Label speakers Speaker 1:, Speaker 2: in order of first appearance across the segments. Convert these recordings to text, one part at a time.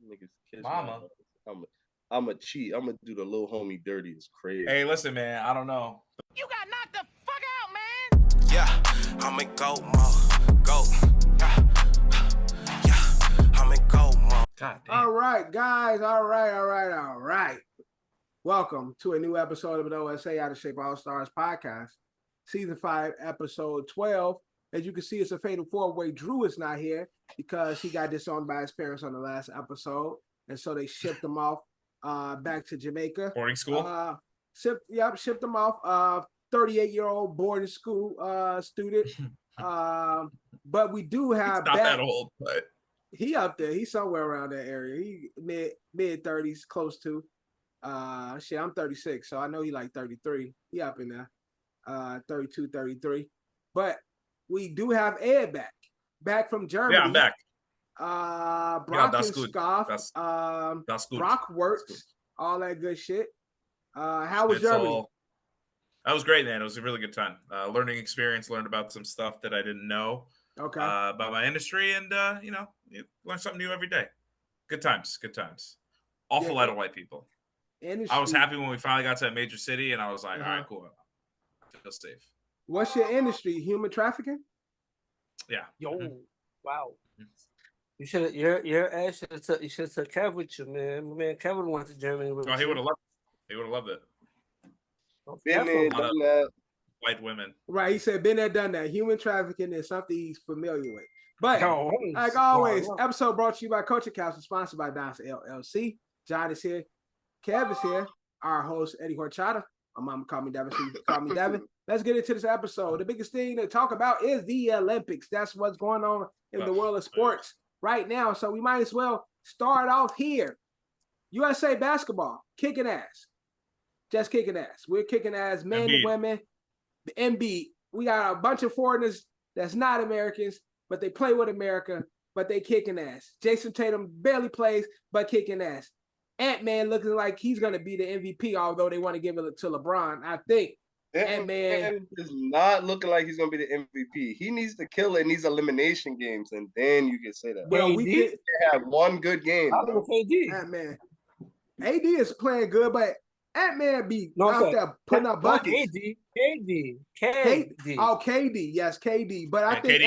Speaker 1: Niggas kiss
Speaker 2: Mama.
Speaker 1: I'm a cheat. I'm gonna do the little homie dirty. It's crazy.
Speaker 2: Hey, listen, man. I don't know.
Speaker 3: You got knocked the fuck out, man.
Speaker 4: Yeah, I'm in go mode. Go. Yeah, I'm in go mode.
Speaker 2: God damn.
Speaker 5: All right, guys. All right. Welcome to a new episode of the OSA Out of Shape All Stars podcast, season 5, episode 12. As you can see, it's a fatal four-way. Drew is not here because he got disowned by his parents on the last episode, and so they shipped him off back to Jamaica.
Speaker 2: Boarding school?
Speaker 5: Shipped him off. 38-year-old boarding school student. But we do have
Speaker 2: He's not that old, but
Speaker 5: he up there. He's somewhere around that area. He mid 30s, close to. I'm 36, so I know he like 33. He up in there. 32, 33. But we do have Ed back from Germany.
Speaker 2: yeah, I'm back.
Speaker 5: Brock and Scoff.
Speaker 2: That's good.
Speaker 5: Brock works, all that good shit. How was Germany?
Speaker 2: That was great, man. It was a really good time. Learning experience. Learned about some stuff that I didn't know about my industry, and you learn something new every day. Good times. Awful lot of white people. I was happy when we finally got to a major city, and I was like, all right, cool. I feel safe.
Speaker 5: What's your industry? Human trafficking?
Speaker 2: Yeah.
Speaker 6: Yo, wow. You should you should have took Kev with you, man. My man Kevin went to Germany with
Speaker 2: he would have loved it. He would have loved it.
Speaker 1: Been there, done that.
Speaker 2: White women.
Speaker 5: Right, he said been there, done that. Human trafficking is something he's familiar with. But like always, episode brought to you by Culture Capsule, sponsored by Don's LLC. John is here. Kev is here. Our host, Eddie Horchata. My mama called me Devin, so you can call me Devin. Let's get into this episode. The biggest thing to talk about is the Olympics. That's what's going on in the world of sports right now. So we might as well start off here. USA basketball, kicking ass. Just kicking ass. We're kicking ass, men, women, the MB. We got a bunch of foreigners that's not Americans, but they play with America, but they kicking ass. Jason Tatum barely plays, but kicking ass. Ant-Man looking like he's going to be the MVP, although they want to give it to LeBron. I think Ant-Man
Speaker 1: is not looking like he's going to be the MVP. He needs to kill it in these elimination games, and then you can say that.
Speaker 5: Well, we did
Speaker 1: have one good game.
Speaker 5: Ant-Man. AD is playing good, but Ant-Man be out there putting up buckets. KD. Oh, KD. Yes, KD. But I think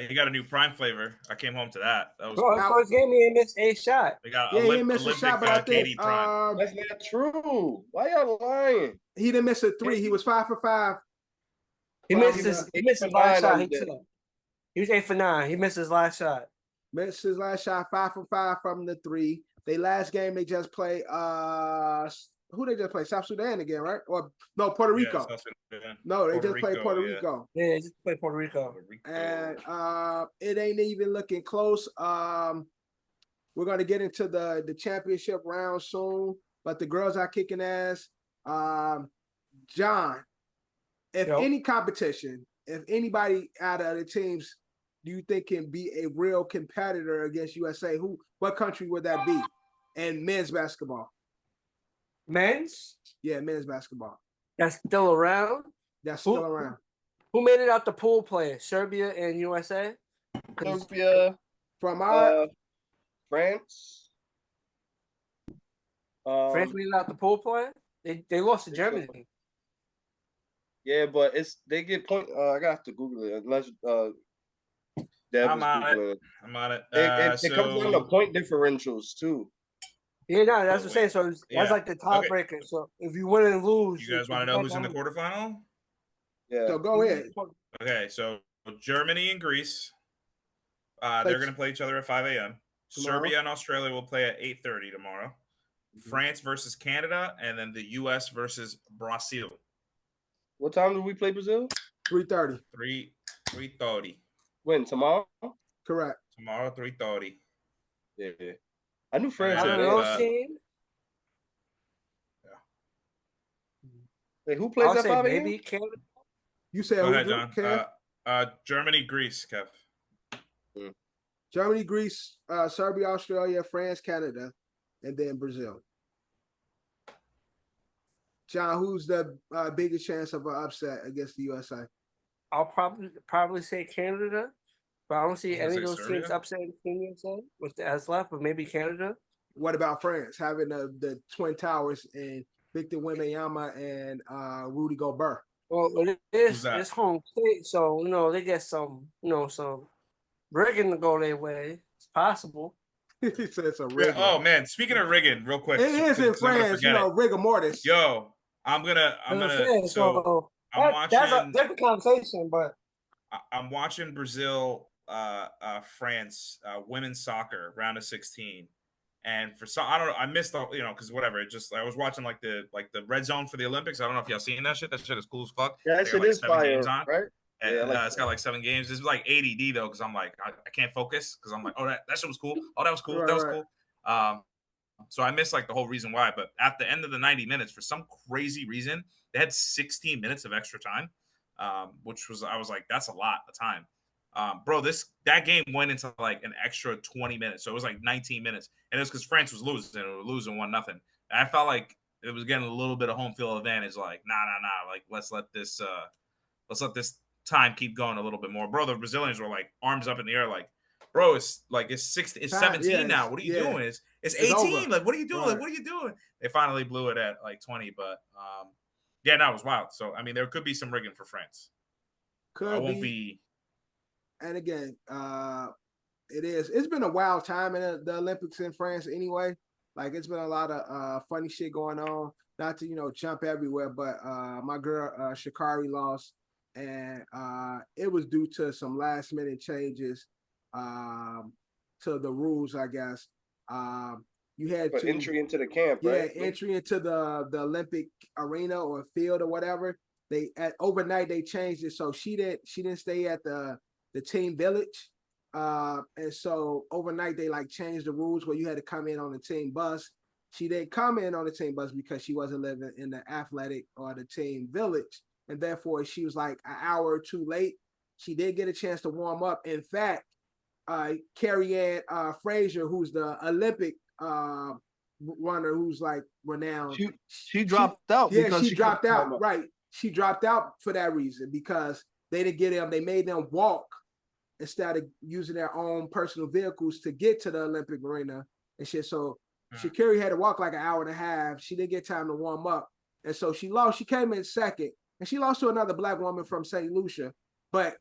Speaker 2: he got a new prime flavor. I came home to that. That was
Speaker 6: his first game. He missed a shot.
Speaker 5: He missed a shot, but I think
Speaker 1: that's not true. Why y'all lying?
Speaker 5: He didn't miss a three. He was 5 for 5.
Speaker 6: He missed his last shot. He was 8 for 9. He missed his last shot.
Speaker 5: Missed his last shot. 5 for 5 from the 3. They last game they just played. Who they just play? South Sudan again, right? Or no, Puerto Rico. No, they just played Puerto Rico.
Speaker 6: Yeah, they just played Puerto Rico.
Speaker 5: And it ain't even looking close. We're gonna get into the championship round soon, but the girls are kicking ass. John, if any competition, if anybody out of the teams do you think can be a real competitor against USA, what country would that be? And men's basketball.
Speaker 6: Men's?
Speaker 5: Yeah, men's basketball.
Speaker 6: That's still around?
Speaker 5: That's still around.
Speaker 6: Who made it out the pool play? Serbia and USA?
Speaker 1: Serbia.
Speaker 5: From our
Speaker 1: France.
Speaker 6: France made it out the pool play? They lost to Germany.
Speaker 1: Yeah, but they get point. I got to Google it. Unless
Speaker 2: I'm on it.
Speaker 1: It comes down to point differentials too.
Speaker 6: Yeah, no, that's what I'm saying. So that's like the tiebreaker. Okay. So if you win and lose,
Speaker 2: you guys want to know who's in the quarterfinal?
Speaker 5: Yeah. So go ahead.
Speaker 2: Okay, so Germany and Greece, they're going to play each other at 5 a.m. Serbia and Australia will play at 8:30 tomorrow. Mm-hmm. France versus Canada, and then the U.S. versus Brazil.
Speaker 1: What time do we play Brazil?
Speaker 5: 3:30.
Speaker 2: 3:30.
Speaker 1: When, tomorrow?
Speaker 5: Correct.
Speaker 2: Tomorrow, 3:30.
Speaker 1: Yeah. I knew France had
Speaker 6: Yeah.
Speaker 1: Wait, who plays at 5 a.m.?
Speaker 6: Maybe Canada.
Speaker 5: You said
Speaker 2: go ahead, John. Germany, Greece, Kev.
Speaker 5: Germany, Greece, Serbia, Australia, France, Canada, and then Brazil. John, who's the biggest chance of an upset against the USA?
Speaker 6: I'll probably say Canada, But I don't see
Speaker 2: I was
Speaker 6: any
Speaker 2: gonna
Speaker 6: of
Speaker 2: say
Speaker 6: those teams
Speaker 2: Serbia.
Speaker 6: upsetting Team USA with the S left, but maybe Canada.
Speaker 5: What about France having the Twin Towers and Victor Wembanyama and Rudy Gobert?
Speaker 6: Well,
Speaker 2: Who's that?
Speaker 6: it's home state, so they get some some rigging to go their way. It's possible.
Speaker 5: He said it's a
Speaker 2: Yeah,
Speaker 5: rigging.
Speaker 2: oh man, speaking of rigging, real quick.
Speaker 5: It is in
Speaker 2: 'cause I'm gonna
Speaker 5: France,
Speaker 2: forget it.
Speaker 5: rigor mortis.
Speaker 2: Yo, I'm gonna so I'm watching.
Speaker 6: That's a different conversation, but
Speaker 2: I'm watching Brazil, France, women's soccer round of 16, and for some I don't know, I missed all because whatever. It just I was watching like the red zone for the Olympics. I don't know if y'all seen that shit. That shit is cool as fuck.
Speaker 1: Yeah, that
Speaker 2: They got
Speaker 1: shit
Speaker 2: like
Speaker 1: is
Speaker 2: 7
Speaker 1: fire,
Speaker 2: games on.
Speaker 1: right?
Speaker 2: And,
Speaker 1: Yeah,
Speaker 2: it's got like 7 games. This is like ADD though, because I'm like I can't focus because I'm like, oh that shit was cool. Oh that was cool.
Speaker 5: Right,
Speaker 2: that was
Speaker 5: right.
Speaker 2: cool. So I missed like the whole reason why. But at the end of the 90 minutes, for some crazy reason, they had 16 minutes of extra time, which was I was like, that's a lot of time. Bro, that game went into like an extra 20 minutes. So it was like 19 minutes. And it was because France was losing. It was losing 1-0. And I felt like it was getting a little bit of home field advantage. Like, nah. Like, let's let this time keep going a little bit more. Bro, the Brazilians were like arms up in the air, like, bro, it's 17 now. What are you doing? It's 18.
Speaker 5: over.
Speaker 2: Like, what are you doing?
Speaker 5: Right.
Speaker 2: Like, what are you doing? They finally blew it at like 20, but yeah, no, it was wild. So I mean, there could be some rigging for France. I won't be.
Speaker 5: And again, it's been a wild time in the Olympics in France anyway. Like it's been a lot of funny shit going on. Not to jump everywhere, but my girl Sha'Carri lost, and it was due to some last minute changes to the rules, I guess. You had
Speaker 1: for entry into the camp, right?
Speaker 5: Yeah, entry into the Olympic arena or field or whatever. Overnight they changed it, so she didn't stay at the team village, and so overnight they like changed the rules where you had to come in on the team bus. She didn't come in on the team bus because she wasn't living in the athletic or the team village, and therefore she was like an hour or two late. She did get a chance to warm up. In fact, Carrie-Ann Fraser, who's the Olympic runner, who's like renowned,
Speaker 7: she dropped out.
Speaker 5: Yeah,
Speaker 7: because
Speaker 5: she dropped out. Right, she dropped out for that reason because they didn't get them. They made them walk instead of using their own personal vehicles to get to the Olympic arena and shit. So Sha'Carri had to walk like an hour and a half. She didn't get time to warm up, and so she lost. She came in second, and she lost to another black woman from St. Lucia. But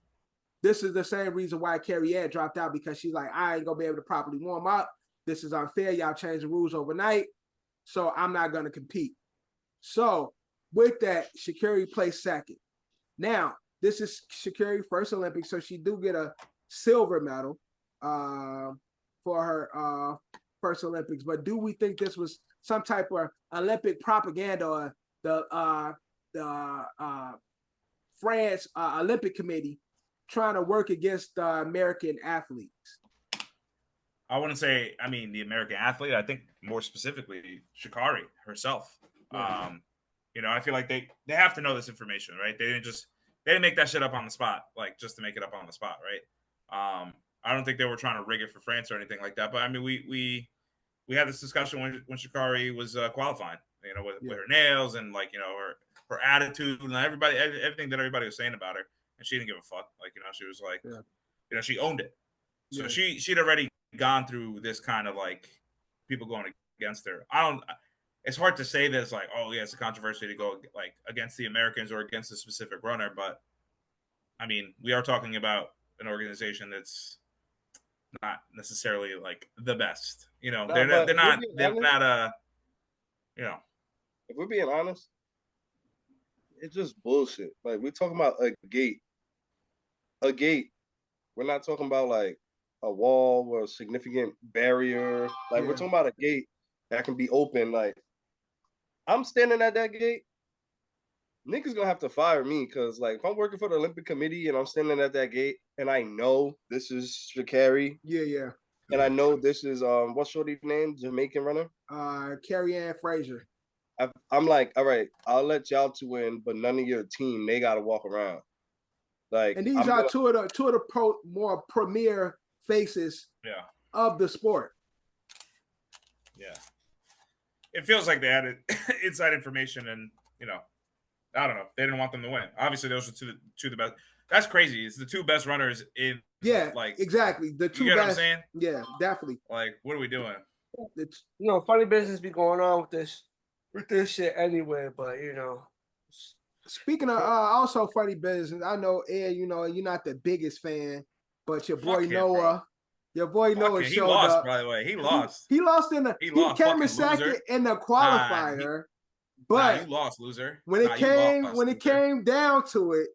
Speaker 5: this is the same reason why Carrie-Ann dropped out, because she's like, I ain't gonna be able to properly warm up. This is unfair. Y'all changed the rules overnight, so I'm not gonna compete. So with that, Sha'Carri placed second. Now, this is Sha'Carri's first Olympics, so she do get a silver medal for her first Olympics. But do we think this was some type of Olympic propaganda, or the France Olympic Committee trying to work against American athletes?
Speaker 2: I wouldn't say, I mean, the American athlete. I think more specifically, Sha'Carri herself. Yeah. I feel like they have to know this information, right? They didn't make that shit up on the spot, like just to make it up on the spot, right? I don't think they were trying to rig it for France or anything like that. But I mean, we had this discussion when Sha'Carri was qualifying, with her nails and like her attitude and everything that everybody was saying about her, and she didn't give a fuck. Like she was like, she owned it. So she'd already gone through this kind of like people going against her. It's hard to say that it's like, oh yeah, it's a controversy to go like against the Americans or against a specific runner, but I mean, we are talking about an organization that's not necessarily like the best. They're not.
Speaker 1: If we're being honest, it's just bullshit. Like we're talking about a gate. A gate. We're not talking about like a wall or a significant barrier. Like we're talking about a gate that can be open. Like I'm standing at that gate, niggas gonna have to fire me, because like if I'm working for the Olympic Committee and I'm standing at that gate and I know this is Sha'Carri.
Speaker 5: Yeah.
Speaker 1: And I know this is what's shorty's name? Jamaican runner?
Speaker 5: Carrie-Ann Fraser.
Speaker 1: I'm like, all right, I'll let y'all two in, but none of your team, they gotta walk around. Like,
Speaker 5: and these are two of the more premier faces of the sport.
Speaker 2: Yeah. It feels like they had inside information, and I don't know. They didn't want them to win. Obviously, those are two of the best. That's crazy. It's the two best runners in.
Speaker 5: Yeah,
Speaker 2: like
Speaker 5: exactly. The two
Speaker 2: you get
Speaker 5: best.
Speaker 2: what I'm saying?
Speaker 5: Yeah, definitely.
Speaker 2: Like, what are we doing?
Speaker 6: Funny business be going on with this shit anyway. But
Speaker 5: Speaking of also funny business, I know Ed. You're not the biggest fan, but your boy Noah. Your boy Noah
Speaker 2: he
Speaker 5: showed
Speaker 2: lost,
Speaker 5: up.
Speaker 2: by the way. He lost.
Speaker 5: He lost in the.
Speaker 2: He
Speaker 5: came in
Speaker 2: fucking
Speaker 5: second
Speaker 2: loser.
Speaker 5: in the qualifier,
Speaker 2: Nah, you
Speaker 5: but
Speaker 2: lost, loser.
Speaker 5: when it
Speaker 2: loser.
Speaker 5: came down to it,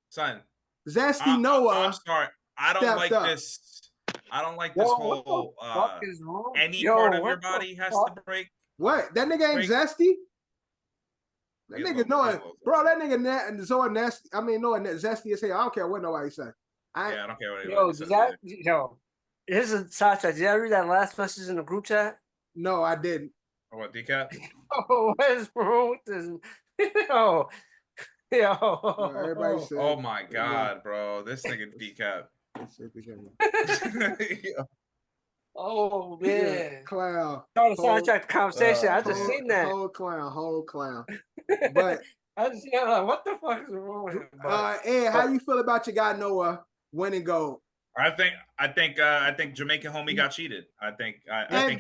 Speaker 2: son,
Speaker 5: Zesty Noah.
Speaker 2: I'm sorry. I don't like
Speaker 5: up.
Speaker 2: this. I don't like this whole.
Speaker 6: What is wrong?
Speaker 2: Any part of your body has to break.
Speaker 5: What? That nigga ain't Zesty. That nigga Noah, bro. That nigga Zoe nasty. I mean, Noah Zesty as hell. I don't care what nobody say.
Speaker 2: I don't care what anybody says.
Speaker 6: Here's a Sasha. Did I read that last message in the group chat?
Speaker 5: No, I didn't.
Speaker 2: Or what, decap?
Speaker 6: What is wrong with this? Yo.
Speaker 5: Everybody said,
Speaker 2: oh my god, bro. This nigga decap.
Speaker 6: Oh man,
Speaker 5: clown.
Speaker 6: Trying to sidetrack the conversation. I just seen that.
Speaker 5: Whole clown. But
Speaker 6: I just seen like, what the fuck is wrong with him?
Speaker 5: Ed, how you feel about your guy Noah winning gold?
Speaker 2: I think Jamaican homie got cheated. I think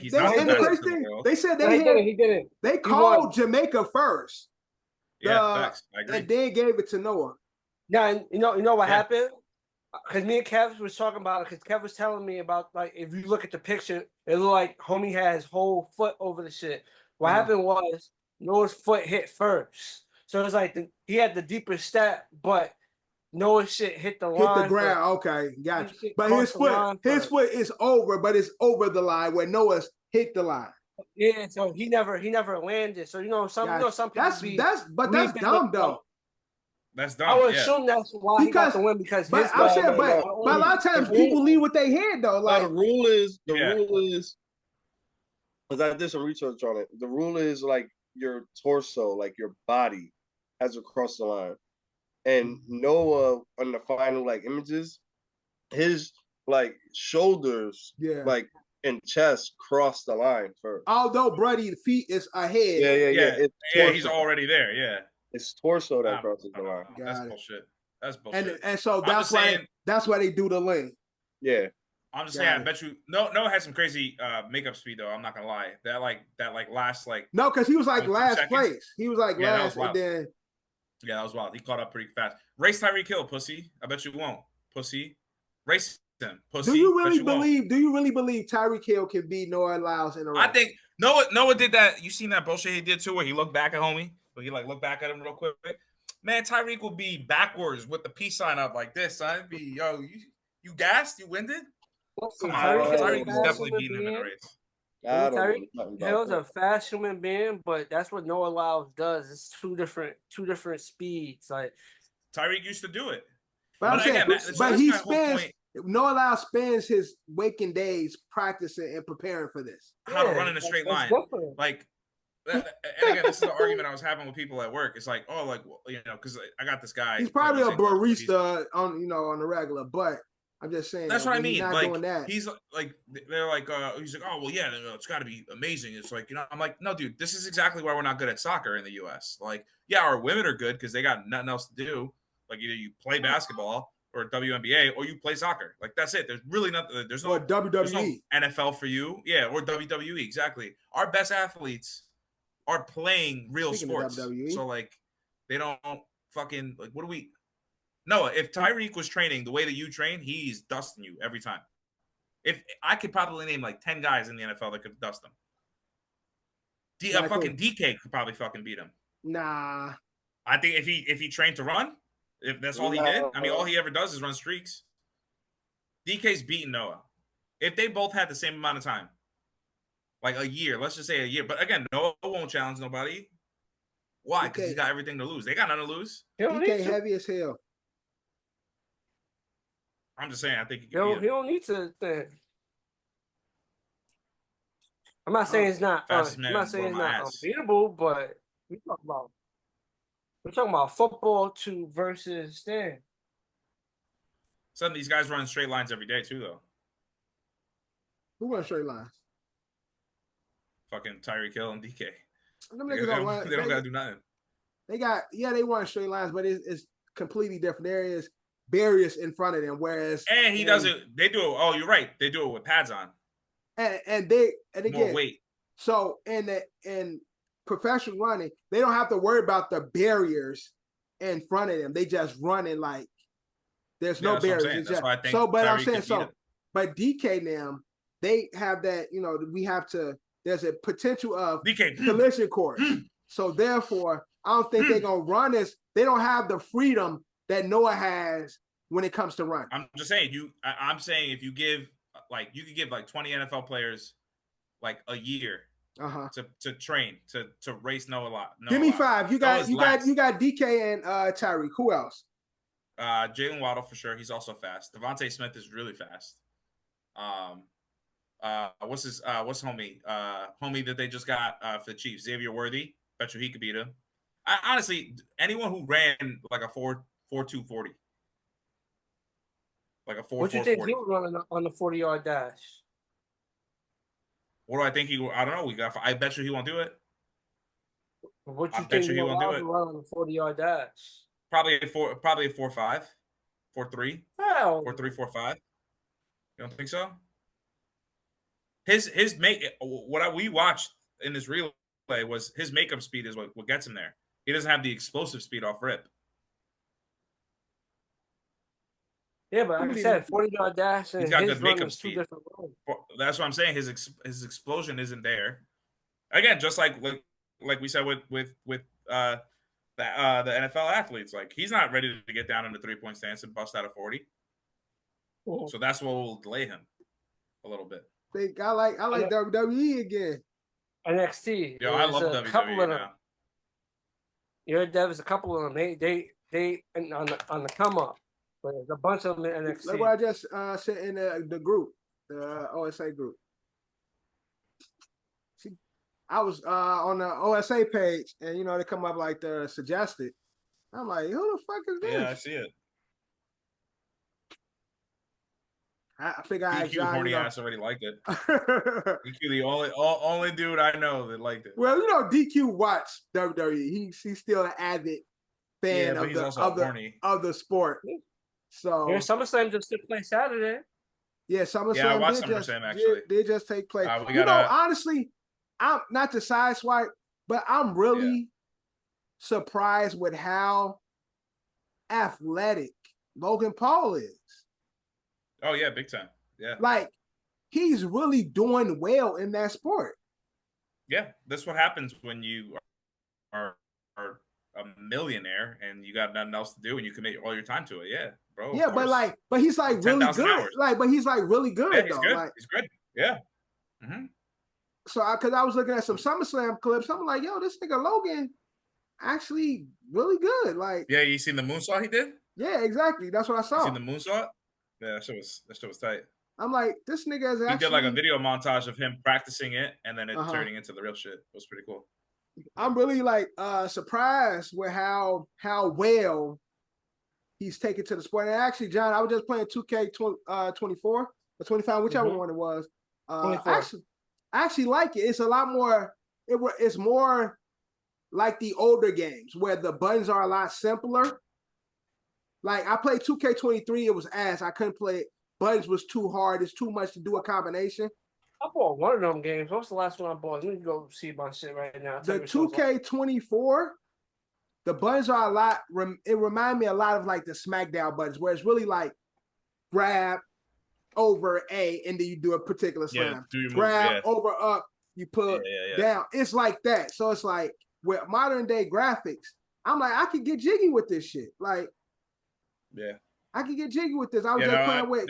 Speaker 2: he's not
Speaker 5: the best in the world. They said he did it. They called Jamaica first.
Speaker 2: Yeah, facts. I agree.
Speaker 5: And then gave it to Noah.
Speaker 6: Yeah, and you know what happened? Because me and Kev was talking about it. Because Kev was telling me about, like, if you look at the picture, it looked like homie had his whole foot over the shit. What happened was Noah's foot hit first, so it's like he had the deeper step, but Noah's shit hit the line.
Speaker 5: Hit the ground. Okay, gotcha. But his foot is over, but it's over the line where Noah's hit the line.
Speaker 6: Yeah, so he never landed. So some people
Speaker 5: that's dumb though.
Speaker 2: That's dumb.
Speaker 6: I would assume that's why he got the win because.
Speaker 5: But I'm saying, but a lot of times people leave with their head though. Like
Speaker 1: the rule is, because I did some research on it. The rule is like your torso, like your body, has to cross the line. And Noah on the final images, his shoulders, and chest crossed the line first.
Speaker 5: Although Brody feet is ahead.
Speaker 2: Yeah. He's already there. Yeah.
Speaker 1: It's torso that crosses the line.
Speaker 2: That's bullshit. That's bullshit.
Speaker 5: And so that's why they do the link.
Speaker 1: Yeah.
Speaker 2: I'm just saying. I bet you Noah had some crazy makeup speed though. I'm not gonna lie. That last
Speaker 5: no, because he was last place. He was last, and then
Speaker 2: that was wild. He caught up pretty fast. Race Tyreek Hill, pussy. I bet you won't, pussy. Race him, pussy.
Speaker 5: Do you really believe Tyreek Hill can beat Noah Lyles in a race?
Speaker 2: I think Noah did that. You seen that bullshit he did too, where he looked back at homie. But he looked back at him real quick. Man, Tyreek will be backwards with the peace sign up like this, son. It'd be you gassed, you winded. Come on, Tyreek is definitely beating him in the race.
Speaker 6: Tyreek Hill's a fast human being, but that's what Noah Lyles does. It's two different speeds. Like
Speaker 2: Tyreek used to do it.
Speaker 5: But I'm saying, Noah Lyles spends his waking days practicing and preparing for this.
Speaker 2: How to run in a straight line, and again, this is the argument I was having with people at work. It's like, because I got this guy.
Speaker 5: He's probably a barista on the regular, but I'm just saying.
Speaker 2: That's what I mean.
Speaker 5: Not doing that.
Speaker 2: He's they're like, he's like, oh well, yeah, it's got to be amazing. It's like, I'm like, no, dude, this is exactly why we're not good at soccer in the U.S. Like, yeah, our women are good because they got nothing else to do. Like, either you play basketball or WNBA or you play soccer. Like, that's it. There's really nothing. There's no
Speaker 5: WWE,
Speaker 2: there's no NFL for you, or WWE. Exactly. Our best athletes are playing real sports. So they don't fucking what do we Noah, if Tyreek was training the way that you train, he's dusting you every time. If I could probably name 10 guys in the NFL that could dust him. Fucking DK could probably fucking beat him.
Speaker 5: Nah.
Speaker 2: I think if he trained to run, if that's all he did, I mean all he ever does is run streaks. DK's beating Noah. If they both had the same amount of time. A year, let's just say a year. But again, Noah won't challenge nobody. Why? Because he's got everything to lose. They got nothing to lose.
Speaker 5: DK heavy as hell.
Speaker 2: I'm just saying, I think
Speaker 6: he don't need to. I'm not saying it's not. I'm not saying it's not unbeatable, but we're talking about football versus stand.
Speaker 2: Some of these guys run straight lines every day too, though.
Speaker 5: Who runs straight lines?
Speaker 2: Fucking Tyreek Hill and DK.
Speaker 5: They don't gotta do nothing. They run straight lines, but it's completely different areas. barriers in front of them. Whereas
Speaker 2: and he does it. They do it. Oh, you're right. They do it with pads on.
Speaker 5: And again,
Speaker 2: more weight.
Speaker 5: So in professional running, they don't have to worry about the barriers in front of them. They just running like there's no barriers.
Speaker 2: That's why I think
Speaker 5: so, but I'm
Speaker 2: Tyreek
Speaker 5: saying
Speaker 2: could
Speaker 5: so.
Speaker 2: beat him.
Speaker 5: But DK now, they have that. You know, we have to. There's a potential of
Speaker 2: DK
Speaker 5: collision course. So therefore, I don't think they're gonna run as. They don't have the freedom that Noah has when it comes to running.
Speaker 2: I'm just saying I'm saying if you give you could give like 20 NFL players like a year to train to race Noah a lot.
Speaker 5: Give me 5. You got DK and Tyreek. Who else?
Speaker 2: Jalen Waddle for sure. He's also fast. Devontae Smith is really fast. What's homie? Homie that they just got for the Chiefs, Xavier Worthy. Bet you he could beat him. Honestly, anyone who ran like a 4.2 40. Like a 4.4
Speaker 6: What you think he was running on the 40-yard dash?
Speaker 2: What do I think I don't know. I bet you he won't do it.
Speaker 6: What you think he won't do it? Run on the 40-yard dash?
Speaker 2: Probably a 4.5, 4.3,
Speaker 6: Hell.
Speaker 2: 4.3, 4.5. You don't think so? His make we watched in this relay was his makeup speed is what gets him there. He doesn't have the explosive speed off rip.
Speaker 6: Yeah, but like I said, 40-yard dash and
Speaker 2: he's got
Speaker 6: his
Speaker 2: good
Speaker 6: run
Speaker 2: makeup
Speaker 6: is
Speaker 2: speed.
Speaker 6: 2 different runs.
Speaker 2: That's what I'm saying. His explosion isn't there. Again, just like we said with the NFL athletes, like he's not ready to get down in the 3-point stance and bust out a 40.
Speaker 6: Cool.
Speaker 2: So that's what will delay him a little bit.
Speaker 5: I like WWE again.
Speaker 6: NXT.
Speaker 2: Yo, I love WWE now.
Speaker 6: There's a couple of them. They on the come up. But there's a bunch of them in NXT.
Speaker 5: Look what I just sent in the group, the OSA group. See, I was on the OSA page, and they come up like the suggested. I'm like, who the fuck is this?
Speaker 2: Yeah, I see it.
Speaker 5: I figure
Speaker 2: DQ horny ass already liked it. DQ the only dude I know that liked it.
Speaker 5: Well, DQ watched WWE. He's still an avid fan of the sport. So
Speaker 6: SummerSlam just took place Saturday.
Speaker 5: Yeah, SummerSlam.
Speaker 2: Yeah, I watched SummerSlam actually.
Speaker 5: Did just take place. Honestly, I'm not to sideswipe, but I'm really surprised with how athletic Logan Paul is.
Speaker 2: Oh yeah, big time. Yeah,
Speaker 5: like he's really doing well in that sport.
Speaker 2: Yeah, that's what happens when you are a millionaire and you got nothing else to do and you commit all your time to it. Yeah, bro.
Speaker 5: Yeah, but he's like really good.
Speaker 2: Hours.
Speaker 5: But he's like really good
Speaker 2: yeah, he's
Speaker 5: though.
Speaker 2: Good.
Speaker 5: Like,
Speaker 2: he's good. Yeah. Mm-hmm.
Speaker 5: So, because I was looking at some SummerSlam clips, I'm like, yo, this nigga Logan actually really good. Like,
Speaker 2: yeah, you seen the moonsault he did?
Speaker 5: Yeah, exactly. That's what I saw.
Speaker 2: You seen the moonsault? Yeah, that shit was tight.
Speaker 5: I'm like, this nigga is actually.
Speaker 2: He did like a video montage of him practicing it and then it turning into the real shit. It was pretty cool.
Speaker 5: I'm really like surprised with how well he's taken to the sport. And actually, John, I was just playing 2K 24 or 25, whichever one it was. I actually like it. It's a lot more. It's more like the older games where the buttons are a lot simpler. Like I played 2K23, it was ass. I couldn't play it. Buttons was too hard. It's too much to do a combination.
Speaker 6: I bought one of them games. What's the last one I bought? Let me go see my shit right now.
Speaker 5: The 2K24, the buttons are a lot. It reminds me a lot of like the SmackDown buttons, where it's really like grab, over, A, and then you do a particular slam. Grab, over, up, you put down. It's like that. So it's like with modern day graphics, I'm like, I could get jiggy with this shit. Like,
Speaker 2: yeah,
Speaker 5: I could get jiggy with this. I was just playing with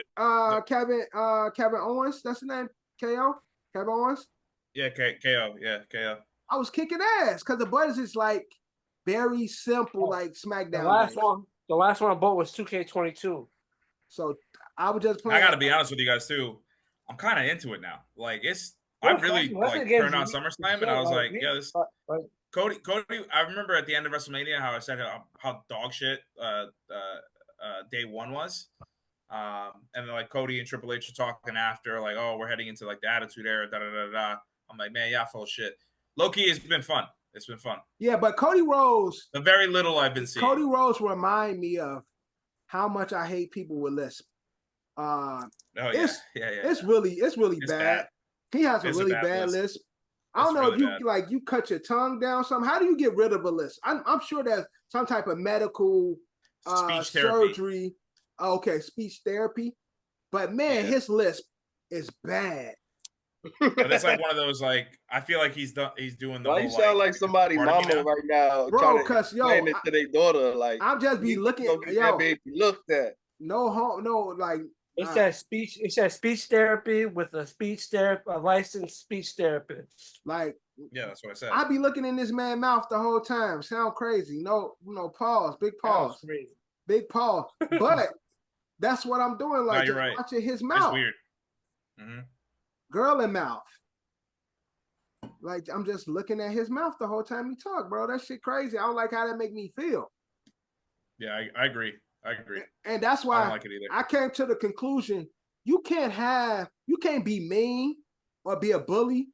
Speaker 5: Kevin Owens. That's the name. KO? Kevin Owens?
Speaker 2: Yeah, KO. Yeah, KO.
Speaker 5: I was kicking ass because the buttons is like very simple, like SmackDown.
Speaker 6: The last one I bought was 2K22.
Speaker 5: So I was just playing.
Speaker 2: I gotta be honest with you guys too. I'm kind of into it now. Like I really like turned on SummerSlam and I was like, yeah, this Cody. I remember at the end of WrestleMania how I said how dog shit day one was. And then like Cody and Triple H are talking after, like, oh, we're heading into like the Attitude Era, da da da da. I'm like, man, yeah, full of shit. Low-key, it's been fun. It's been fun.
Speaker 5: Yeah, but Cody Rhodes,
Speaker 2: the very little I've been seeing.
Speaker 5: Cody Rhodes remind me of how much I hate people with lisp.
Speaker 2: Oh
Speaker 5: It's
Speaker 2: yeah.
Speaker 5: really
Speaker 2: It's
Speaker 5: bad. He has a really bad lisp. I don't know if you like you cut your tongue down some. How do you get rid of a lisp? I'm sure there's some type of medical
Speaker 2: speech
Speaker 5: surgery. Okay, speech therapy. But man, his lisp is bad.
Speaker 2: But that's like one of those like I feel like he's doing the
Speaker 1: Why
Speaker 2: whole
Speaker 1: you sound like somebody mama right now,
Speaker 5: bro?
Speaker 1: trying to explain it to their daughter. Like
Speaker 5: I'm just be looking.
Speaker 1: That baby looked at.
Speaker 5: No, like
Speaker 6: it says speech. It says speech therapy with a licensed speech therapist.
Speaker 5: Like
Speaker 2: yeah, that's what I said.
Speaker 5: I be looking in this man's mouth the whole time. Sound crazy? No, pause. Big pause. Big pause. But that's what I'm doing. Like
Speaker 2: you're right.
Speaker 5: Watching his mouth.
Speaker 2: It's weird. Mm-hmm.
Speaker 5: Girl in mouth. Like I'm just looking at his mouth the whole time he talk, bro. That shit crazy. I don't like how that make me feel.
Speaker 2: Yeah, I agree.
Speaker 5: And that's why
Speaker 2: I don't like it either.
Speaker 5: I came to the conclusion you can't be mean or be a bully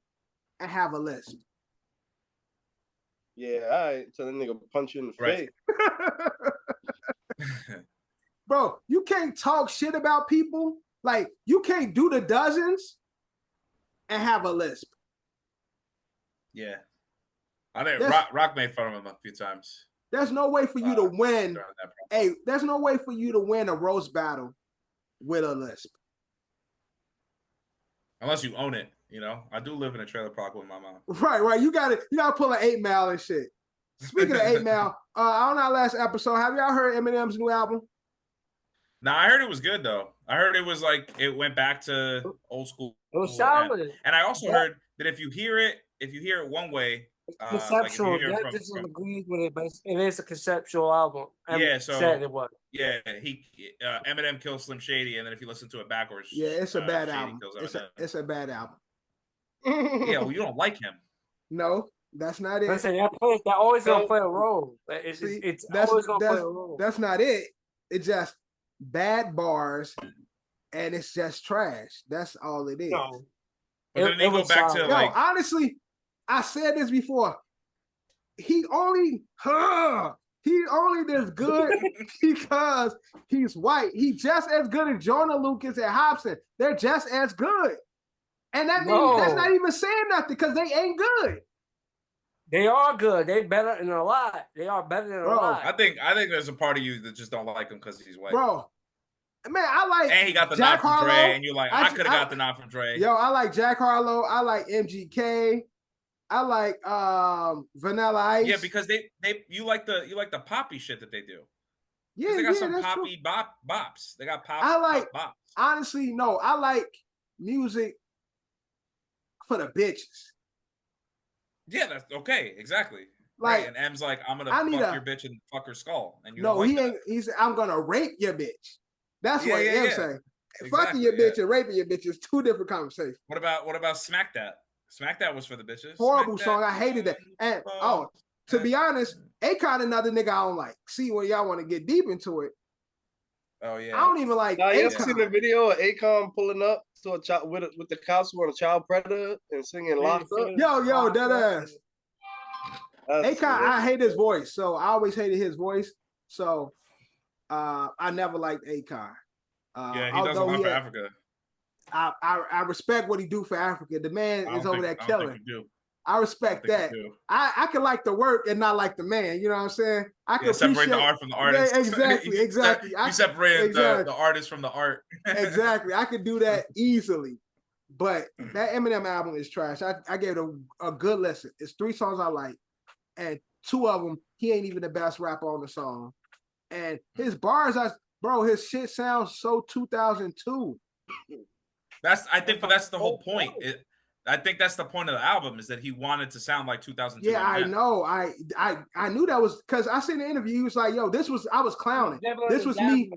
Speaker 5: and have a lisp.
Speaker 1: Yeah, all right. So the nigga punch you in the face.
Speaker 5: Bro, you can't talk shit about people. Like you can't do the dozens and have a lisp.
Speaker 2: Yeah. I think Rock made fun of him a few times.
Speaker 5: There's no way for you to win. Hey, there's no way for you to win a roast battle with a lisp.
Speaker 2: Unless you own it, you know. I do live in a trailer park with my mom.
Speaker 5: Right. You gotta pull an 8 Mile and shit. Speaking of 8 Mile, on our last episode, have y'all heard Eminem's new album?
Speaker 2: No, I heard it was good though. I heard it was like it went back to old school.
Speaker 6: It was solid.
Speaker 2: And I also heard that if you hear it one way,
Speaker 6: conceptual.
Speaker 2: Like
Speaker 6: that disagrees with it, but it is a conceptual album. Said it was.
Speaker 2: Yeah, Eminem kills Slim Shady, and then if you listen to it backwards,
Speaker 5: it's a bad album. It's a bad album.
Speaker 2: Yeah, well, you don't like him.
Speaker 5: No, that's not it.
Speaker 6: Listen, that always gonna play a role. It's always gonna play a role.
Speaker 5: That's not it. It's just bad bars, and it's just trash. That's all it is.
Speaker 6: No.
Speaker 2: But then they go back to like
Speaker 5: honestly. I said this before. He only this good because he's white. He's just as good as Jonah Lucas and Hobson. They're just as good. And that means that's not even saying nothing because they ain't good.
Speaker 6: They are good. They better than a lot. They are better than a lot.
Speaker 2: I think there's a part of you that just don't like him because he's white.
Speaker 5: Bro. Man, I like
Speaker 2: and he got the
Speaker 5: Jack
Speaker 2: nod from
Speaker 5: Harlow.
Speaker 2: Dre, and you're like, I could have got the nod from Dre.
Speaker 5: Yo, I like Jack Harlow. I like MGK. I like Vanilla Ice.
Speaker 2: Yeah, because you like the poppy shit that they do.
Speaker 5: Yeah,
Speaker 2: they got some poppy bops. They got pop.
Speaker 5: I like
Speaker 2: bops.
Speaker 5: Honestly, no, I like music for the bitches.
Speaker 2: Yeah, that's okay, exactly.
Speaker 5: Like,
Speaker 2: right. And M's like, I'm gonna fuck your bitch and fuck her skull. And you
Speaker 5: no,
Speaker 2: like
Speaker 5: he ain't. He said, I'm gonna rape your bitch. That's what M's saying.
Speaker 2: Exactly,
Speaker 5: fucking your bitch and raping your bitch is two different conversations.
Speaker 2: What about Smack That? Smack That was for the bitches.
Speaker 5: Horrible song. I hated that. And to be honest, Akon another nigga I don't like. See, when y'all want to get deep into it.
Speaker 2: Oh yeah.
Speaker 5: I don't even like.
Speaker 1: Now you seen the video of Akon pulling up to a child with the Capsule on a child predator and singing "Locked Up."
Speaker 5: Yo, that ass. Akon, I hate his voice, so I always hated his voice. So I never liked Akon.
Speaker 2: Yeah, he does a lot for Africa.
Speaker 5: I respect what he do for Africa. The man is over there killing. I respect that. I can like the work and not like the man. You know what I'm saying? I can
Speaker 2: separate the art from the artist.
Speaker 5: Yeah, exactly.
Speaker 2: You separated the artist from the art.
Speaker 5: Exactly. I could do that easily. But that Eminem album is trash. I gave it a good listen. It's 3 songs I like, and 2 of them he ain't even the best rapper on the song. And his bars, his shit sounds so 2002.
Speaker 2: I think that's the whole point. I think that's the point of the album is that he wanted to sound like 2002.
Speaker 5: Yeah, I know. I knew that was because I seen the interview. He was like, "Yo, I was clowning. This was me.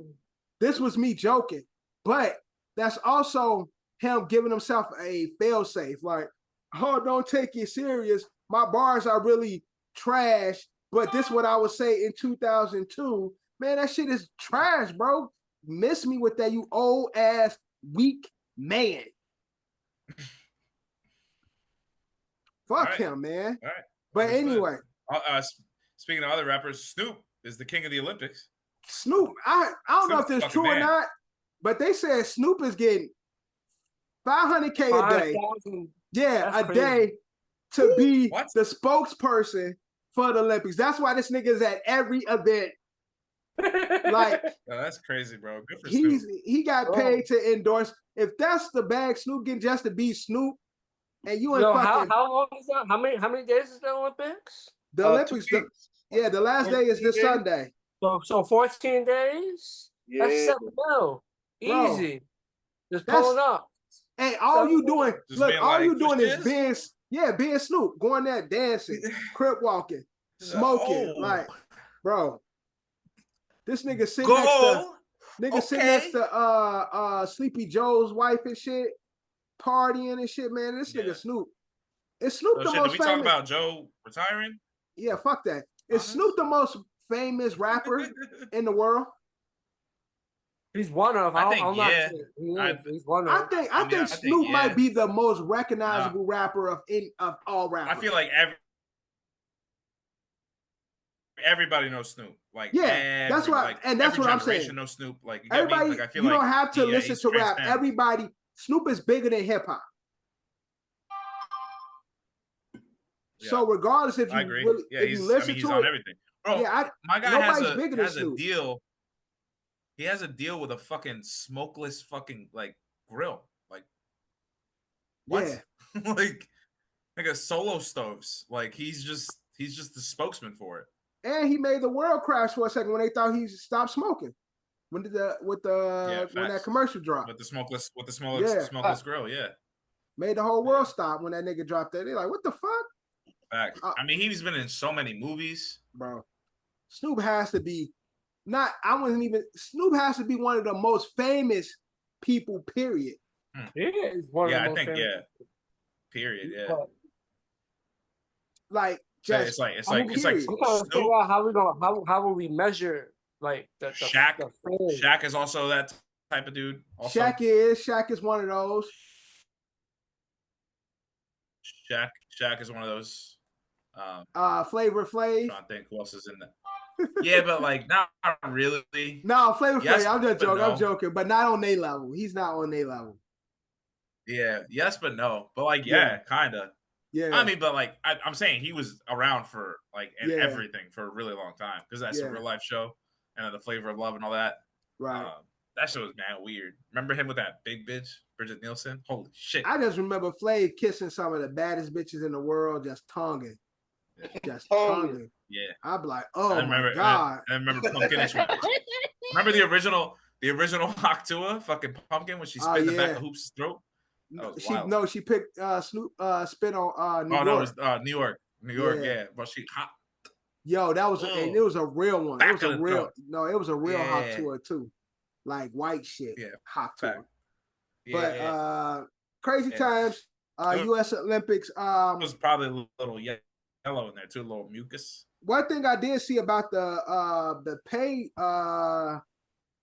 Speaker 5: This was me joking." But that's also him giving himself a failsafe. Like, oh, don't take it serious. My bars are really trash. But this is what I would say in 2002. Man, that shit is trash, bro. Miss me with that, you old ass weak man. Fuck him, man.
Speaker 2: All right.
Speaker 5: But anyway.
Speaker 2: Speaking of other rappers, Snoop is the king of the Olympics.
Speaker 5: Snoop, I don't know if
Speaker 2: Snoop's
Speaker 5: it's true or
Speaker 2: man.
Speaker 5: not, but they said Snoop is getting $500K a day. Yeah, a day to be the spokesperson for the Olympics. That's why this nigga is at every event. Like,
Speaker 2: that's crazy, bro. Good for Snoop.
Speaker 5: He got paid to endorse. If that's the bag Snoop getting just to be Snoop, and you ain't fucking.
Speaker 6: How long is that? How many days is the Olympics?
Speaker 5: The Olympics. The last day is this Sunday.
Speaker 6: So 14 days.
Speaker 1: Yeah.
Speaker 6: That's $7 million. Easy. Just pulling up.
Speaker 5: Hey, all you doing? Look, all you doing is being Snoop, going there dancing, crip walking, smoking, like, bro. This nigga sitting next to Sleepy Joe's wife and shit, partying and shit, man. This nigga Snoop. Is Snoop the most famous?
Speaker 2: Did we talk about Joe retiring?
Speaker 5: Yeah, fuck that. Is Snoop the most famous rapper in the world?
Speaker 6: He's one of.
Speaker 2: I think,
Speaker 6: he's one of.
Speaker 5: I think Snoop might be the most recognizable rapper of all rappers.
Speaker 2: I feel like everybody knows Snoop. Like,
Speaker 5: that's what, and that's what I'm saying.
Speaker 2: Knows Snoop. Like,
Speaker 5: everybody,
Speaker 2: like, I feel
Speaker 5: you don't have to listen to rap. Everybody, Snoop is bigger than hip hop. So regardless if you really, if you listen
Speaker 2: he's
Speaker 5: to
Speaker 2: on
Speaker 5: it,
Speaker 2: everything. Bro, my guy has a deal. He has a deal with a fucking smokeless fucking like grill. Like what? Yeah. like a solo stoves. Like he's just the spokesman for it.
Speaker 5: And he made the world crash for a second when they thought he stopped smoking. When that commercial dropped.
Speaker 2: With the smokeless grill, yeah.
Speaker 5: Made the whole world stop when that nigga dropped that. They're like, what the fuck?
Speaker 2: Facts. I mean, he's been in so many movies.
Speaker 5: Bro. Snoop has to be Snoop has to be one of the most famous people, period.
Speaker 6: He's one of the most famous.
Speaker 2: Period, yeah.
Speaker 5: Like, just
Speaker 2: it's like
Speaker 6: I'm trying to figure out how will we measure like the
Speaker 2: Shaq. Shaq is also that type of dude. Also.
Speaker 5: Shaq is one of those.
Speaker 2: Shaq is one of those.
Speaker 5: Flavor Flav.
Speaker 2: I'm trying to think who else is in that. Yeah, but like not really.
Speaker 5: No, Flavor Flav. I'm just joking. I'm joking, but not on their level. He's not on their level.
Speaker 2: Yeah. Yes, but no. But like, kind of.
Speaker 5: Yeah.
Speaker 2: I mean, but like, I'm saying he was around for like everything for a really long time because that's a real life show and the Flavor of Love and all that.
Speaker 5: Right.
Speaker 2: That show was mad weird. Remember him with that big bitch, Bridget Nielsen? Holy shit.
Speaker 5: I just remember Flav kissing some of the baddest bitches in the world, just tonguing. Just tonguing.
Speaker 2: Yeah.
Speaker 5: I'd be like, oh my God.
Speaker 2: I remember Pumpkinish. Remember the original Octua fucking Pumpkin when she spit in the back of Hoops' throat?
Speaker 5: She picked Snoop spit on New York.
Speaker 2: No, it was New York, yeah. But she hot.
Speaker 5: Yo, that was and it was a real one. It was a real hot tour too. Like white shit. Yeah. Hot tour. But crazy times. US Olympics. It
Speaker 2: was probably a little yellow in there too, a little mucus.
Speaker 5: One thing I did see about the pay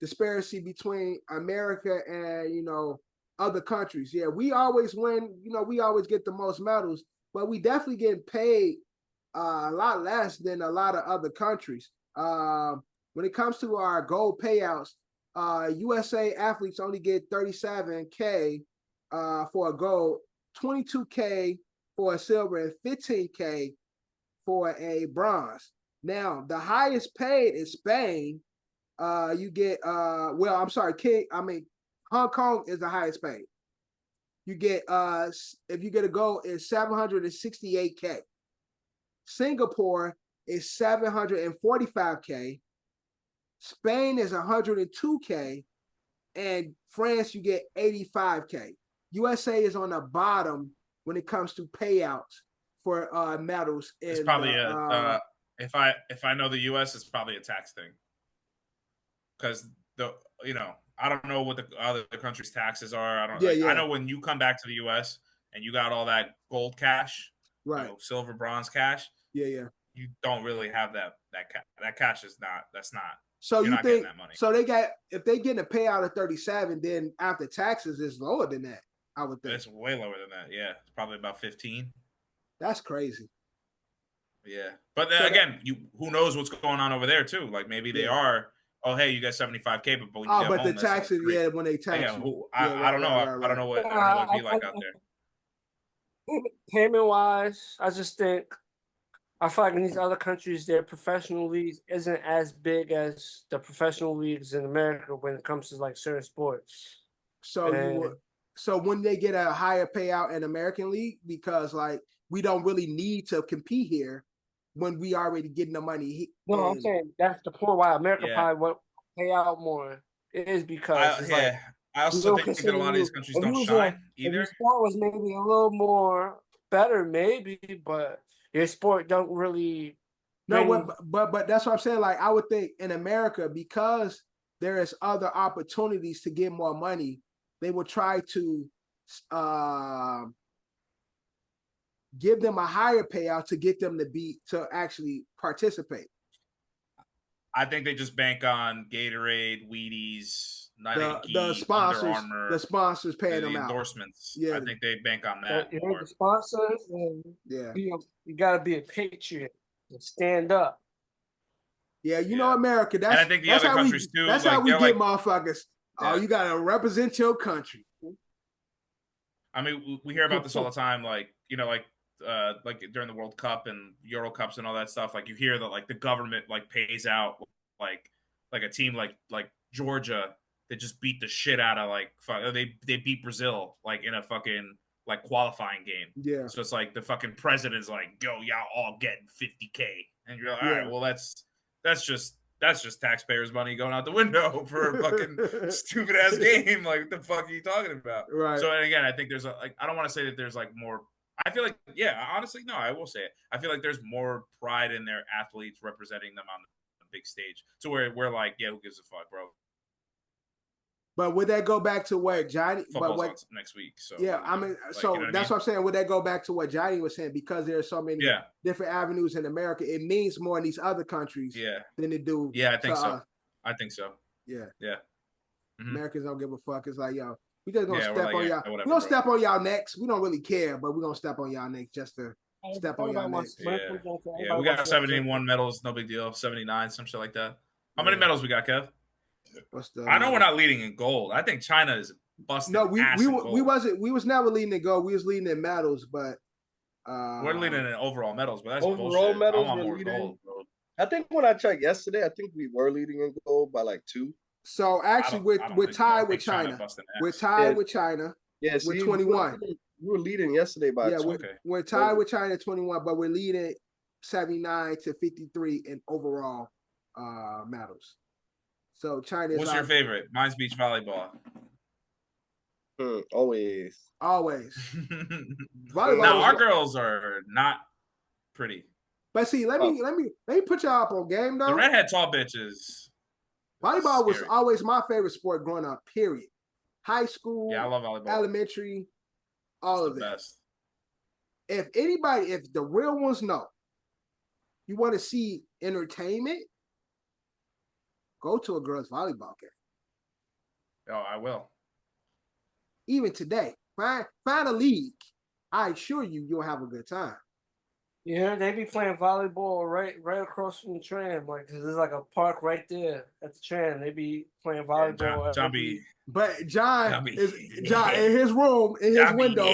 Speaker 5: disparity between America and other countries. Yeah, we always win. We always get the most medals, but we definitely get paid a lot less than a lot of other countries. When it comes to our gold payouts, USA athletes only get $37K for a gold, $22K for a silver, and $15K for a bronze. Now, the highest paid is Spain. You get Hong Kong is the highest paid. You get if you get a gold, is $768K. Singapore is $745K. Spain is $102K, and France you get $85K. USA is on the bottom when it comes to payouts for medals.
Speaker 2: It's probably if I know the US, it's probably a tax thing because I don't know what the other countries' taxes are. I know when you come back to the US and you got all that gold cash,
Speaker 5: right?
Speaker 2: Silver, bronze cash.
Speaker 5: Yeah.
Speaker 2: You don't really have that cash is not. That's not.
Speaker 5: So you think that money. So if they getting a payout of 37, then after taxes it's lower than that. I would think
Speaker 2: it's way lower than that. Yeah, it's probably about 15.
Speaker 5: That's crazy.
Speaker 2: Yeah, but again, who knows what's going on over there too? Like maybe they are oh, hey, you got 75K, but when you get
Speaker 5: but
Speaker 2: home,
Speaker 5: the taxes,
Speaker 2: like
Speaker 5: when they tax
Speaker 2: yeah,
Speaker 5: you.
Speaker 2: I don't know. I don't know what it'd be like out there.
Speaker 6: Payment wise, I just think I feel like in these other countries, their professional leagues isn't as big as the professional leagues in America when it comes to like certain sports.
Speaker 5: So when they get a higher payout in American League, because like we don't really need to compete here when we already getting the money.
Speaker 6: No, I'm saying that's the point why America probably won't pay out more. It is because
Speaker 2: I also think that a lot of these countries don't shine either.
Speaker 6: If your sport was maybe a little more better, maybe, but your sport don't really.
Speaker 5: No, but that's what I'm saying. Like I would think in America, because there is other opportunities to get more money, they will try to give them a higher payout to get them to actually participate.
Speaker 2: I think they just bank on Gatorade, Wheaties, Nike,
Speaker 5: the sponsors,
Speaker 2: Under Armour,
Speaker 5: the sponsors paying them
Speaker 2: endorsements.
Speaker 5: out. Yeah,
Speaker 2: I think they bank on that.
Speaker 6: The sponsors, and you got to be a patriot and stand up.
Speaker 5: Yeah, you know, America. That's
Speaker 2: and I think the other countries too.
Speaker 5: That's like, how we get motherfuckers. Yeah. Oh, you gotta represent your country.
Speaker 2: I mean, we hear about this all the time. Like like during the World Cup and Euro Cups and all that stuff. Like you hear that like the government like pays out like a team like Georgia that just beat the shit out of they beat Brazil like in a fucking like qualifying game.
Speaker 5: Yeah.
Speaker 2: So it's like the fucking president's like, yo, y'all all getting 50K, and you're like, all right, well that's just taxpayers' money going out the window for a fucking stupid ass game. Like, what the fuck are you talking about?
Speaker 5: Right.
Speaker 2: So, and again, I think there's I don't want to say that there's like more. I feel like, honestly, no, I will say it. I feel like there's more pride in their athletes representing them on the big stage. So we're like, yeah, who gives a fuck, bro?
Speaker 5: But would that go back to what Johnny?
Speaker 2: Football's next week. So
Speaker 5: yeah, I mean, so you know that's what I'm saying. Would that go back to what Johnny was saying? Because there are so many different avenues in America, it means more in these other countries than it do.
Speaker 2: Yeah, I think so. I think so.
Speaker 5: Yeah.
Speaker 2: Yeah.
Speaker 5: Mm-hmm. Americans don't give a fuck. It's like, yo, we just gonna step on y'all.
Speaker 2: Whatever,
Speaker 5: we're gonna step on y'all necks. We don't really care, but we're gonna step on y'all necks just to step on y'all necks.
Speaker 2: Yeah, we got 71 medals, no big deal. 79, some shit like that. How many medals we got, Kev? I know we're not leading in gold. I think China is busting.
Speaker 5: No, we was never leading in gold. We was leading in medals, but
Speaker 2: we're leading in overall medals. But that's
Speaker 1: overall
Speaker 2: bullshit.
Speaker 1: medals.
Speaker 2: I want more gold, bro.
Speaker 1: I think when I checked yesterday, I think we were leading in gold by like 2.
Speaker 5: So actually, we're tied with China. We're tied with China.
Speaker 1: Yeah,
Speaker 5: with 21.
Speaker 1: We were leading yesterday by 2.
Speaker 5: We're tied with China 21, but we're leading 79 to 53 in overall medals. So China.
Speaker 2: What's your favorite? Mine's beach volleyball.
Speaker 1: Always.
Speaker 5: Volleyball.
Speaker 2: Now our girls are not pretty.
Speaker 5: But see, let me put y'all up on game though.
Speaker 2: The redhead tall bitches.
Speaker 5: Volleyball was always my favorite sport growing up. Period. High school.
Speaker 2: Yeah, I love volleyball.
Speaker 5: Elementary. All
Speaker 2: it's
Speaker 5: of it.
Speaker 2: Best.
Speaker 5: If the real ones know, you want to see entertainment, go to a girls' volleyball game.
Speaker 2: Oh, I will.
Speaker 5: Even today, find a league. I assure you'll have a good time.
Speaker 6: Yeah, they be playing volleyball right across from the tram. Like, there's like a park right there at the tram. They be playing volleyball.
Speaker 5: But John is in his room, in his window,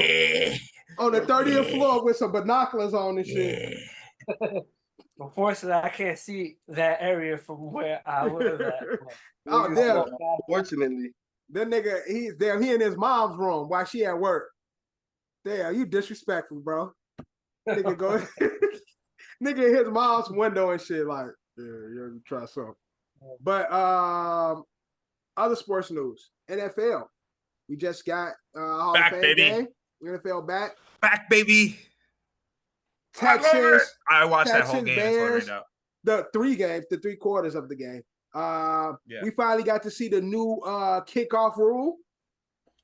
Speaker 5: on the 30th floor with some binoculars on and shit.
Speaker 6: Unfortunately, I can't see that area from where I live at.
Speaker 5: Oh, damn.
Speaker 1: Fortunately.
Speaker 5: That nigga, he's there. He in his mom's room while she at work. Damn, you disrespectful, bro. Nigga go, nigga in his mom's window and shit. Like, you try something. But other sports news. NFL. We just got Hall
Speaker 2: back,
Speaker 5: of Fame
Speaker 2: baby.
Speaker 5: Game. NFL back.
Speaker 2: Back, baby.
Speaker 5: Texans.
Speaker 2: I watched that whole game.
Speaker 5: Bears, the 3 games, the 3 quarters of the game. We finally got to see the new kickoff rule.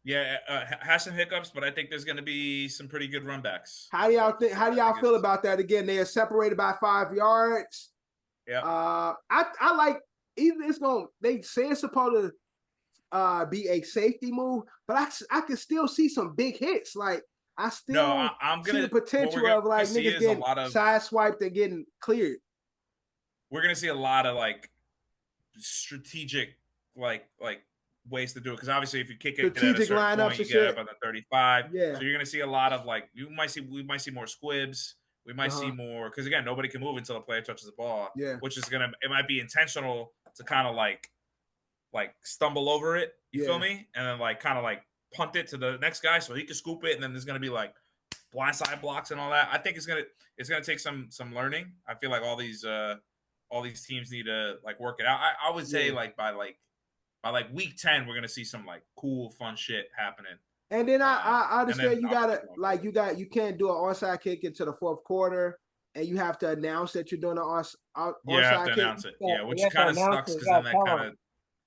Speaker 2: Yeah, has some hiccups, but I think there's going to be some pretty good runbacks.
Speaker 5: How do y'all feel about that? Again, they are separated by 5 yards.
Speaker 2: Yeah.
Speaker 5: I like either they say it's supposed to be a safety move, but I can still see some big hits. Like I still see the potential of like niggas getting sideswiped and getting cleared.
Speaker 2: We're gonna see a lot of like strategic like ways to do it, because obviously if you kick it at a
Speaker 5: Strategic
Speaker 2: certain
Speaker 5: lineups
Speaker 2: point, you
Speaker 5: and
Speaker 2: get
Speaker 5: shit.
Speaker 2: up on the 35.
Speaker 5: Yeah.
Speaker 2: So you're gonna see a lot of like we might see more squibs. We might see more because again, nobody can move until a player touches the ball.
Speaker 5: Yeah.
Speaker 2: Which is it might be intentional to kind of like stumble over it. You feel me? And then like kind of like punt it to the next guy so he can scoop it, and then there's gonna be like blindside blocks and all that. I think it's gonna take some learning. I feel like all these teams need to like work it out. I would say like by week 10 we're gonna see some like cool fun shit happening.
Speaker 5: And then I understand you can't do an onside kick into the fourth quarter, and you have to announce that you're doing an onside
Speaker 2: kick. You have to announce it. Yeah, which kind of sucks because then that kind of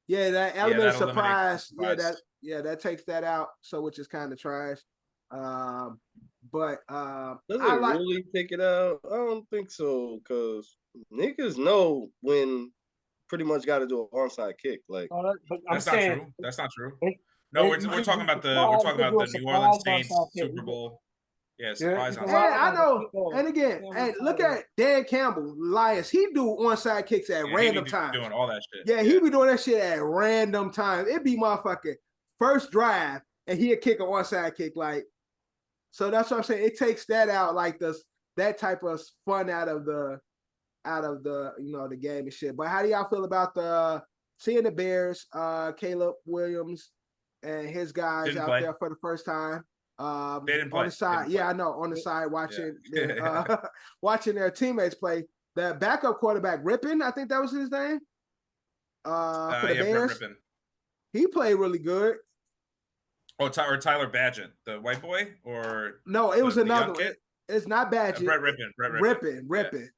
Speaker 5: that element of surprise.
Speaker 2: surprise.
Speaker 5: That takes that out. So which is kind of trash. But
Speaker 1: does it really take it out? I don't think so, because niggas know when pretty much got to do an onside kick. Like
Speaker 2: that's not true. That's not true. No, we're talking about the New Orleans Saints Super Bowl. Yeah, surprise onside.
Speaker 5: Yeah, I know. And again, look at Dan Campbell, Lions. He do onside kicks at random times.
Speaker 2: Doing all that shit.
Speaker 5: Yeah, he be doing that shit at random times. It'd be motherfucking first drive, and he'd kick an onside kick like. So that's what I'm saying. It takes that out, like that type of fun out of the the game and shit. But how do y'all feel about seeing the Bears, Caleb Williams and his guys out there for the first time?
Speaker 2: They didn't play.
Speaker 5: On the side. Yeah, I know. On the side watching watching their teammates play. The backup quarterback, Rippin, I think that was his name. For the Bears.
Speaker 2: Rippin.
Speaker 5: He played really good.
Speaker 2: Oh, or Tyler Badgett, the white boy, or
Speaker 5: no? It was another one. It's not Badgett.
Speaker 2: Brett Rippin.
Speaker 5: Rippin.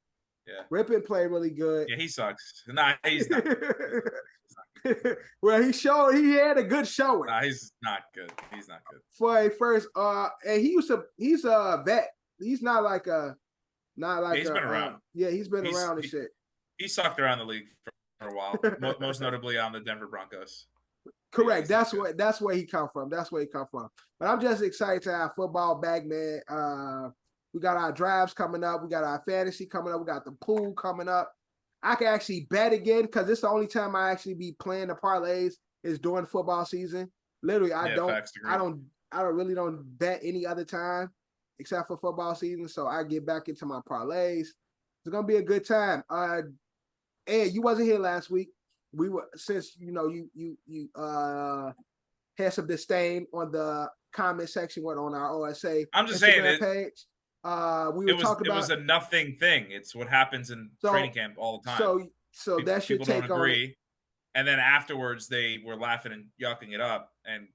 Speaker 2: Yeah.
Speaker 5: Rippin played really good.
Speaker 2: Yeah, he sucks. Nah, he's not.
Speaker 5: Well, he had a good showing.
Speaker 2: Nah, he's not good. He's not good.
Speaker 5: For a first, and he's a vet. He's not like he's been around. He's been around and shit.
Speaker 2: He sucked around the league for a while, most notably on the Denver Broncos.
Speaker 5: Correct. That's where he come from. But I'm just excited to have football back, man. We got our drives coming up. We got our fantasy coming up. We got the pool coming up. I can actually bet again because it's the only time I actually be playing the parlays is during football season. Literally, I don't really bet any other time except for football season. So I get back into my parlays. It's gonna be a good time. Ed, you wasn't here last week. We were since you had some disdain on the comment section on our OSA.
Speaker 2: I'm just
Speaker 5: Instagram
Speaker 2: saying
Speaker 5: page. We were talking about
Speaker 2: it was a nothing thing. It's what happens in training camp all the time.
Speaker 5: So that's your take on it.
Speaker 2: And then afterwards they were laughing and yucking it up. And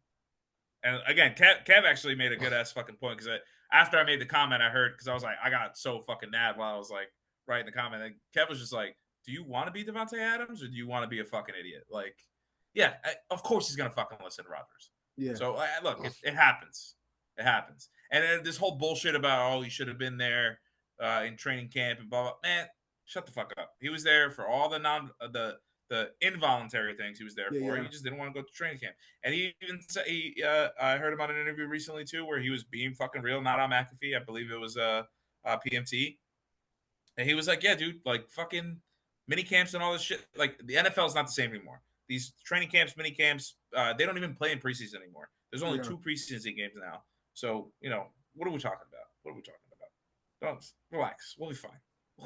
Speaker 2: again, Kev actually made a good ass fucking point because after I made the comment, I heard because I was like, I got so fucking mad while I was like writing the comment. And Kev was just like, do you want to be Devontae Adams or do you want to be a fucking idiot? Like, yeah, of course he's gonna fucking listen to Rodgers.
Speaker 5: Yeah.
Speaker 2: So look, it happens. It happens. And then this whole bullshit about he should have been there in training camp and blah blah. Man, shut the fuck up. He was there for all the involuntary things he was there for. Yeah. He just didn't want to go to training camp. And he even said I heard him on an interview recently too, where he was being fucking real, not on McAfee. I believe it was PMT. And he was like, yeah, dude, like fucking mini camps and all this shit. Like the NFL is not the same anymore. These training camps, mini camps, they don't even play in preseason anymore. There's only 2 preseason games now. So, what are we talking about? Don't relax. We'll be fine.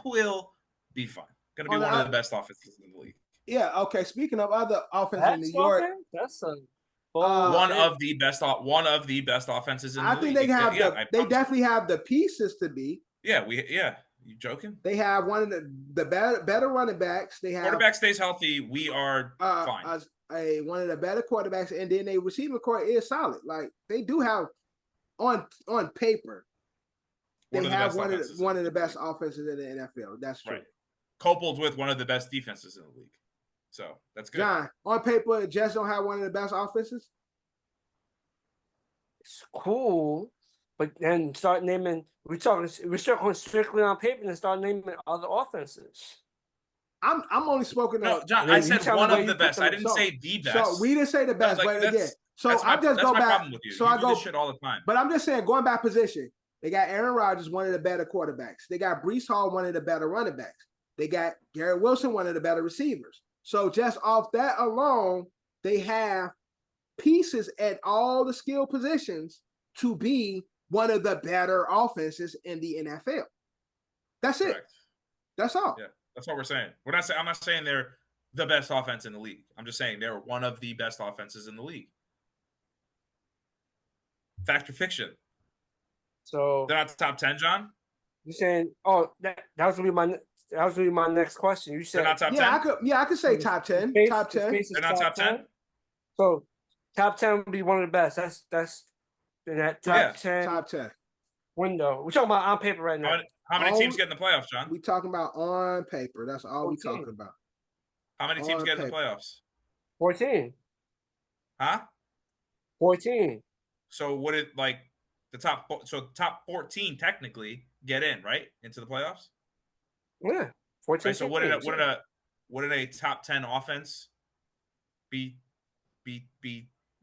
Speaker 2: We'll be fine. Going to be one of the best offenses in the league.
Speaker 5: Yeah. Okay. Speaking of other offenses in New York,
Speaker 6: that's
Speaker 2: one of the best offenses in the league.
Speaker 5: I think they have they definitely have the pieces to be.
Speaker 2: Yeah. You joking?
Speaker 5: They have one of the better running backs. They have
Speaker 2: quarterback stays healthy. We are fine.
Speaker 5: One of the better quarterbacks, and then their receiving core is solid. Like they do have on paper, they have one of the best offenses in the NFL. That's true. Right.
Speaker 2: Coupled with one of the best defenses in the league. So that's good.
Speaker 5: John, on paper, Jets don't have one of the best offenses.
Speaker 6: It's cool. But then start naming. We're talking strictly on paper and start naming other offenses.
Speaker 5: I'm only spoken.
Speaker 2: No, John. I said one of the best. I didn't say the best.
Speaker 5: So we didn't say the best, but again. So I just go back. So I go
Speaker 2: this shit all the time.
Speaker 5: But I'm just saying, going back position. They got Aaron Rodgers, one of the better quarterbacks. They got Breece Hall, one of the better running backs. They got Garrett Wilson, one of the better receivers. So just off that alone, they have pieces at all the skill positions to be one of the better offenses in the NFL. That's it.
Speaker 2: Correct.
Speaker 5: That's all.
Speaker 2: Yeah, that's what we're saying. I'm not saying they're the best offense in the league. I'm just saying they're one of the best offenses in the league. Fact or fiction?
Speaker 6: So
Speaker 2: they're not the top 10, John.
Speaker 6: You saying? Oh, that was gonna be my next question. You said
Speaker 2: they're not top 10?
Speaker 5: I could say top 10. Top 10.
Speaker 2: They're not top 10.
Speaker 6: So top 10 would be one of the best. That's in that top 10.
Speaker 5: Top 10
Speaker 6: window. We're talking about on paper right now.
Speaker 2: How many teams get in the playoffs, John?
Speaker 5: We talking about on paper. That's all 14. We talking about.
Speaker 2: How many teams get in the playoffs?
Speaker 6: 14.
Speaker 2: Huh?
Speaker 6: 14.
Speaker 2: So would it like the top 14 technically get in, right? Into the playoffs?
Speaker 6: Yeah. 14.
Speaker 2: Right, so wouldn't a top 10 offense be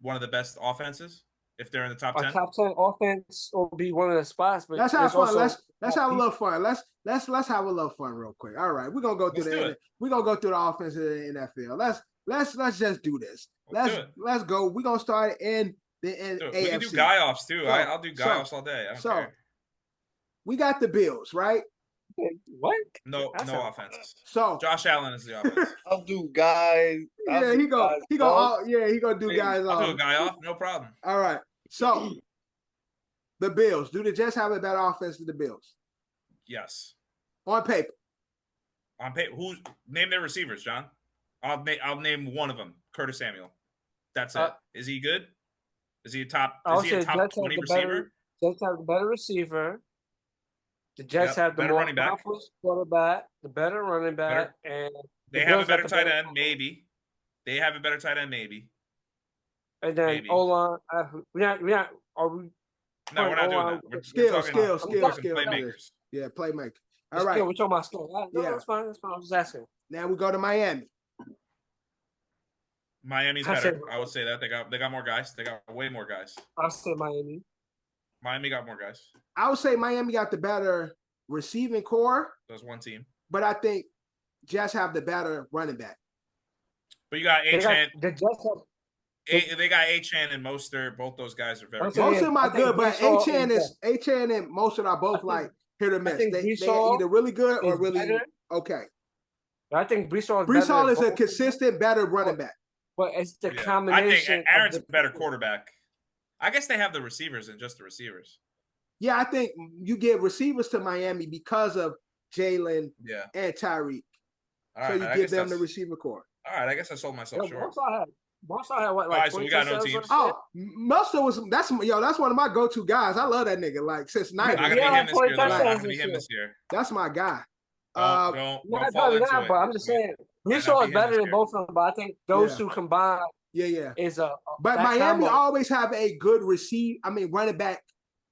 Speaker 2: one of the best offenses if they're in the top 10?
Speaker 6: A top 10 offense will be one of the spots, but
Speaker 5: let's have fun. Let's have a little fun. Let's have a little fun real quick. All right, we're gonna go through we're gonna go through the offense of the NFL. Let's just do this. Let's go. We're gonna start in the AFC.
Speaker 2: We can do guy offs too. I'll do guy offs all day. I don't care.
Speaker 5: We got the Bills, right?
Speaker 6: What?
Speaker 2: No offense.
Speaker 5: So
Speaker 2: Josh Allen is the offense.
Speaker 1: I'll do guys.
Speaker 5: He gonna do guys off.
Speaker 2: I'll do a guy off, no problem.
Speaker 5: All right. So the Bills. Do the Jets have a better offense than the Bills?
Speaker 2: Yes.
Speaker 5: On paper.
Speaker 2: On paper. Name their receivers, John? I'll name one of them. Curtis Samuel. That's it. Is he good? Is he a top 20 receiver?
Speaker 6: Jets have the better receiver. The Jets have the more
Speaker 2: running back,
Speaker 6: quarterback, the better running back, and
Speaker 2: they have a better tight end, maybe. They have a better tight end, maybe.
Speaker 6: And then O-line, we're not doing that.
Speaker 2: We're
Speaker 5: skills.
Speaker 2: Playmakers.
Speaker 5: Yeah, playmaker. All right.
Speaker 6: We're talking about skill. No, that's fine. That's fine. I was just asking.
Speaker 5: Now we go to Miami.
Speaker 2: Miami's better. I would say that they got more guys. They got way more guys.
Speaker 6: I'll say Miami.
Speaker 2: Miami got more guys.
Speaker 5: I would say Miami got the better receiving core.
Speaker 2: That's one team.
Speaker 5: But I think Jets have the better running back.
Speaker 2: But you got Achane.
Speaker 6: The Jets have.
Speaker 2: They got Achane and Mostert. Both those guys are very good.
Speaker 5: Most of them are good, but Achane and Mostert are both like hit or miss. They're either really good or really okay.
Speaker 6: I think Brees
Speaker 5: Hall is a consistent, better running back.
Speaker 6: But it's the combination.
Speaker 2: I think Aaron's a better quarterback. I guess they have the receivers and just the receivers.
Speaker 5: Yeah, I think you get receivers to Miami because of Jalen and Tyreek. So you give them the receiver core.
Speaker 2: All right, I guess I sold myself short.
Speaker 6: Marshall had what?
Speaker 2: Like, all right, so we got no teams.
Speaker 5: Oh, Mostert that's one of my go-to guys. I love that nigga. Like since 90.
Speaker 2: I'm gonna be him this year.
Speaker 5: That's my guy.
Speaker 2: Don't fall into it.
Speaker 6: But I'm just saying, Brees Hall is better than both of them. But I think those two combined. Is a.
Speaker 5: But Miami always have a good running back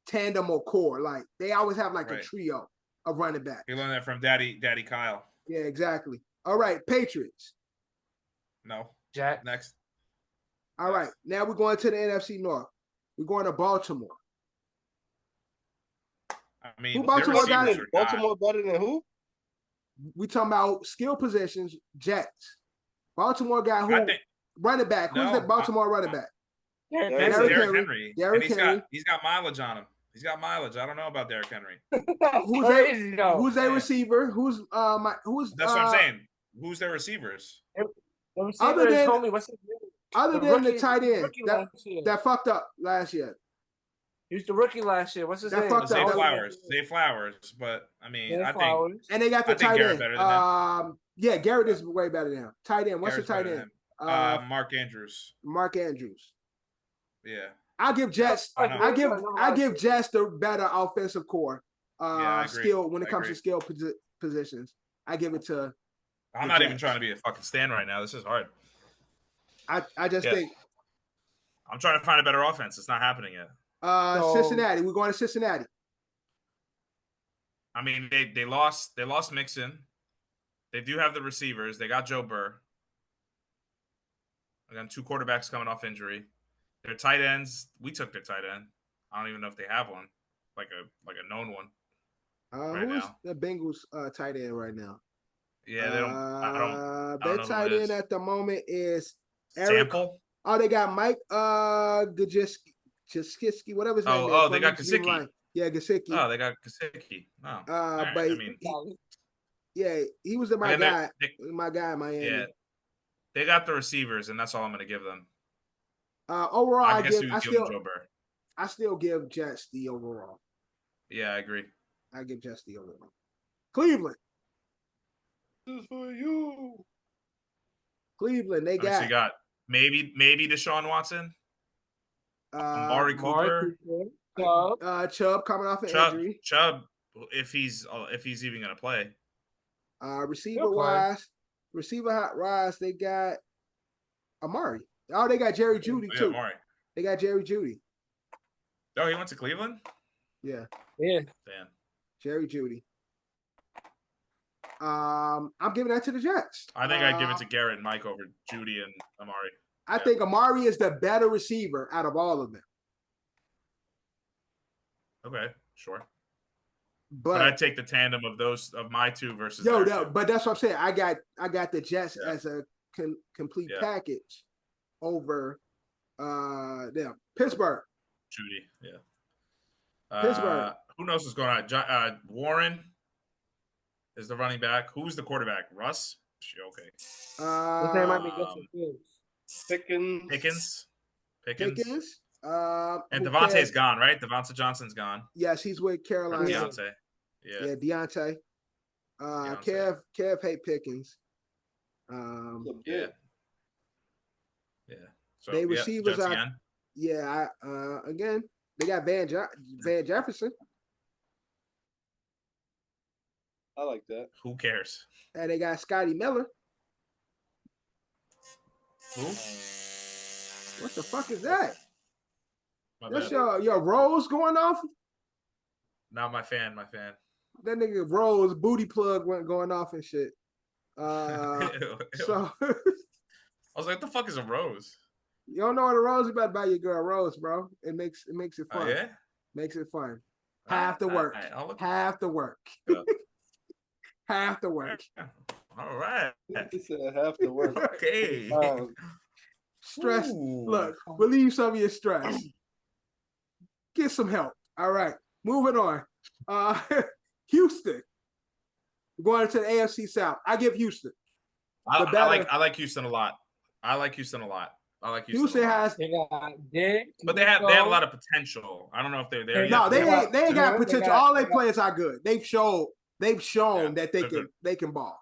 Speaker 5: tandem or core. Like they always have like a trio of running backs.
Speaker 2: You learned that from Daddy Kyle.
Speaker 5: Yeah, exactly. All right, Patriots.
Speaker 2: No.
Speaker 6: Jack.
Speaker 2: Next.
Speaker 5: All right, now we're going to the NFC North. We're going to Baltimore.
Speaker 2: I mean,
Speaker 5: who Baltimore got?
Speaker 1: Baltimore better than who?
Speaker 5: We talking about skill positions. Jets. Baltimore got who? Running back. Who's the Baltimore running back?
Speaker 2: Derrick Henry. He's got mileage on him. He's got mileage. I don't know about Derrick Henry.
Speaker 5: Who's their receiver? Who's
Speaker 2: That's what I'm saying. Who's their receivers?
Speaker 5: Other than the tight end that fucked up last year.
Speaker 6: He was the rookie last year. What's his name?
Speaker 2: Zay Flowers. But I mean, I think.
Speaker 5: And they got the tight end.
Speaker 2: Better than him.
Speaker 5: Yeah, Garrett is way better than him. Tight end. What's the tight end?
Speaker 2: Mark Andrews.
Speaker 5: Yeah. I give Jets the better offensive core skill when it comes to skill positions. I give it to
Speaker 2: I'm not even trying to be a fucking Stan right now. This is hard.
Speaker 5: I just think
Speaker 2: I'm trying to find a better offense. It's not happening yet.
Speaker 5: Cincinnati. We're going to Cincinnati.
Speaker 2: I mean, they lost Mixon. They do have the receivers. They got Joe Burr. They got 2 quarterbacks coming off injury. Their tight ends, we took their tight end. I don't even know if they have one, like a known one.
Speaker 5: Who's the Bengals tight end right now?
Speaker 2: Yeah, they don't. I don't
Speaker 5: Their
Speaker 2: know who
Speaker 5: tight
Speaker 2: it
Speaker 5: end
Speaker 2: is.
Speaker 5: at the moment is Eric.
Speaker 2: Sample.
Speaker 5: Oh, they got Mike Gajiski, whatever his name is.
Speaker 2: Oh, they
Speaker 5: from
Speaker 2: got
Speaker 5: East New
Speaker 2: Gesicki.
Speaker 5: Line. Yeah, Gasicki.
Speaker 2: Oh, they got Gesicki. Oh, all right.
Speaker 5: But
Speaker 2: I mean,
Speaker 5: he was my
Speaker 2: again,
Speaker 5: guy.
Speaker 2: they-
Speaker 5: My guy in Miami.
Speaker 2: yeah, they got the receivers, and that's all I'm going to give them.
Speaker 5: Overall,
Speaker 2: I guess you would give them Joe Burrow.
Speaker 5: I still give Jets the overall.
Speaker 2: Yeah, I agree.
Speaker 5: I give Jets the overall. Cleveland.
Speaker 1: This is for you.
Speaker 5: Cleveland, they
Speaker 2: So you
Speaker 5: got
Speaker 2: got maybe Deshaun Watson, Amari Cooper,
Speaker 5: Chubb coming off an injury.
Speaker 2: Chubb, if he's even going to play.
Speaker 5: Receiver wise, they got Amari. Oh, they got Jerry Jeudy too.
Speaker 2: Amari.
Speaker 5: They got Jerry Jeudy.
Speaker 2: Oh, he went to Cleveland?
Speaker 5: Yeah.
Speaker 2: Damn.
Speaker 5: Jerry Jeudy. I'm giving that to the Jets.
Speaker 2: I think I'd give it to Garrett and Mike over Jeudy and Amari.
Speaker 5: I think Amari is the better receiver out of all of them.
Speaker 2: Okay, sure.
Speaker 5: But
Speaker 2: I'd take the tandem of my two versus
Speaker 5: but that's what I'm saying. I got the Jets as a complete package over them. Pittsburgh.
Speaker 2: Jeudy, yeah.
Speaker 5: Pittsburgh.
Speaker 2: Who knows what's going on? Warren is the running back. Who's the quarterback? Russ? Okay.
Speaker 6: His name might be
Speaker 2: Pickens. And Devontae's gone, right? Devontae Johnson's gone.
Speaker 5: Yes, he's with Carolina.
Speaker 2: Deontay.
Speaker 5: Yeah, Deontay. Kev hate Pickens.
Speaker 2: Yeah. So
Speaker 5: they receivers
Speaker 2: Jets
Speaker 5: are
Speaker 2: again.
Speaker 5: Yeah, again, they got Van Jefferson.
Speaker 1: I like that.
Speaker 2: Who cares?
Speaker 5: And they got Scotty Miller.
Speaker 2: Who?
Speaker 5: What the fuck is that? That's
Speaker 2: bad.
Speaker 5: your Rose going off?
Speaker 2: Not my fan.
Speaker 5: That nigga Rose booty plug went going off and shit.
Speaker 2: Ew.
Speaker 5: So
Speaker 2: I was like, what the fuck is a rose?
Speaker 5: You don't know what a rose is about? Buy your girl a rose, bro. It makes it fun.
Speaker 2: Oh, yeah?
Speaker 5: Makes it fun. Half the work. Half the work.
Speaker 2: Yeah.
Speaker 5: Half the work.
Speaker 2: All right.
Speaker 1: He said half the work.
Speaker 2: Okay.
Speaker 5: Stress.
Speaker 2: Ooh.
Speaker 5: Look, relieve some of your stress. Get some help. All right. Moving on. Houston. Going to the AFC South. I give Houston.
Speaker 2: I like Houston a lot.
Speaker 5: Houston has,
Speaker 2: but they have a lot of potential. I don't know if they're there.
Speaker 5: No,
Speaker 2: yet.
Speaker 5: they ain't got potential. All their players are good. They've shown that they can ball.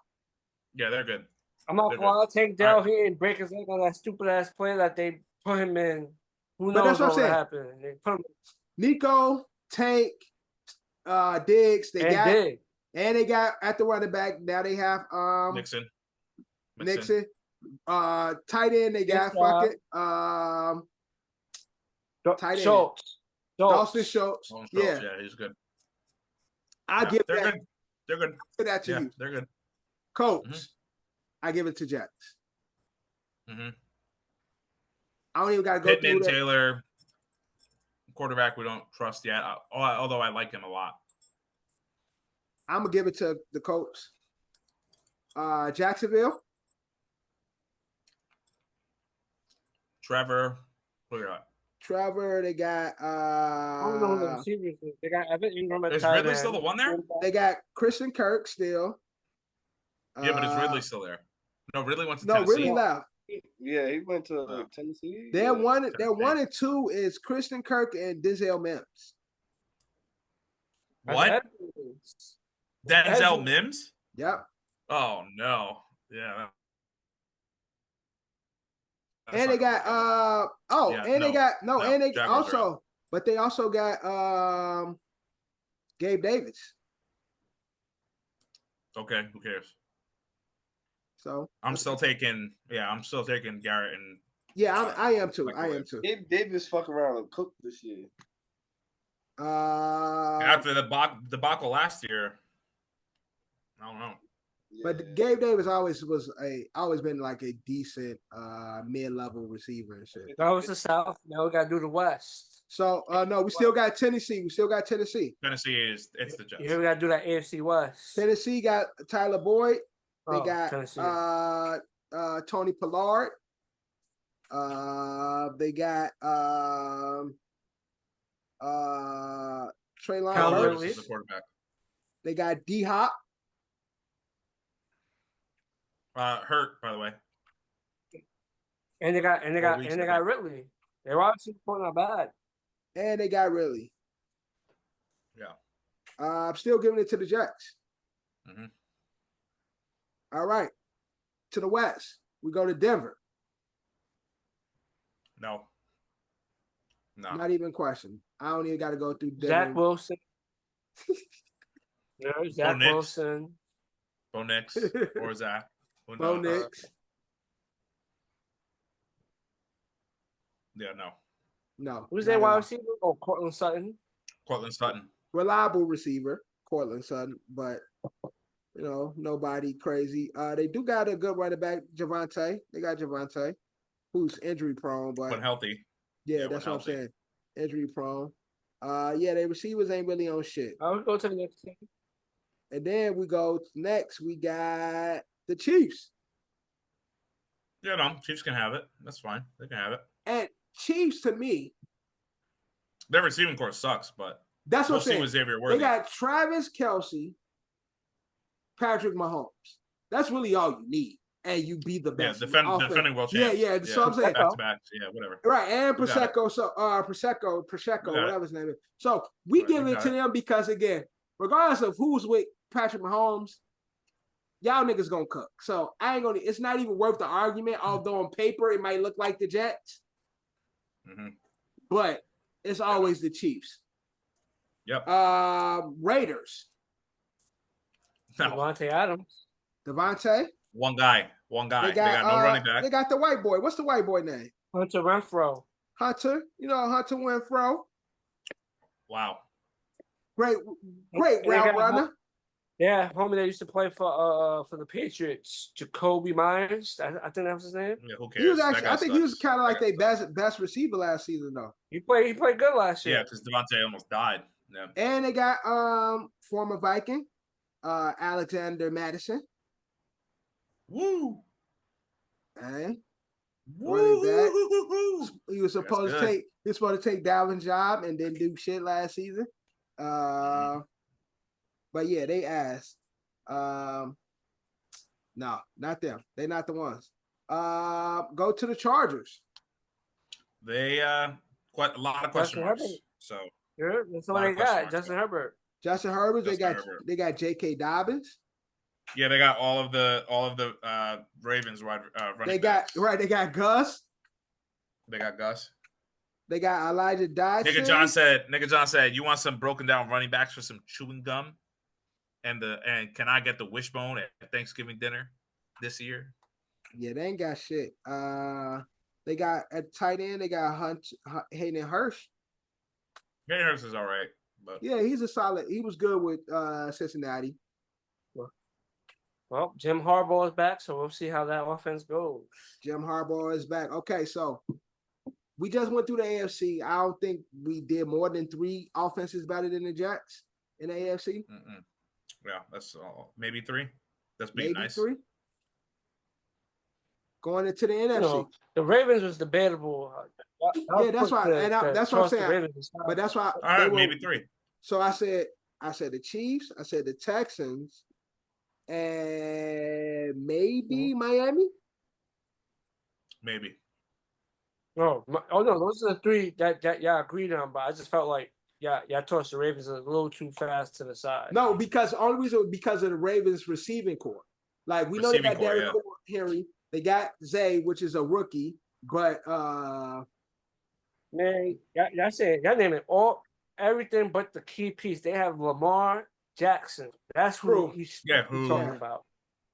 Speaker 2: Yeah, they're good.
Speaker 6: I'm not going to take Dell here and break his leg on that stupid ass play that they put him in. Who knows what happened? They put him.
Speaker 5: Nico, Tank, Diggs. They got at the running back. Now they have
Speaker 2: Nixon.
Speaker 5: Tight end, they got tight end. Dawson Schultz. Yeah,
Speaker 2: he's good.
Speaker 5: I give
Speaker 2: they're
Speaker 5: that.
Speaker 2: Good. They're good.
Speaker 5: Give that to you.
Speaker 2: They're good.
Speaker 5: Coach, I give it to Jets.
Speaker 2: Mm-hmm.
Speaker 5: I don't even got to go
Speaker 2: Pittman,
Speaker 5: through that.
Speaker 2: Taylor, quarterback we don't trust yet. Although I like him a lot.
Speaker 5: I'm gonna give it to the Colts. Jacksonville.
Speaker 2: Trevor, who got?
Speaker 5: Trevor, they got.
Speaker 6: I don't know who the receivers is. They got Evan Ingram.
Speaker 2: Is Ridley still the one there?
Speaker 5: They got Christian Kirk still.
Speaker 2: Yeah, but is Ridley still there? No, Ridley went to Tennessee.
Speaker 5: Ridley left.
Speaker 1: Yeah, he went to Tennessee.
Speaker 5: They're one and two is Christian Kirk and Denzel Mims.
Speaker 2: What? Denzel Mims?
Speaker 5: Yep.
Speaker 2: Oh no. Yeah.
Speaker 5: And they got they also got Gabe Davis.
Speaker 2: Okay, who cares?
Speaker 5: So
Speaker 2: I'm still taking Garrett and
Speaker 5: I am too. I am too.
Speaker 1: Gabe Davis fuck around and cook this year.
Speaker 2: After the debacle last year, I don't know.
Speaker 5: But Gabe Davis always been like a decent mid-level receiver and shit.
Speaker 6: That was the South. Now we gotta do the West.
Speaker 5: So no, we still got Tennessee.
Speaker 2: Tennessee it's the Jets.
Speaker 6: Yeah, we gotta do that AFC West.
Speaker 5: Tennessee got Tyler Boyd. They got
Speaker 6: Tennessee.
Speaker 5: Tony Pollard. They got Treylon
Speaker 6: Calvin
Speaker 5: Burks.
Speaker 6: Ridley.
Speaker 2: The quarterback.
Speaker 5: They got D Hop.
Speaker 2: Hurt, by the way.
Speaker 6: And they got
Speaker 2: 4 weeks, I think.
Speaker 6: Ridley. They were obviously not bad.
Speaker 5: And they got Ridley.
Speaker 2: Yeah.
Speaker 5: I'm still giving it to the Jets.
Speaker 2: Mm-hmm.
Speaker 5: All right. To the West, we go to Denver.
Speaker 2: No.
Speaker 5: Not even question. I don't even got to go through Denver.
Speaker 6: Zach Wilson. No, Zach
Speaker 2: Nix.
Speaker 6: Wilson.
Speaker 2: Bo Nix or Zach.
Speaker 5: Bo Nix.
Speaker 2: Yeah, no.
Speaker 5: No.
Speaker 6: Who's
Speaker 5: not
Speaker 6: their
Speaker 5: at
Speaker 6: wide
Speaker 5: all.
Speaker 6: receiver? Oh, Cortland Sutton.
Speaker 2: Cortland Sutton.
Speaker 5: Reliable receiver, Cortland Sutton, but nobody crazy. They do got a good running back, Javonte. They got Javonte, who's injury prone, but
Speaker 2: When healthy.
Speaker 5: yeah, that's what I'm saying. Injury prone. Their receivers ain't really on shit.
Speaker 6: I'll go to the next team.
Speaker 5: And then we go next. We got the Chiefs.
Speaker 2: Yeah, no, Chiefs can have it. That's fine. They can have it.
Speaker 5: And Chiefs, to me,
Speaker 2: Their receiving core sucks, but
Speaker 5: that's what
Speaker 2: we'll
Speaker 5: I'm
Speaker 2: see
Speaker 5: saying.
Speaker 2: with Xavier Worthy.
Speaker 5: They got Travis Kelce, Patrick Mahomes. That's really all you need. And you be the best.
Speaker 2: Defending world champs.
Speaker 5: Yeah. So I'm saying.
Speaker 2: Back to back. Yeah, whatever.
Speaker 5: Right, and Prosecco, whatever his name is. So we give it to them because, again, regardless of who's with Patrick Mahomes, y'all niggas gonna cook. So I ain't gonna. It's not even worth the argument. Although on paper it might look like the Jets, but it's always the Chiefs.
Speaker 2: Yep.
Speaker 5: Raiders.
Speaker 2: No.
Speaker 6: Devontae Adams.
Speaker 5: Devontae.
Speaker 2: One guy. They got no running back.
Speaker 5: They got the white boy. What's the white boy name?
Speaker 6: Hunter Renfrow.
Speaker 5: Hunter. Hunter Renfrow.
Speaker 2: Wow.
Speaker 5: Great route runner.
Speaker 6: Yeah, homie that used to play for the Patriots, Jacoby Myers. I think that was his name.
Speaker 2: Yeah, who cares?
Speaker 5: He was actually. I think he was kind of like their best receiver last season, though.
Speaker 6: He played good last year.
Speaker 2: Yeah, because Devontae almost died. Yeah.
Speaker 5: And they got former Viking, Alexander Madison.
Speaker 2: Woo.
Speaker 5: And
Speaker 2: Woo.
Speaker 5: running back. He was supposed to take Dalvin's job and didn't do shit last season. But yeah, they asked. No, not them. They're not the ones. Go to the Chargers.
Speaker 2: They quite a lot of question marks. So
Speaker 6: yeah, that's all they got. Justin Herbert.
Speaker 5: Justin Herbert. They got J.K. Dobbins.
Speaker 2: Yeah, they got all of the Ravens running backs.
Speaker 5: They got Gus.
Speaker 2: They got Gus.
Speaker 5: They got Elijah Dyson.
Speaker 2: Nigga John said, you want some broken down running backs for some chewing gum? And can I get the wishbone at Thanksgiving dinner this year?
Speaker 5: Yeah, they ain't got shit. They got at tight end, they got Hayden Hurst.
Speaker 2: Hayden Hurst is all right. But
Speaker 5: yeah, he's a solid. He was good with Cincinnati.
Speaker 6: Well, Jim Harbaugh is back, so we'll see how that offense goes.
Speaker 5: Jim Harbaugh is back. Okay, so we just went through the AFC. I don't think we did more than 3 offenses better than the Jets in the AFC.
Speaker 2: Yeah, that's maybe 3. That's being
Speaker 5: maybe
Speaker 2: nice.
Speaker 5: 3. Going into the NFC,
Speaker 6: the Ravens was debatable.
Speaker 5: Yeah, that's why. That's what I'm saying. But that's why.
Speaker 2: All right, maybe 3.
Speaker 5: So I said the Chiefs. I said the Texans. And maybe Miami.
Speaker 6: Maybe. No, those are the 3 that y'all agreed on. But I just felt like y'all tossed the Ravens a little too fast to the side.
Speaker 5: No, because the only reason was because of the Ravens receiving core. Like we know they got Derrick Henry, they got Zay, which is a rookie, but
Speaker 6: man, y'all said y'all name it everything but the key piece. They have Lamar Jackson. That's who he's talking about.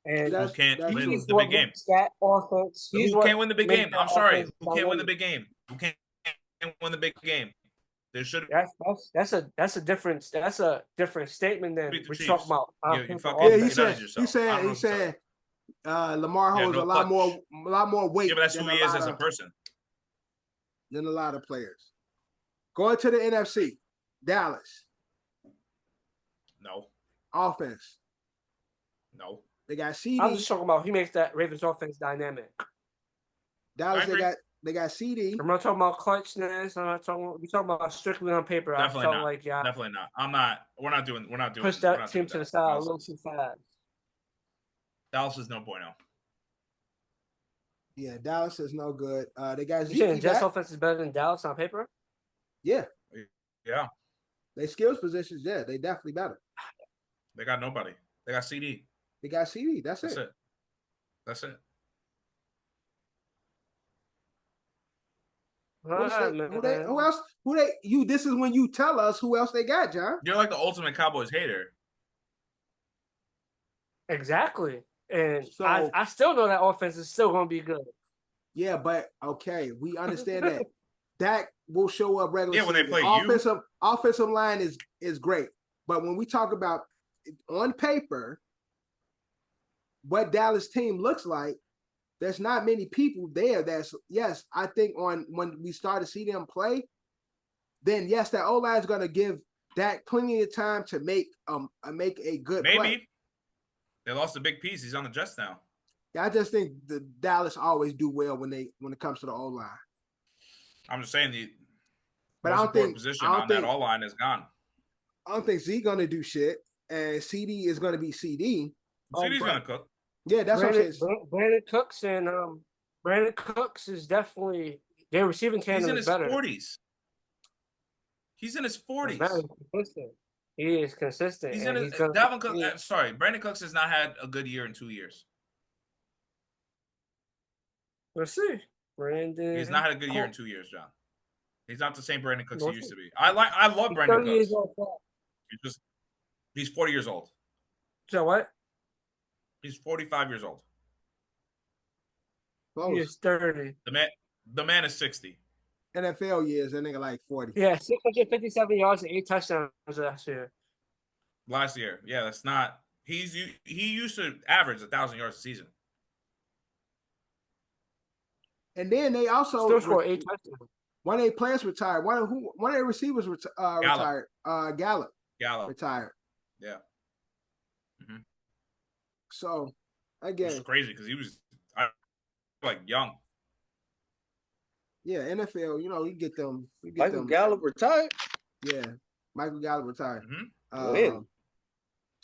Speaker 6: And
Speaker 2: who can't win the big games?
Speaker 6: That offense.
Speaker 2: Who can't win the big game? I'm sorry. Who can't win the big game? Who can't win the big game? There should.
Speaker 6: That's a different statement than we're talking about.
Speaker 5: He said Lamar holds a lot more weight.
Speaker 2: Yeah, but that's who he is as a person.
Speaker 5: Than a lot of players. Going to the NFC, Dallas.
Speaker 2: No.
Speaker 5: Offense.
Speaker 2: No.
Speaker 5: They got CD.
Speaker 6: I'm just talking about he makes that Ravens offense dynamic.
Speaker 5: Dallas, they got CD.
Speaker 6: I'm not talking about clutchness. I'm not talking. We're talking about strictly on paper.
Speaker 2: Definitely
Speaker 6: I felt
Speaker 2: not.
Speaker 6: like
Speaker 2: Definitely not. I'm not. We're not doing.
Speaker 6: Push that team to the side a little too fast.
Speaker 2: Dallas is no bueno.
Speaker 5: Yeah, Dallas is no good. They got
Speaker 6: You saying Jets offense is better than Dallas on paper?
Speaker 5: Yeah.
Speaker 2: Yeah.
Speaker 5: They skills positions, yeah, they definitely better.
Speaker 2: They got nobody. They got CD.
Speaker 5: They got CD. That's it.
Speaker 2: That's it.
Speaker 5: Who else? This is when you tell us who else they got, John.
Speaker 2: You're like the ultimate Cowboys hater.
Speaker 6: Exactly. And
Speaker 5: So,
Speaker 6: I still know that offense is still going to be good.
Speaker 5: Yeah, but okay, we understand that. Dak will show up regularly.
Speaker 2: Yeah, when they play
Speaker 5: offensive line is great. But when we talk about on paper, what Dallas team looks like, there's not many people there. I think when we start to see them play, then yes, that O-line is going to give Dak plenty of time to make a good play.
Speaker 2: They lost a big piece. He's on the Jets now.
Speaker 5: Yeah, I just think the Dallas always do well when it comes to the O-line.
Speaker 2: I'm just saying
Speaker 5: but I don't think
Speaker 2: that O-line is gone.
Speaker 5: I don't think Z's gonna do shit, and CD is gonna be CD.
Speaker 2: CD's gonna cook.
Speaker 5: Yeah, that's what I'm saying.
Speaker 6: Brandon Cooks is definitely their receiving tandem is better.
Speaker 2: He's in his 40s.
Speaker 6: He is consistent.
Speaker 2: Dalvin Cook. Sorry, Brandon Cooks has not had a good year in 2 years.
Speaker 6: Let's see.
Speaker 2: He's not had a good year in 2 years, John. He's not the same Brandon Cooks he used to be. I love Brandon Cooks. He's 40 years old.
Speaker 6: So what?
Speaker 2: He's 45 years old.
Speaker 6: He is 30.
Speaker 2: The man is 60.
Speaker 5: NFL years, that nigga like 40.
Speaker 6: Yeah, 657 yards and 8 touchdowns last year.
Speaker 2: Last year, yeah, that's not. He used to average 1,000 yards a season.
Speaker 5: And then they also
Speaker 6: still scored 8 touchdowns.
Speaker 5: One of their players retired. One of their receivers retired. Gallup retired.
Speaker 2: Yeah. Mm-hmm.
Speaker 5: So again,
Speaker 2: it's crazy because he was like young.
Speaker 5: Yeah, NFL. You get them.
Speaker 1: Michael Gallup retired.
Speaker 5: Yeah, Michael Gallup retired.
Speaker 2: Mm-hmm.
Speaker 5: When?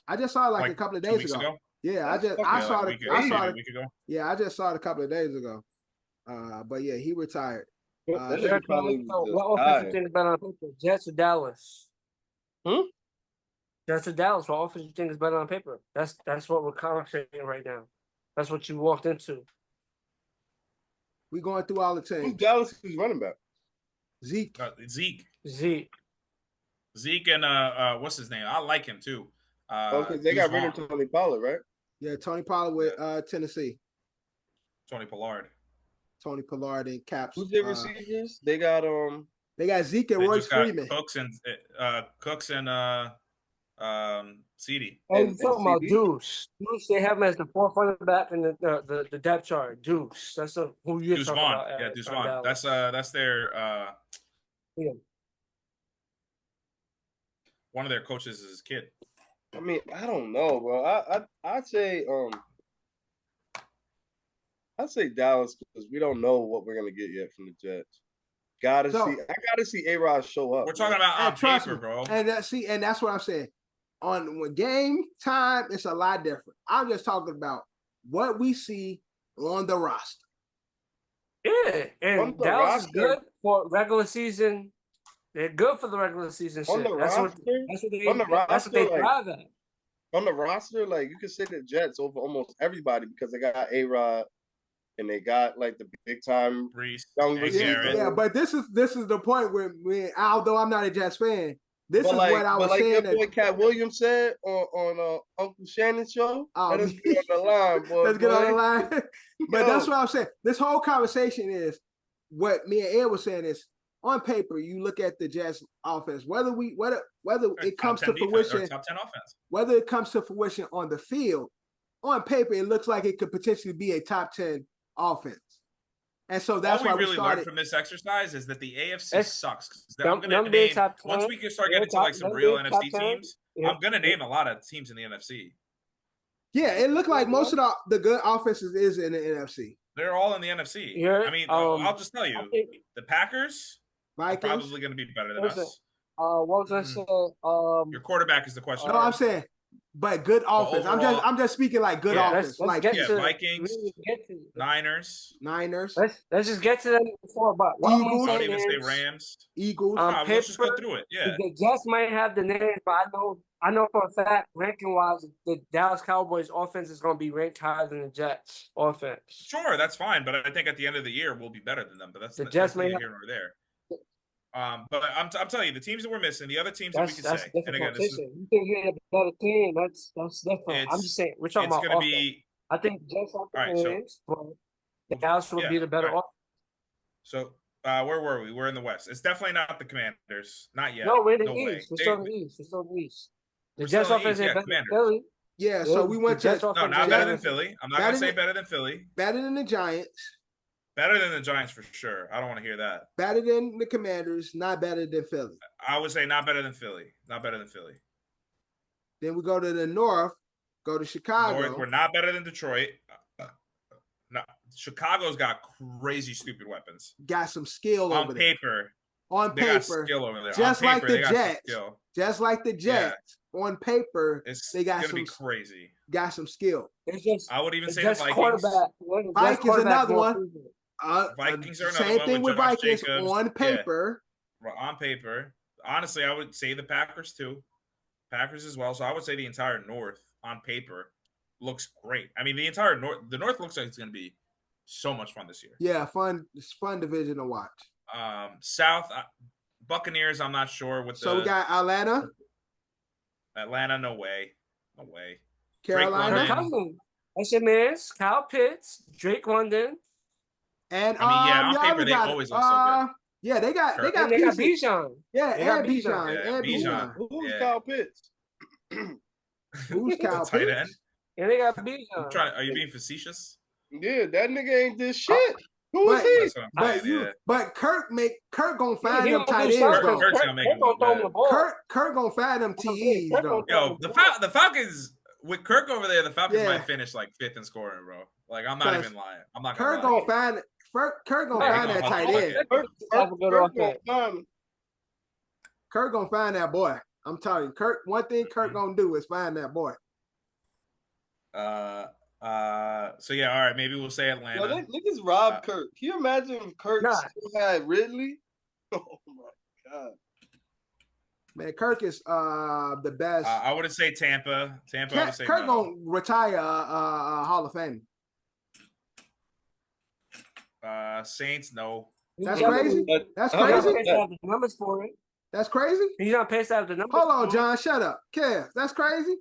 Speaker 5: I just saw it a couple of days ago. Yeah, I just saw it a couple of days ago. But yeah, he retired.
Speaker 6: What offense you think is better on paper? Jets or Dallas? Jets or Dallas? What offense you think is better on paper? That's what we're conversating right now. That's what you walked into.
Speaker 5: We going through all the teams.
Speaker 1: Who's Dallas is running back?
Speaker 5: Zeke.
Speaker 2: Zeke and what's his name? I like him too.
Speaker 1: They got rid of Tony Pollard, right?
Speaker 5: Yeah, Tony Pollard with Tennessee.
Speaker 2: Tony Pollard
Speaker 5: and Capsule.
Speaker 1: Who's their receivers? They got
Speaker 5: Zeke and Royce Freeman.
Speaker 2: Cooks and CD.
Speaker 6: Oh, you're talking about Deuce. Deuce, they have him as the fourth running back in the depth chart. Deuce. That's who you're talking about.
Speaker 2: Yeah, Deuce Vaughn. That's their one of their coaches is his kid.
Speaker 1: I mean, I don't know, bro. I'd say Dallas because we don't know what we're gonna get yet from the Jets. I gotta see A-Rod show up.
Speaker 2: We're talking about on paper, bro.
Speaker 5: And that's what I'm saying. When game time, it's a lot different. I'm just talking about what we see on the roster.
Speaker 6: Yeah, and Dallas is good for regular season. They're good for the regular season shit. That's what they thrive at.
Speaker 1: On the roster, you can say the Jets over almost everybody because they got A-Rod and they got the big time young receiver.
Speaker 5: Yeah, but this is the point where although I'm not a Jets fan, this is what I was saying.
Speaker 1: Your boy Cat Williams said on Uncle Shannon's show. Let us get on the line, boy.
Speaker 5: Let's get on the line. But that's what I'm saying. This whole conversation is what me and Ed was saying is on paper, you look at the Jets offense, whether it comes to fruition,
Speaker 2: top 10 offense.
Speaker 5: Whether it comes to fruition on the field, on paper, it looks like it could potentially be a top 10 offense. And so that's why we really
Speaker 2: learned from this exercise is that the AFC sucks. Once we can start getting to some real NFC teams, I'm going to name a lot of teams in the NFC.
Speaker 5: Yeah, it looked like most of the good offenses is in the NFC.
Speaker 2: They're all in the NFC.
Speaker 6: Yeah,
Speaker 2: I mean, I'll just tell you, the Packers are
Speaker 5: Vikings.
Speaker 2: probably going to be better than us.
Speaker 6: What was I saying?
Speaker 2: Your quarterback is the question.
Speaker 5: No, I'm saying, but good offense.
Speaker 2: overall-
Speaker 5: I'm just speaking like good offense.
Speaker 6: let's
Speaker 5: Like
Speaker 6: get to
Speaker 2: Vikings,
Speaker 6: really get to
Speaker 2: Niners.
Speaker 6: let's just get to them before. But what I'm
Speaker 5: Eagles.
Speaker 2: I
Speaker 6: saying
Speaker 2: don't even say
Speaker 6: is,
Speaker 2: Rams.
Speaker 5: Eagles.
Speaker 2: Let's just go through it. Yeah.
Speaker 6: the Jets might have the names, but I know for a fact, ranking wise, the Dallas Cowboys offense is going to be ranked higher than the Jets offense.
Speaker 2: Sure, that's fine, but I think at the end of the year we'll be better than them. But that's
Speaker 6: The
Speaker 2: that's
Speaker 6: Jets
Speaker 2: neither
Speaker 6: may
Speaker 2: here nor there. But I'm telling you, the teams that we're missing, the other teams that we can
Speaker 6: That's
Speaker 2: say,
Speaker 6: different
Speaker 2: and again, this is
Speaker 6: competition. You think you're a better team? That's different. I'm just saying we're talking
Speaker 2: it's
Speaker 6: about
Speaker 2: going to
Speaker 6: offense.
Speaker 2: be.
Speaker 6: I think Jets have the
Speaker 2: All right, so-
Speaker 6: names, but the Dallas would be the better offense.
Speaker 2: So where were we? We're in the West. It's definitely not the Commanders. Not yet.
Speaker 6: No, we're in the
Speaker 2: way.
Speaker 6: East. We're still in the East. We're still in the East. The
Speaker 2: We're
Speaker 6: Jets
Speaker 2: still in the
Speaker 6: offense
Speaker 2: East,
Speaker 6: ain't better than
Speaker 2: Commanders.
Speaker 6: Philly.
Speaker 5: Yeah, so we went
Speaker 6: The Jets
Speaker 5: to
Speaker 2: No,
Speaker 6: offense
Speaker 2: not
Speaker 6: ain't
Speaker 2: better than Philly. I'm not going to say better than Philly.
Speaker 5: better than the Giants,
Speaker 2: Better than the Giants for sure. I don't want to hear that.
Speaker 5: better than the Commanders, not better than Philly.
Speaker 2: I would say not better than Philly. Not better than Philly.
Speaker 5: Then we go to the North, go to Chicago.
Speaker 2: North, we're not better than Detroit. No, Chicago's got crazy stupid weapons.
Speaker 5: Got some skill
Speaker 2: On
Speaker 5: over
Speaker 2: paper.
Speaker 5: there. On
Speaker 2: They got
Speaker 5: paper,
Speaker 2: skill over there.
Speaker 5: just
Speaker 2: On
Speaker 5: like
Speaker 2: paper,
Speaker 5: the
Speaker 2: they got some
Speaker 5: Jets.
Speaker 2: skill.
Speaker 5: Just like the Jets, on paper,
Speaker 2: It's
Speaker 5: they got
Speaker 2: gonna be
Speaker 5: some
Speaker 2: crazy.
Speaker 5: got some skill.
Speaker 6: It's just
Speaker 2: I would even
Speaker 6: the
Speaker 2: say the
Speaker 6: Jets
Speaker 2: Vikings.
Speaker 6: quarterback.
Speaker 5: Vikings another one.
Speaker 2: Vikings are another
Speaker 5: Same
Speaker 2: one
Speaker 5: thing with
Speaker 2: Josh
Speaker 5: Vikings
Speaker 2: Jacobs.
Speaker 5: on
Speaker 2: Yeah.
Speaker 5: paper.
Speaker 2: On paper. Honestly, I would say the Packers too. Packers as well. So I would say the entire North on paper looks great. I mean, the entire North. The North looks like it's going to be so much fun this year.
Speaker 5: Yeah, fun. It's fun division to watch.
Speaker 2: South Buccaneers. I'm not sure what.
Speaker 5: So we got Atlanta,
Speaker 2: No way. No way.
Speaker 5: Carolina,
Speaker 2: London.
Speaker 6: That's your man's Kyle Pitts, Drake London,
Speaker 5: and
Speaker 2: I mean, yeah, on
Speaker 5: y'all
Speaker 2: paper they
Speaker 5: got,
Speaker 2: always look so good.
Speaker 5: Yeah, they got
Speaker 2: Sure.
Speaker 6: and they got
Speaker 5: pieces.
Speaker 6: Bijan.
Speaker 5: Yeah,
Speaker 6: They got
Speaker 5: and
Speaker 6: Bijan.
Speaker 5: Bijan.
Speaker 2: Yeah,
Speaker 5: And
Speaker 2: Bijan.
Speaker 5: Bijan.
Speaker 1: Who's
Speaker 2: Yeah.
Speaker 1: Kyle Pitts?
Speaker 5: Who's Kyle
Speaker 2: Tight
Speaker 5: Pitts?
Speaker 2: end.
Speaker 6: And they got
Speaker 2: I'm
Speaker 6: Bijan.
Speaker 2: are you being facetious?
Speaker 1: Yeah, that nigga ain't this shit. Who is
Speaker 5: But-
Speaker 1: he?
Speaker 2: That's what I'm saying.
Speaker 5: But Kirk gonna find
Speaker 6: He
Speaker 5: them
Speaker 6: gonna
Speaker 5: tight
Speaker 6: do
Speaker 5: ends,
Speaker 6: something.
Speaker 5: bro.
Speaker 2: Kirk's gonna make him look
Speaker 6: throw him
Speaker 2: bad.
Speaker 6: the ball.
Speaker 5: Kirk gonna find them TEs, though.
Speaker 2: Yo, the Falcons with Kirk over there, the Falcons
Speaker 5: Yeah.
Speaker 2: might finish like 5th in scoring, bro. Like I'm not even lying. I'm not
Speaker 5: Kirk
Speaker 2: gonna lie.
Speaker 5: gonna
Speaker 2: Yeah,
Speaker 5: find
Speaker 2: he
Speaker 5: that
Speaker 2: gonna
Speaker 5: tight
Speaker 2: hustle
Speaker 5: end.
Speaker 2: it.
Speaker 6: Have a good
Speaker 1: Kirk
Speaker 6: offense.
Speaker 1: gonna find him.
Speaker 5: Kirk gonna find that boy. I'm telling you, Kirk. One thing Kirk gonna do is find that boy.
Speaker 2: So yeah, all right, maybe we'll say Atlanta.
Speaker 1: Yo, that niggas robbed Kirk. Can you imagine if Kirk
Speaker 6: Nah.
Speaker 1: still had Ridley? Oh my god.
Speaker 5: Man, Kirk is the best.
Speaker 2: I wouldn't say Tampa. I would say
Speaker 5: Kirk
Speaker 2: no.
Speaker 5: gonna retire Hall of Fame.
Speaker 2: Saints, no.
Speaker 5: That's
Speaker 6: He's
Speaker 5: crazy. That's
Speaker 1: Okay.
Speaker 6: not
Speaker 5: crazy.
Speaker 6: paced out the numbers for it.
Speaker 5: That's crazy.
Speaker 6: He's not paced out the numbers.
Speaker 5: Hold on,
Speaker 6: for it.
Speaker 5: John. Shut up. Kev, that's crazy.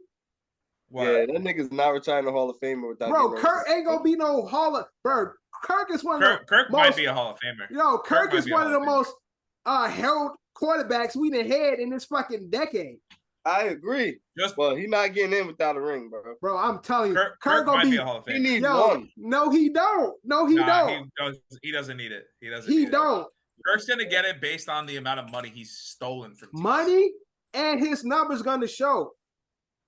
Speaker 2: What?
Speaker 1: Yeah, that nigga's not retiring the Hall of Famer without
Speaker 5: Bro,
Speaker 1: getting
Speaker 5: Kirk ain't gonna be no Hall of Bro, Kirk is one of the
Speaker 2: Kirk
Speaker 5: most,
Speaker 2: might be a Hall of Famer.
Speaker 5: Yo, Kirk
Speaker 2: might
Speaker 5: is
Speaker 2: be a
Speaker 5: one of
Speaker 2: Hall
Speaker 5: the
Speaker 2: of Famer.
Speaker 5: most held quarterbacks we done had in this fucking decade.
Speaker 1: I agree.
Speaker 2: Just
Speaker 1: But he not getting in without a ring, bro.
Speaker 5: Bro, I'm telling you,
Speaker 2: Kirk
Speaker 5: Kirk gonna
Speaker 2: might
Speaker 5: be
Speaker 2: be a Hall of
Speaker 1: He
Speaker 2: Famer.
Speaker 1: needs
Speaker 5: yo,
Speaker 1: one.
Speaker 5: no, he don't. No, he don't.
Speaker 2: He doesn't need it. He doesn't.
Speaker 5: He
Speaker 2: need it.
Speaker 5: don't.
Speaker 2: Kirk's gonna get it based on the amount of money he's stolen from teams.
Speaker 5: Money and his numbers gonna show.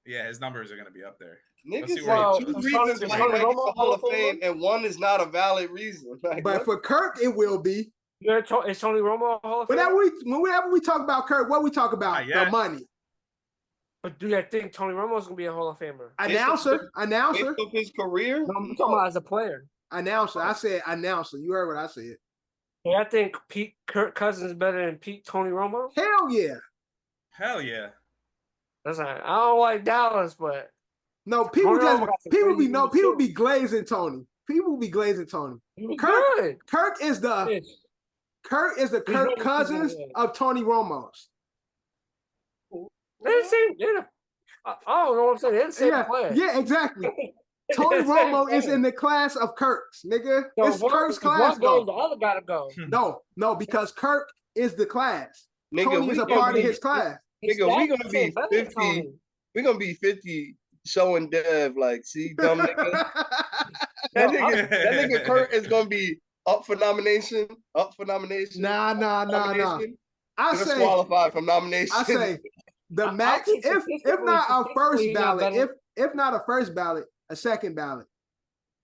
Speaker 2: Yeah, his numbers are gonna be up there. Let's
Speaker 1: Niggas
Speaker 2: see where
Speaker 6: Well,
Speaker 1: say two
Speaker 6: is
Speaker 1: reasons
Speaker 6: Tony
Speaker 1: why he might get the
Speaker 6: Romo
Speaker 1: Hall of
Speaker 6: Hall of
Speaker 1: Fame, and one is not a valid reason. Like,
Speaker 5: But
Speaker 1: what?
Speaker 5: for Kirk, it will be.
Speaker 6: Is Tony Romo a Hall of Fame?
Speaker 5: Whenever we talk about Kirk, what we talk about?
Speaker 2: Not yet.
Speaker 5: The money.
Speaker 6: But do you think Tony Romo's gonna be a Hall of Famer?
Speaker 5: Announcer.
Speaker 1: Based off his career,
Speaker 6: No, I'm talking about as a player.
Speaker 5: Announcer. I said announcer. You heard what I said.
Speaker 6: Yeah, I think Kirk Cousins is better than Tony Romo.
Speaker 5: Hell yeah.
Speaker 2: Hell yeah.
Speaker 6: That's all right. I don't like Dallas, but
Speaker 5: No, people
Speaker 6: Tony Romo got some
Speaker 5: people
Speaker 6: crazy moves, too.
Speaker 5: be glazing Tony. People be glazing Tony.
Speaker 6: he was
Speaker 5: Kirk-
Speaker 6: good.
Speaker 5: Kirk is the
Speaker 6: Yes.
Speaker 5: Kirk
Speaker 6: really
Speaker 5: Cousins
Speaker 6: good.
Speaker 5: of Tony Romo's.
Speaker 6: They're the same. I don't know what I'm saying. They're the same
Speaker 5: Yeah,
Speaker 6: player.
Speaker 5: yeah, exactly. Tony Romo is in the class of Kirk's, nigga.
Speaker 6: So
Speaker 5: It's Kirk's
Speaker 6: if
Speaker 5: class
Speaker 6: one goes,
Speaker 5: though.
Speaker 6: the other gotta go.
Speaker 5: No, because Kirk is the class.
Speaker 1: nigga,
Speaker 5: Tony is a part of his class.
Speaker 1: Nigga, we gonna be
Speaker 6: Better than
Speaker 1: 50.
Speaker 6: Tony.
Speaker 1: We're gonna be 50 showing Dev like, see, dumb nigga. That nigga Kurt is gonna be up for nomination.
Speaker 5: Nah.
Speaker 1: Nomination.
Speaker 5: I say
Speaker 1: Disqualified from nomination.
Speaker 5: the
Speaker 6: I
Speaker 5: max,
Speaker 6: think
Speaker 5: if not a first
Speaker 6: statistically, he's not
Speaker 5: ballot,
Speaker 6: better.
Speaker 5: if not a first ballot, a second ballot.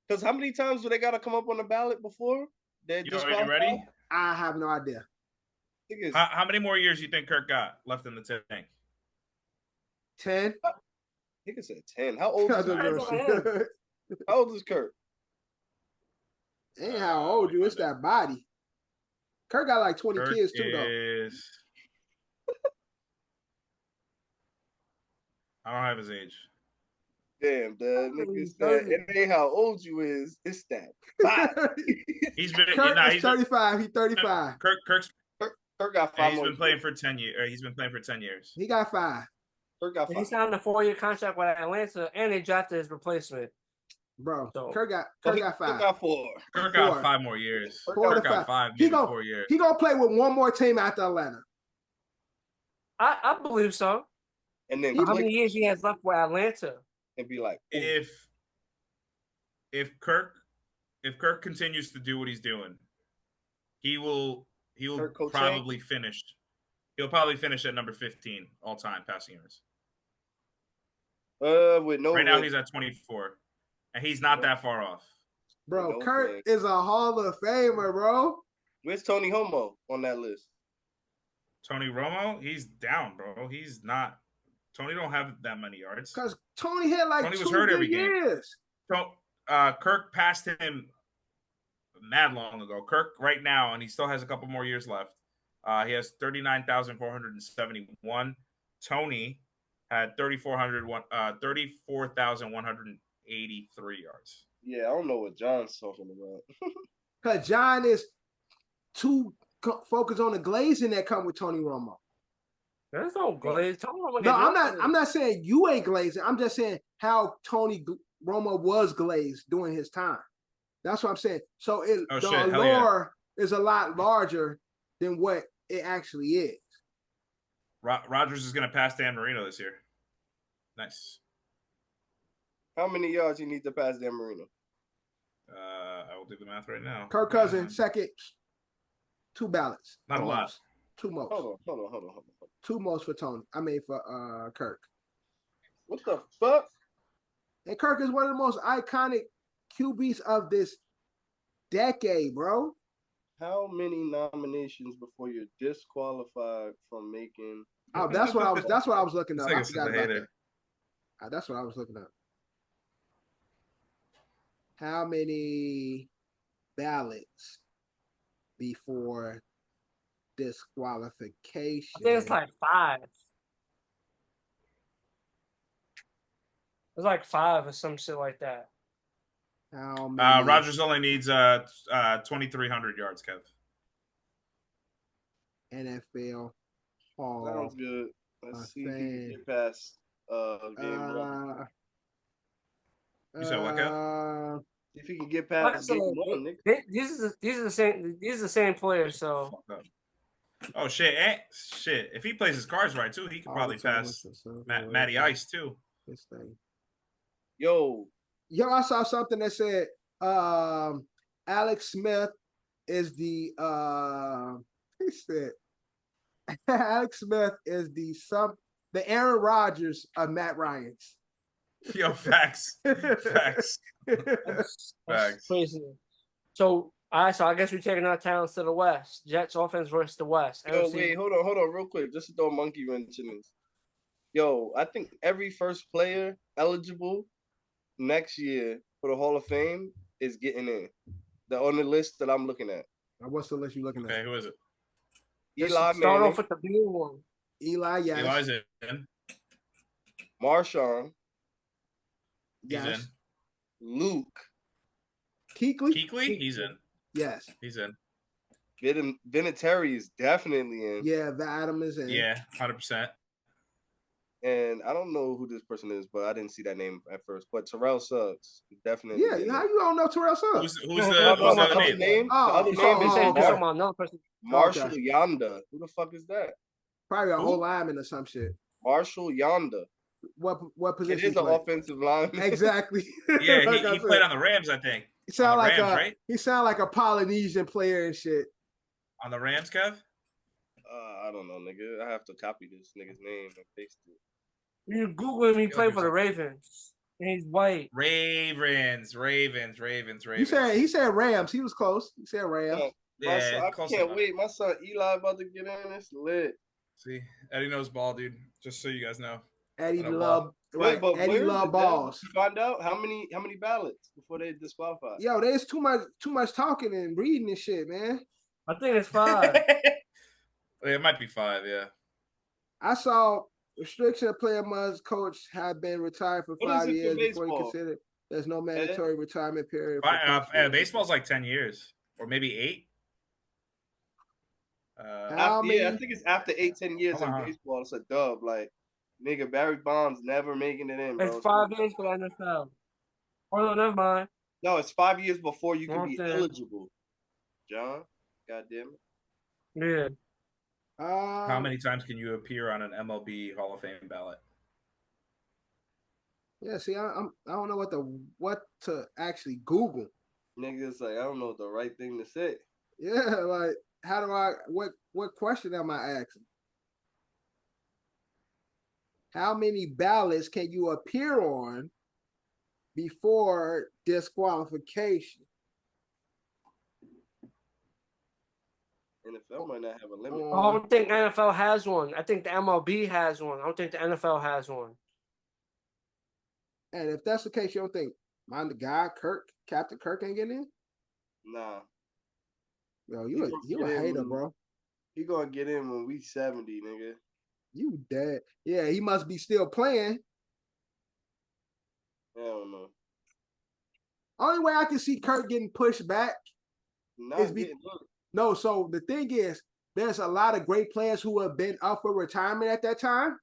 Speaker 1: Because how many times do they got to come up on the ballot before?
Speaker 2: You ready?
Speaker 5: I have no idea.
Speaker 2: How many more years you think Kirk got left in the tank?
Speaker 5: 10.
Speaker 1: I think it said 10. How old is Kirk? How old is Kirk?
Speaker 5: Ain't how old you. It's that body. Kirk got like 20 kids too, though.
Speaker 2: I don't have his age.
Speaker 1: Damn, the nigga said it ain't how old you is. It's that body.
Speaker 2: He's been.
Speaker 5: He's 35. He's 35.
Speaker 1: Kirk got 5
Speaker 2: He's been playing for 10 years. He's been playing for 10 years.
Speaker 5: He got 5.
Speaker 1: Kirk got 5.
Speaker 6: He signed a 4-year contract with Atlanta, and they drafted his replacement.
Speaker 5: Bro,
Speaker 6: so,
Speaker 5: Kirk got 5.
Speaker 1: Kirk got 4.
Speaker 2: Kirk got 5 more years. Kirk got 5, maybe 4 years.
Speaker 5: He gonna play with one more team after Atlanta.
Speaker 6: I believe so.
Speaker 1: And then
Speaker 6: how many years he has left with Atlanta?
Speaker 1: And be like,
Speaker 2: if Kirk continues to do what he's doing, he will probably finish. He'll probably finish at number 15 all time passing yards.
Speaker 1: With no
Speaker 2: right now he's at 24, and he's not that far off.
Speaker 5: Bro, Kirk is a Hall of Famer, bro.
Speaker 1: Where's Tony Romo on that list?
Speaker 2: Tony Romo, he's down, bro. He's not. Tony don't have that many yards.
Speaker 5: Because Tony had like
Speaker 2: Tony
Speaker 5: 2
Speaker 2: was hurt every
Speaker 5: years.
Speaker 2: Game. So Kirk passed him mad long ago. Kirk right now, and he still has a couple more years left. He has 39,471. Tony had 34,183 yards.
Speaker 1: Yeah, I don't know what John's talking about.
Speaker 5: Because John is too focused on the glazing that come with Tony Romo.
Speaker 6: There's no glaze.
Speaker 5: No, I'm not saying you ain't glazing. I'm just saying how Tony Romo was glazed during his time. That's what I'm saying. So the allure is a lot larger than what it actually is.
Speaker 2: Rodgers is going to pass Dan Marino this year. Nice.
Speaker 1: How many yards you need to pass Dan Marino?
Speaker 2: I will do the math right now.
Speaker 5: Kirk Cousins, second, 2 ballots.
Speaker 2: Not a lot.
Speaker 5: 2 most.
Speaker 1: Hold on.
Speaker 5: 2 most for Tony. I mean for Kirk.
Speaker 1: What the fuck?
Speaker 5: And Kirk is one of the most iconic QBs of this decade, bro.
Speaker 1: How many nominations before you're disqualified from making?
Speaker 5: Oh, that's what I was looking up. I forgot about
Speaker 2: that.
Speaker 5: That's what I was looking up. How many ballots before disqualification?
Speaker 6: I think it's like 5. It's like 5 or some shit like that.
Speaker 5: How many?
Speaker 2: Rodgers only needs 2,300 yards, Kev.
Speaker 5: NFL Hall.
Speaker 1: Sounds good. Let's see if he can get past game 1.
Speaker 2: You said what, Kev?
Speaker 1: If he can get past game 1, Nick.
Speaker 6: These are the same players. So.
Speaker 2: Oh shit! Shit! If he plays his cards right too, he could probably pass Matty Ice too.
Speaker 5: This thing.
Speaker 1: Yo,
Speaker 5: I saw something that said Alex Smith is the he said Alex Smith is the Aaron Rodgers of Matt Ryan's.
Speaker 2: Yo, facts. Facts.
Speaker 6: That's crazy. So I guess we're taking our talents to the West. Jets offense versus the West.
Speaker 1: Yo, wait, hold on, real quick, just to throw a monkey wrench in this. Yo, I think every first player eligible next year for the Hall of Fame is getting in. They're on the list that I'm looking at.
Speaker 5: What's the list you looking at?
Speaker 2: Okay, who is it?
Speaker 1: Eli
Speaker 6: Start
Speaker 1: Manning.
Speaker 6: off with the blue one.
Speaker 5: Eli, yes.
Speaker 2: Eli's in.
Speaker 1: Marshawn.
Speaker 2: He's in.
Speaker 1: Luke.
Speaker 5: Kuechly?
Speaker 2: He's in.
Speaker 5: Yes.
Speaker 2: He's in.
Speaker 1: Vinatieri is definitely in.
Speaker 5: Yeah, the Adam is in.
Speaker 2: Yeah, 100%.
Speaker 1: And I don't know who this person is, but I didn't see that name at first. But Terrell Suggs, definitely.
Speaker 5: Yeah, how you don't know Terrell Suggs?
Speaker 2: Who's the other name?
Speaker 1: The other name is
Speaker 6: another person.
Speaker 1: Marshall Yonda. Who the fuck is that?
Speaker 5: Probably a whole lineman or some shit.
Speaker 1: Marshall Yonda.
Speaker 5: What position?
Speaker 1: It is an offensive lineman.
Speaker 5: Exactly.
Speaker 2: Yeah, he played on the Rams, I think.
Speaker 5: He sound like
Speaker 2: Rams, right?
Speaker 5: He sound like a Polynesian player and shit.
Speaker 2: On the Rams, Kev?
Speaker 1: I don't know, nigga. I have to copy this nigga's name and paste it.
Speaker 6: You Google him, he played for the Ravens. He's white.
Speaker 2: Ravens.
Speaker 5: You said he said Rams. He was close. He said Rams.
Speaker 2: Yeah,
Speaker 1: I
Speaker 2: close
Speaker 1: can't
Speaker 2: enough.
Speaker 1: wait. My son Eli about to get in. It's lit.
Speaker 2: See, Eddie knows ball, dude. Just so you guys know.
Speaker 5: Eddie
Speaker 2: No
Speaker 5: love
Speaker 1: Wait, but
Speaker 5: Eddie
Speaker 1: where's
Speaker 5: love
Speaker 1: the
Speaker 5: balls.
Speaker 1: Did you find out how many ballots before they disqualify?
Speaker 5: Yo, there's too much talking and reading this shit, man.
Speaker 6: I think it's 5.
Speaker 2: It might be 5, yeah.
Speaker 5: I saw restriction of player must coach have been retired for
Speaker 1: What
Speaker 5: 5
Speaker 1: is it for
Speaker 5: years before he
Speaker 1: baseball?
Speaker 5: considered there's no mandatory retirement period. For
Speaker 2: Baseball's like 10 years or maybe 8.
Speaker 5: How many?
Speaker 1: I think it's after 8-10 years in baseball. It's a dub. Like, nigga, Barry Bonds never making it in, bro.
Speaker 6: It's 5 years for the NFL. Oh no, never mind.
Speaker 1: No, it's 5 years before you can be eligible. John, goddamn it.
Speaker 6: Yeah.
Speaker 2: How many times can you appear on an MLB Hall of Fame ballot?
Speaker 5: Yeah, see, I don't know what to actually Google.
Speaker 1: Niggas like I don't know what the right thing to say.
Speaker 5: Yeah, like how do I what question am I asking? How many ballots can you appear on before disqualification?
Speaker 1: NFL might not have a limit.
Speaker 6: I don't think NFL has one. I think the MLB has one. I don't think the NFL has one.
Speaker 5: And if that's the case, you don't think the guy Captain Kirk ain't getting in?
Speaker 1: Nah.
Speaker 5: Yo, you a hater, bro.
Speaker 1: He gonna get in when we 70, nigga.
Speaker 5: You dead. Yeah, he must be still playing.
Speaker 1: I don't know.
Speaker 5: Only way I can see Kirk getting pushed back is no. So the thing is, there's a lot of great players who have been up for retirement at that time,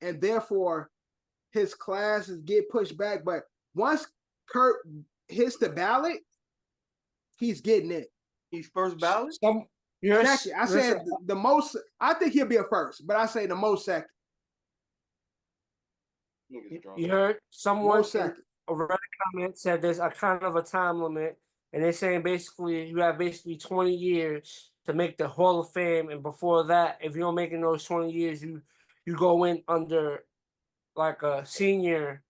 Speaker 5: and therefore his classes get pushed back. But once Kirk hits the ballot, he's getting it.
Speaker 1: He's first ballot?
Speaker 5: Second. I said the most. I think he'll be a first, but I say the most second.
Speaker 6: You heard someone read a comment said there's a kind of a time limit, and they're saying basically you have 20 years to make the Hall of Fame, and before that, if you don't make it in those 20 years, you go in under like a senior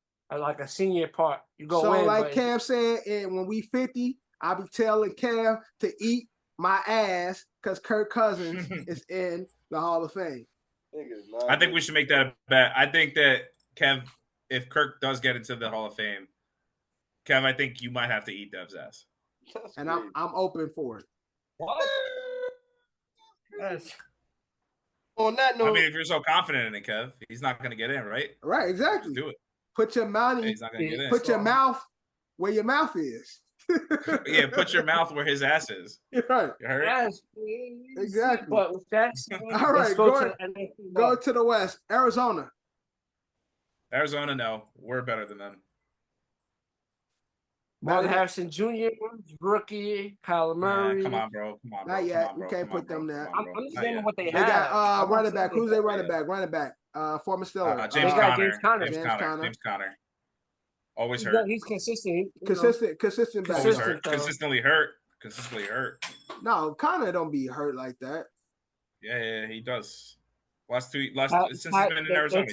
Speaker 6: part. You go in.
Speaker 5: So like Cam said, and when we 50, I'll be telling Cam to eat my ass because Kirk Cousins is in the Hall of Fame.
Speaker 2: I think we should make that a bet. I think that Kev, if Kirk does get into the Hall of Fame, Kev, I think you might have to eat Dev's ass.
Speaker 5: And I'm open for it.
Speaker 6: What? Yes.
Speaker 1: On that note,
Speaker 2: I mean, if you're so confident in it, Kev, he's not going to get in, right?
Speaker 5: Right, exactly.
Speaker 2: Just do it.
Speaker 5: Put your mouth.
Speaker 2: He's not going to get in.
Speaker 5: Put your mouth where your mouth is.
Speaker 2: Yeah, put your mouth where his ass is.
Speaker 5: You're right.
Speaker 2: You heard?
Speaker 6: Yes,
Speaker 5: exactly.
Speaker 6: But with that,
Speaker 5: all right, go to the West. Arizona.
Speaker 2: Arizona, no, we're better than them.
Speaker 6: Marlon Harrison Jr., rookie, Kyler Murray.
Speaker 2: Come on, bro.
Speaker 5: Not yet. You can't put them there.
Speaker 6: I'm just saying what they have.
Speaker 5: They got running back. Who's their running back? Running back. Former Steelers.
Speaker 2: James Conner. Always hurt.
Speaker 6: He's consistent.
Speaker 5: Consistent back.
Speaker 2: Consistently hurt.
Speaker 5: No, Conner don't be hurt like that.
Speaker 2: Yeah, he does. Since he's been in Arizona.
Speaker 6: The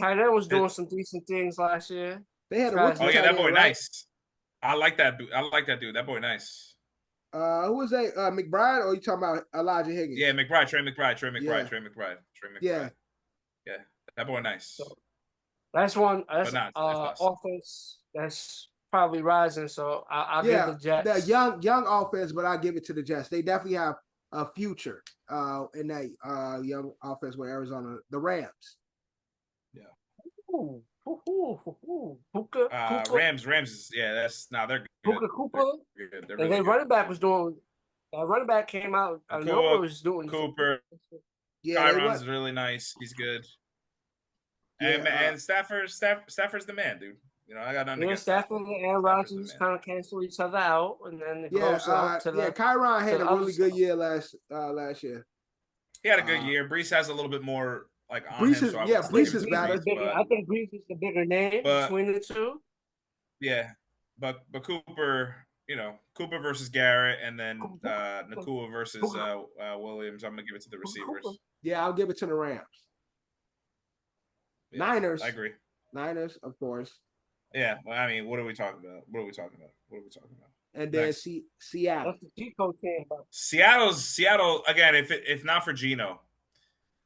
Speaker 6: tight end was doing some decent things last year.
Speaker 5: They had
Speaker 2: that boy nice. I like that dude. That boy nice.
Speaker 5: Who was that? McBride, or you talking about Elijah Higgins?
Speaker 2: Yeah, McBride, Trey McBride.
Speaker 5: Yeah,
Speaker 2: that boy nice.
Speaker 6: So that's one. That's offense that's probably rising. So I'll give the Jets.
Speaker 5: The young offense, but I'll give it to the Jets. They definitely have a future in that young offense with Arizona. The Rams.
Speaker 2: Yeah.
Speaker 6: Ooh.
Speaker 2: Rams is they're good.
Speaker 6: Cooper.
Speaker 2: They're
Speaker 6: really good. Running back was doing. Running back came out. I know was doing
Speaker 2: Cooper. Yeah, Tyron's really nice. He's good. And Stafford's the man, dude. You know, I got nothing against
Speaker 6: Stafford and Aaron Rodgers kind of cancel each other out, and then it goes up to the.
Speaker 5: Kyron had a really good year last year.
Speaker 2: He had a good year. Brees has a little bit more. Like on
Speaker 5: Brees
Speaker 2: him,
Speaker 5: Brees is better.
Speaker 6: I think Brees is the bigger name between the two.
Speaker 2: Yeah, but Cooper, Cooper versus Garrett, and then Nakua versus Williams. I'm gonna give it to the receivers.
Speaker 5: Yeah, I'll give it to the Rams.
Speaker 2: Yeah,
Speaker 5: Niners.
Speaker 2: I agree.
Speaker 5: Niners, of course.
Speaker 2: Yeah, well, I mean, what are we talking about?
Speaker 5: And then Seattle.
Speaker 6: That's the Chico team.
Speaker 2: Seattle again. If not for Geno,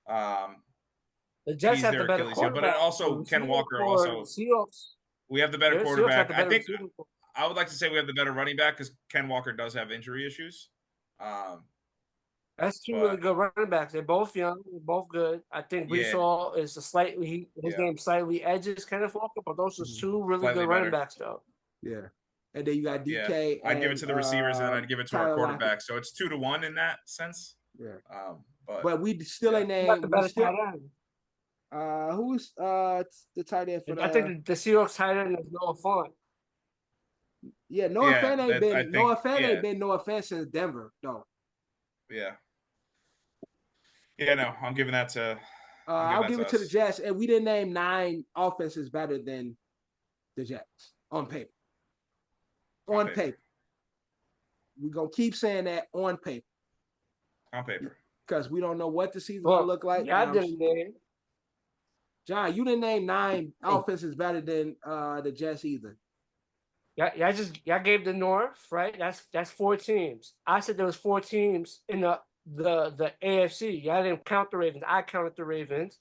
Speaker 6: the Jets
Speaker 2: he's
Speaker 6: have
Speaker 2: their
Speaker 6: the better
Speaker 2: Achilles heel, but
Speaker 6: quarterback.
Speaker 2: also Ken Walker. Also,
Speaker 6: Seahawks.
Speaker 2: we have the better
Speaker 6: Seahawks
Speaker 2: quarterback.
Speaker 6: have the better
Speaker 2: I think
Speaker 6: receiver.
Speaker 2: I would like to say we have the better running back because Ken Walker does have injury issues.
Speaker 6: That's two really good running backs. They're both young. They're both good. I think Brees Hall is his name slightly edges Kenneth Walker, but those are two really
Speaker 2: slightly
Speaker 6: good running backs, though.
Speaker 5: Yeah. And then you got DK.
Speaker 2: I'd give it to the receivers and then I'd give it to our quarterback. So it's 2-1 in that sense.
Speaker 5: Yeah.
Speaker 2: But
Speaker 5: we still ain't named.
Speaker 6: The better tight end.
Speaker 5: Who's the tight end for
Speaker 6: I think the Seahawks tight end is Noah Fant.
Speaker 5: Yeah, Noah Fant ain't been Noah Fant since Denver, though.
Speaker 2: Yeah. Yeah, no, I'm giving that to.
Speaker 5: I'll give it to the Jets, and we didn't name 9 offenses better than the Jets on paper. On paper. We're gonna keep saying that on paper.
Speaker 2: On paper.
Speaker 5: Because we don't know what the season's gonna look like.
Speaker 6: Yeah, I didn't name.
Speaker 5: John, you didn't name 9 offenses better than the Jets either.
Speaker 6: Yeah, y'all gave the North, right? That's 4 teams. I said there was 4 teams in the AFC. Y'all didn't count the Ravens. I counted the Ravens.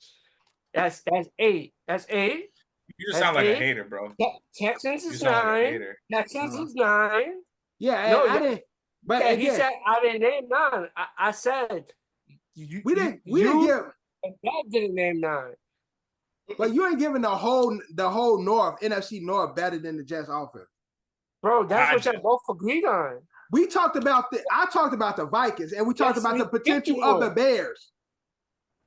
Speaker 6: That's 8. That's 8.
Speaker 2: You just sound like a hater, bro.
Speaker 6: Texans is 9. Texans is 9.
Speaker 5: Yeah,
Speaker 6: no,
Speaker 5: I didn't. But
Speaker 6: yeah,
Speaker 5: again,
Speaker 6: he said I didn't name 9. I said
Speaker 5: we didn't give.
Speaker 6: And that didn't name 9.
Speaker 5: But you ain't giving the whole North NFC North better than the Jets offense,
Speaker 6: bro. That's what y'all both agreed on.
Speaker 5: We talked about I talked about the Vikings, and we talked about the potential of the Bears.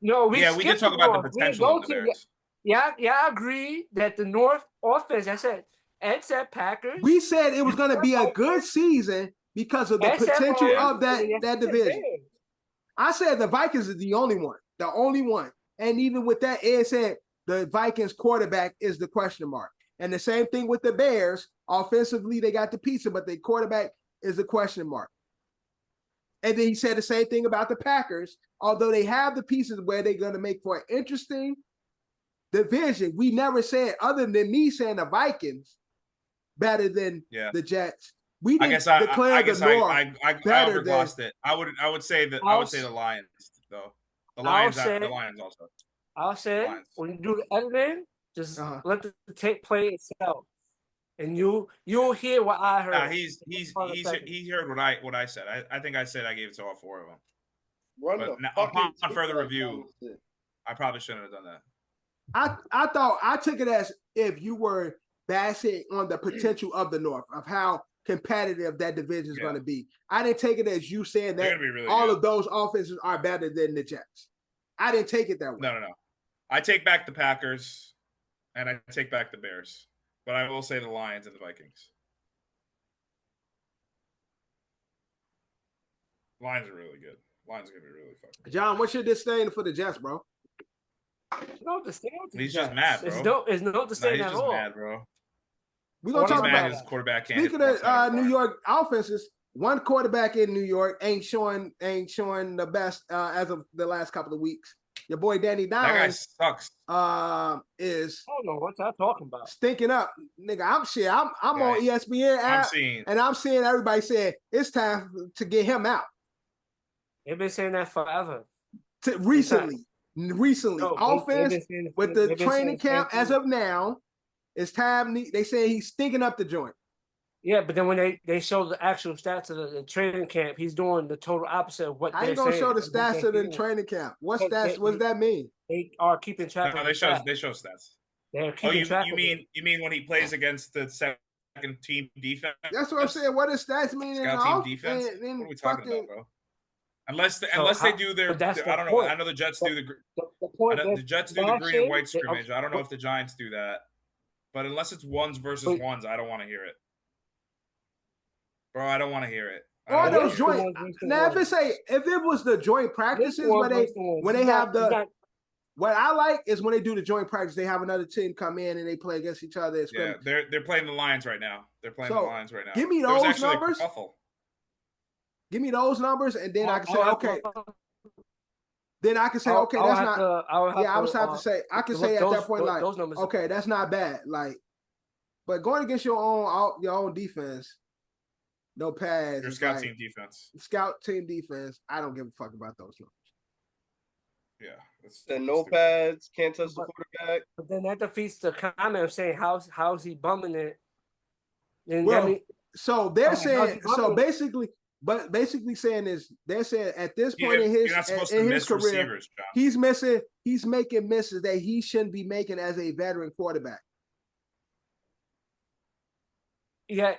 Speaker 6: No, we
Speaker 2: did talk about the potential of the Bears.
Speaker 6: Yeah, I agree that the North offense. I said Ed said Packers.
Speaker 5: We said it was going to be a good season because of the potential of that division. I said the Vikings is the only one, and even with that, Ed said the Vikings quarterback is the question mark. And the same thing with the Bears. Offensively, they got the pizza, but the quarterback is a question mark. And then he said the same thing about the Packers. Although they have the pieces where they're going to make for an interesting division, we never said, other than me saying the Vikings better than the Jets. We didn't declare the North better than
Speaker 2: it. I would say the Lions though. The Lions also.
Speaker 6: I'll say when you do the editing, just let the tape play itself, and you'll hear what I heard.
Speaker 2: He heard what I said. I think I said I gave it to all 4 of them.
Speaker 1: Upon
Speaker 2: further review, I probably shouldn't have done that.
Speaker 5: I took it as if you were bashing on the potential of the North, of how competitive that division is going to be. I didn't take it as you saying that really all of those offenses are better than the Jets. I didn't take it that way.
Speaker 2: No. I take back the Packers, and I take back the Bears. But I will say the Lions and the Vikings. Lions are really good. Lions are going to be really fucking.
Speaker 5: John, what's your disdain for the Jets, bro?
Speaker 6: No disdain.
Speaker 2: He's just mad, bro.
Speaker 6: It's no disdain at all.
Speaker 2: He's just mad, bro.
Speaker 5: We're going to talk about
Speaker 2: his quarterback.
Speaker 5: Speaking of New York offenses, one quarterback in New York ain't showing the best as of the last couple of weeks. Your boy Danny Dimes
Speaker 2: sucks.
Speaker 5: Is
Speaker 6: I don't know what y'all talking about.
Speaker 5: Stinking up, nigga. I'm on ESPN app, and I'm seeing everybody saying it's time to get him out.
Speaker 6: They've been saying that forever.
Speaker 5: Recently,
Speaker 6: no,
Speaker 5: offense with the training camp as of now, it's time. They say he's stinking up the joint.
Speaker 6: Yeah, but then when they show the actual stats of the training camp, he's doing the total opposite of what
Speaker 5: I ain't gonna show the stats of the training camp. What stats? What does that mean?
Speaker 6: They are keeping track.
Speaker 2: No, they show stats.
Speaker 6: They're keeping track.
Speaker 2: You mean when he plays against the second team defense?
Speaker 5: That's what I'm saying. What does stats mean?
Speaker 2: Scout team defense. What are we talking about, bro? Unless they do their, I don't know. I know the Jets do the Jets do the green and white scrimmage. I don't know if the Giants do that, but unless it's ones versus ones, I don't want to hear it. Bro, I don't want to hear it.
Speaker 5: All those joint. Now, if it was the joint practices when they have the, what I like is when they do the joint practice, they have another team come in and they play against each other.
Speaker 2: Yeah, they're playing the Lions right now.
Speaker 5: Give me those numbers. Give me those numbers, and then I can say, okay. then I can say, okay, that's not. I would have to say, I can say at that point, like,
Speaker 6: those numbers.
Speaker 5: Okay, that's not bad. Like, but going against your own defense, no pads.
Speaker 2: Your scout team defense.
Speaker 5: Scout team defense. I don't give a fuck about those numbers.
Speaker 2: Yeah,
Speaker 1: the no pads, can't touch the quarterback.
Speaker 6: But then that defeats the comment of saying how's he bumming it? And
Speaker 5: well, so they're saying basically saying is they're saying at this point in his career, he's making misses that he shouldn't be making as a veteran quarterback.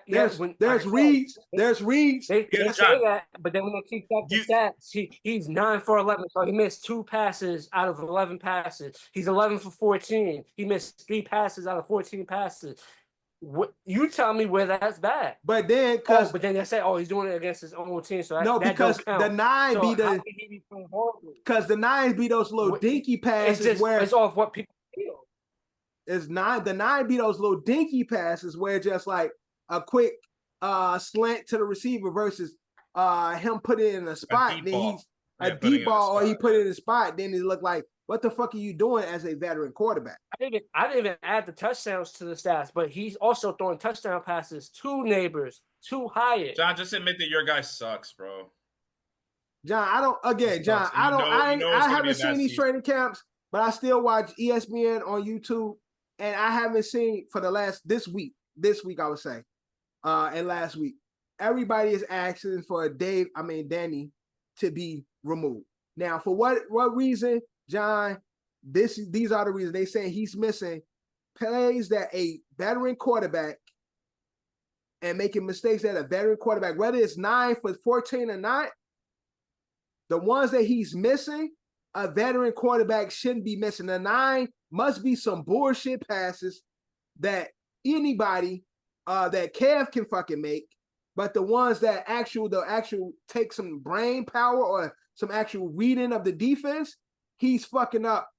Speaker 5: There's reads.
Speaker 6: They say that, but then when they keep back the stats, he's 9 for 11, so he missed 2 passes out of 11 passes. He's 11 for 14. He missed 3 passes out of 14 passes. You tell me where that's bad.
Speaker 5: But then,
Speaker 6: but then they say, he's doing it against his own team. So
Speaker 5: because the 9 be the 9 be those little dinky passes where
Speaker 6: it's off what people feel.
Speaker 5: The 9 be those little dinky passes where just like a quick slant to the receiver versus him put it in a spot. Then he's a deep ball, or he put it in a spot. Then it looked like, what the fuck are you doing as a veteran quarterback?
Speaker 6: I didn't even add the touchdowns to the stats, but he's also throwing touchdown passes to Neighbors, to Hyatt.
Speaker 2: John, just admit that your guy sucks, bro.
Speaker 5: John, I haven't seen these training camps, but I still watch ESPN on YouTube, and I haven't seen for this week I would say, and last week, everybody is asking for Danny to be removed. Now, for what reason? John, these are the reasons. They saying he's missing plays that a veteran quarterback and making mistakes that a veteran quarterback, whether it's 9 for 14 or not, the ones that he's missing, a veteran quarterback shouldn't be missing. The 9 must be some bullshit passes that anybody that Kev can fucking make, but the ones that actual take some brain power or some actual reading of the defense, he's fucking up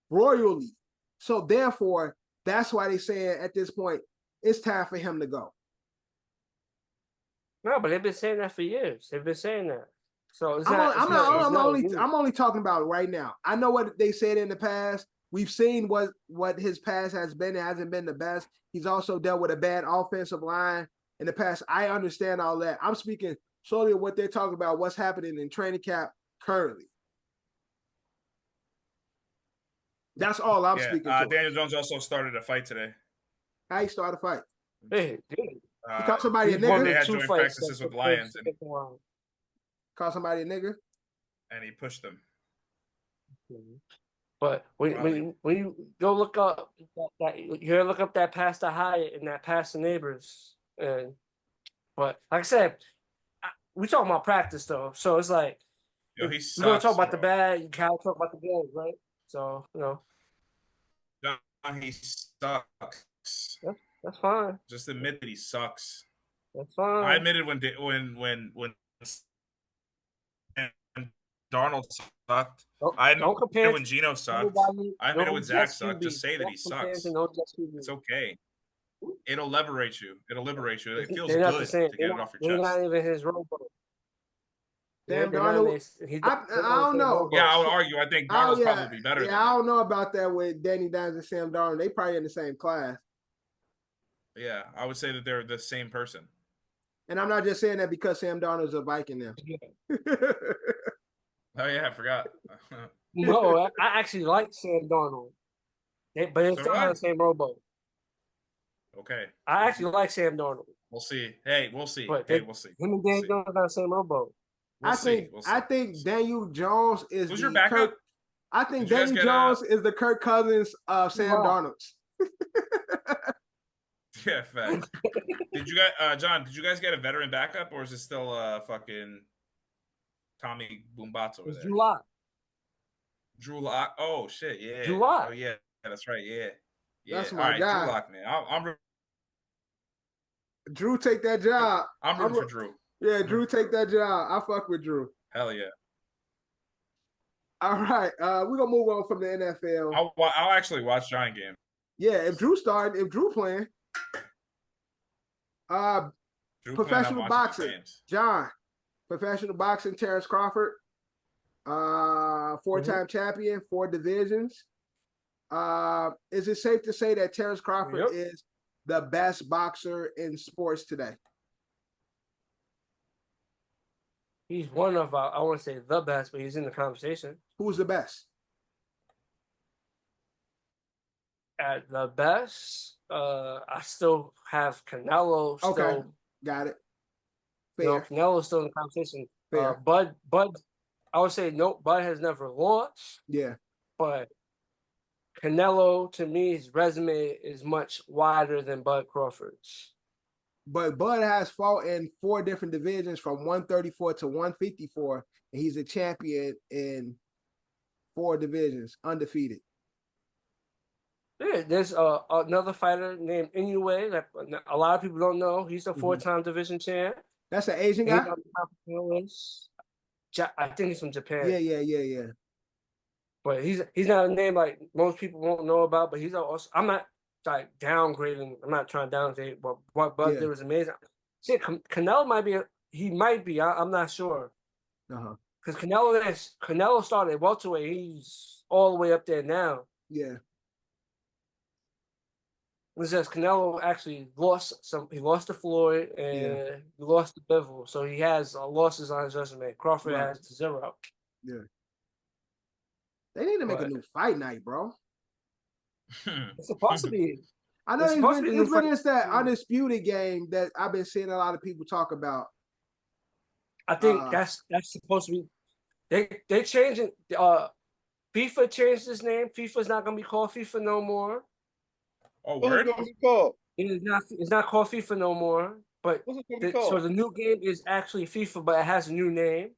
Speaker 5: royally. So therefore, that's why they saying at this point, it's time for him to go.
Speaker 6: No, but they've been saying that for years. They've been saying that. So
Speaker 5: I'm only talking about it right now. I know what they said in the past. We've seen what his past has been. It hasn't been the best. He's also dealt with a bad offensive line in the past. I understand all that. I'm speaking solely of what they're talking about, what's happening in training camp currently. That's all I'm speaking to.
Speaker 2: Daniel Jones also started a fight today.
Speaker 5: How he started a fight?
Speaker 6: Hey, dude.
Speaker 5: He called somebody a nigger?
Speaker 2: They had joint practices with Lions.
Speaker 5: Called somebody a nigger?
Speaker 2: And he pushed them.
Speaker 6: But when you go look up that pass to Hyatt and that pass to Neighbors, but like I said, we talking about practice though, so it's like
Speaker 2: we're
Speaker 6: gonna talk about the bad, you gotta talk about the good, right? So
Speaker 2: he sucks.
Speaker 6: That's fine.
Speaker 2: Just admit that he sucks.
Speaker 6: That's fine.
Speaker 2: I admitted when Darnold sucked. I admitted when Geno sucked. I admitted when Zach sucked. Just say that he sucks. It's okay. It'll liberate you. It feels good to get it off your chest.
Speaker 6: They're not even his rowboat.
Speaker 5: Damn, Darnold. I don't know.
Speaker 2: Yeah, I would argue. I think Darnold's probably better.
Speaker 5: Yeah, I don't know about that with Danny Dimes and Sam Darnold. They probably in the same class.
Speaker 2: Yeah, I would say that they're the same person.
Speaker 5: And I'm not just saying that because Sam Darnold's a Viking now.
Speaker 2: Oh yeah, I forgot.
Speaker 6: No, I actually like Sam Darnold, but it's not the same rowboat.
Speaker 2: Okay.
Speaker 6: I actually like Sam Darnold.
Speaker 2: We'll see. Hey, we'll see.
Speaker 6: But
Speaker 2: we'll see.
Speaker 6: Him and Daniel Jones on the same rowboat.
Speaker 5: I think Daniel Jones is
Speaker 2: Who's your backup?
Speaker 5: I think Daniel Jones is the Kirk Cousins of Sam Darnold.
Speaker 2: Yeah, fact. Did you guys, John? Did you guys get a veteran backup, or is it still fucking Tommy Boombatz over there? Drew Lock. Oh shit, yeah.
Speaker 6: Drew Lock.
Speaker 2: Oh yeah, that's right. Yeah.
Speaker 5: That's my
Speaker 2: all right,
Speaker 5: guy.
Speaker 2: Drew Lock, man.
Speaker 5: Drew take that job.
Speaker 2: I'm rooting for Drew.
Speaker 5: Yeah, Drew take that job. I fuck with Drew.
Speaker 2: Hell yeah.
Speaker 5: All right, we're gonna move on from the NFL.
Speaker 2: I'll actually watch Giant game.
Speaker 5: Yeah, if Drew playing. Professional boxing, John. Professional boxing, Terrence Crawford. four-time champion, 4 divisions. Is it safe to say that Terrence Crawford is the best boxer in sports today?
Speaker 6: He's one of I want to say the best, but he's in the conversation.
Speaker 5: Who's the best?
Speaker 6: At the best, I still have Canelo.
Speaker 5: Okay, got it. Fair.
Speaker 6: You know, Canelo's still in the conversation.
Speaker 5: Fair.
Speaker 6: Bud, I would say no. Bud has never lost.
Speaker 5: Yeah,
Speaker 6: but Canelo, to me, his resume is much wider than Bud Crawford's.
Speaker 5: But Bud has fought in 4 different divisions from 134 to 154, and he's a champion in 4 divisions, undefeated.
Speaker 6: Yeah, there's another fighter named Inoue that a lot of people don't know. He's a 4-time division champ.
Speaker 5: That's an Asian guy?
Speaker 6: I think he's from Japan.
Speaker 5: Yeah.
Speaker 6: But he's not a name like most people won't know about, but he's also, I'm not like downgrading, I'm not trying to downgrade, but what Bud did was amazing. Shit, Canelo might be, I'm not sure. Because Canelo started at welterweight, he's all the way up there now.
Speaker 5: Yeah.
Speaker 6: It says Canelo actually he lost to Floyd and he lost to Bivol, so he has losses on his resume. Crawford has 0.
Speaker 5: Yeah. They need to make a new fight night, bro.
Speaker 6: It's supposed to be.
Speaker 5: I know it's been that undisputed game that I've been seeing a lot of people talk about.
Speaker 6: I think that's supposed to be. They changed it. FIFA changed its name. FIFA's not gonna be called FIFA no more.
Speaker 2: Oh, word?
Speaker 1: What's it gonna be called?
Speaker 6: It's not called FIFA no more. But
Speaker 1: What's it gonna be called?
Speaker 6: So the new game is actually FIFA, but it has a new name.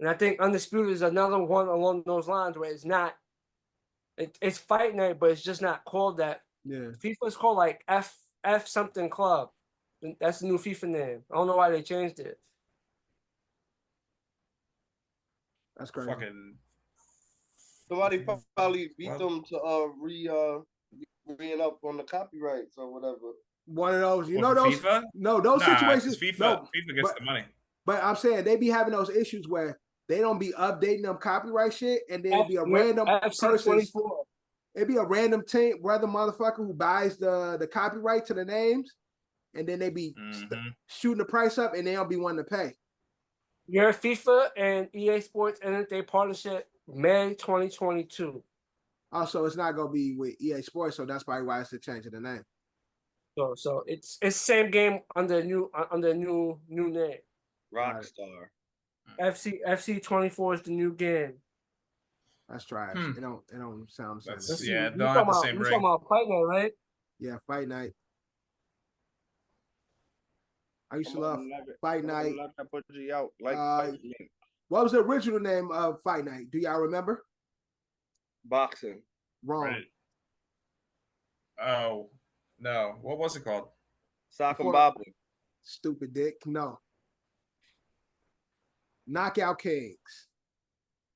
Speaker 6: And I think Undisputed is another one along those lines where it's not. It's Fight Night, but it's just not called that.
Speaker 5: Yeah.
Speaker 6: FIFA is called like F something Club. That's the new FIFA name. I don't know why they changed it.
Speaker 5: That's crazy.
Speaker 2: Fucking.
Speaker 1: Somebody probably beat them to re up on the copyrights or whatever.
Speaker 5: One of those, you
Speaker 2: What,
Speaker 5: know those.
Speaker 2: FIFA?
Speaker 5: No, those situations.
Speaker 2: FIFA gets the money.
Speaker 5: But I'm saying they be having those issues where they don't be updating them copyright shit, and then it'd be a random person. It'd be a random team, brother motherfucker who buys the copyright to the names, and then they be shooting the price up, and they don't be wanting to pay.
Speaker 6: Your FIFA and EA Sports ended their partnership May 2022.
Speaker 5: Also, it's not gonna be with EA Sports, so that's probably why it's the change of the name.
Speaker 6: So it's same game under a new name.
Speaker 1: Rockstar.
Speaker 6: FC 24 is the new game.
Speaker 5: That's trash. It don't sound the same.
Speaker 2: Don't have the same ring.
Speaker 6: You're talking about Fight Night, right?
Speaker 5: Yeah, Fight Night. I used to love Fight Night. What was the original name of Fight Night? Do y'all remember?
Speaker 1: Boxing.
Speaker 5: Wrong.
Speaker 2: Right. Oh no! What was it called?
Speaker 1: Sock and Bobble.
Speaker 5: Stupid dick. No. Knockout Kings.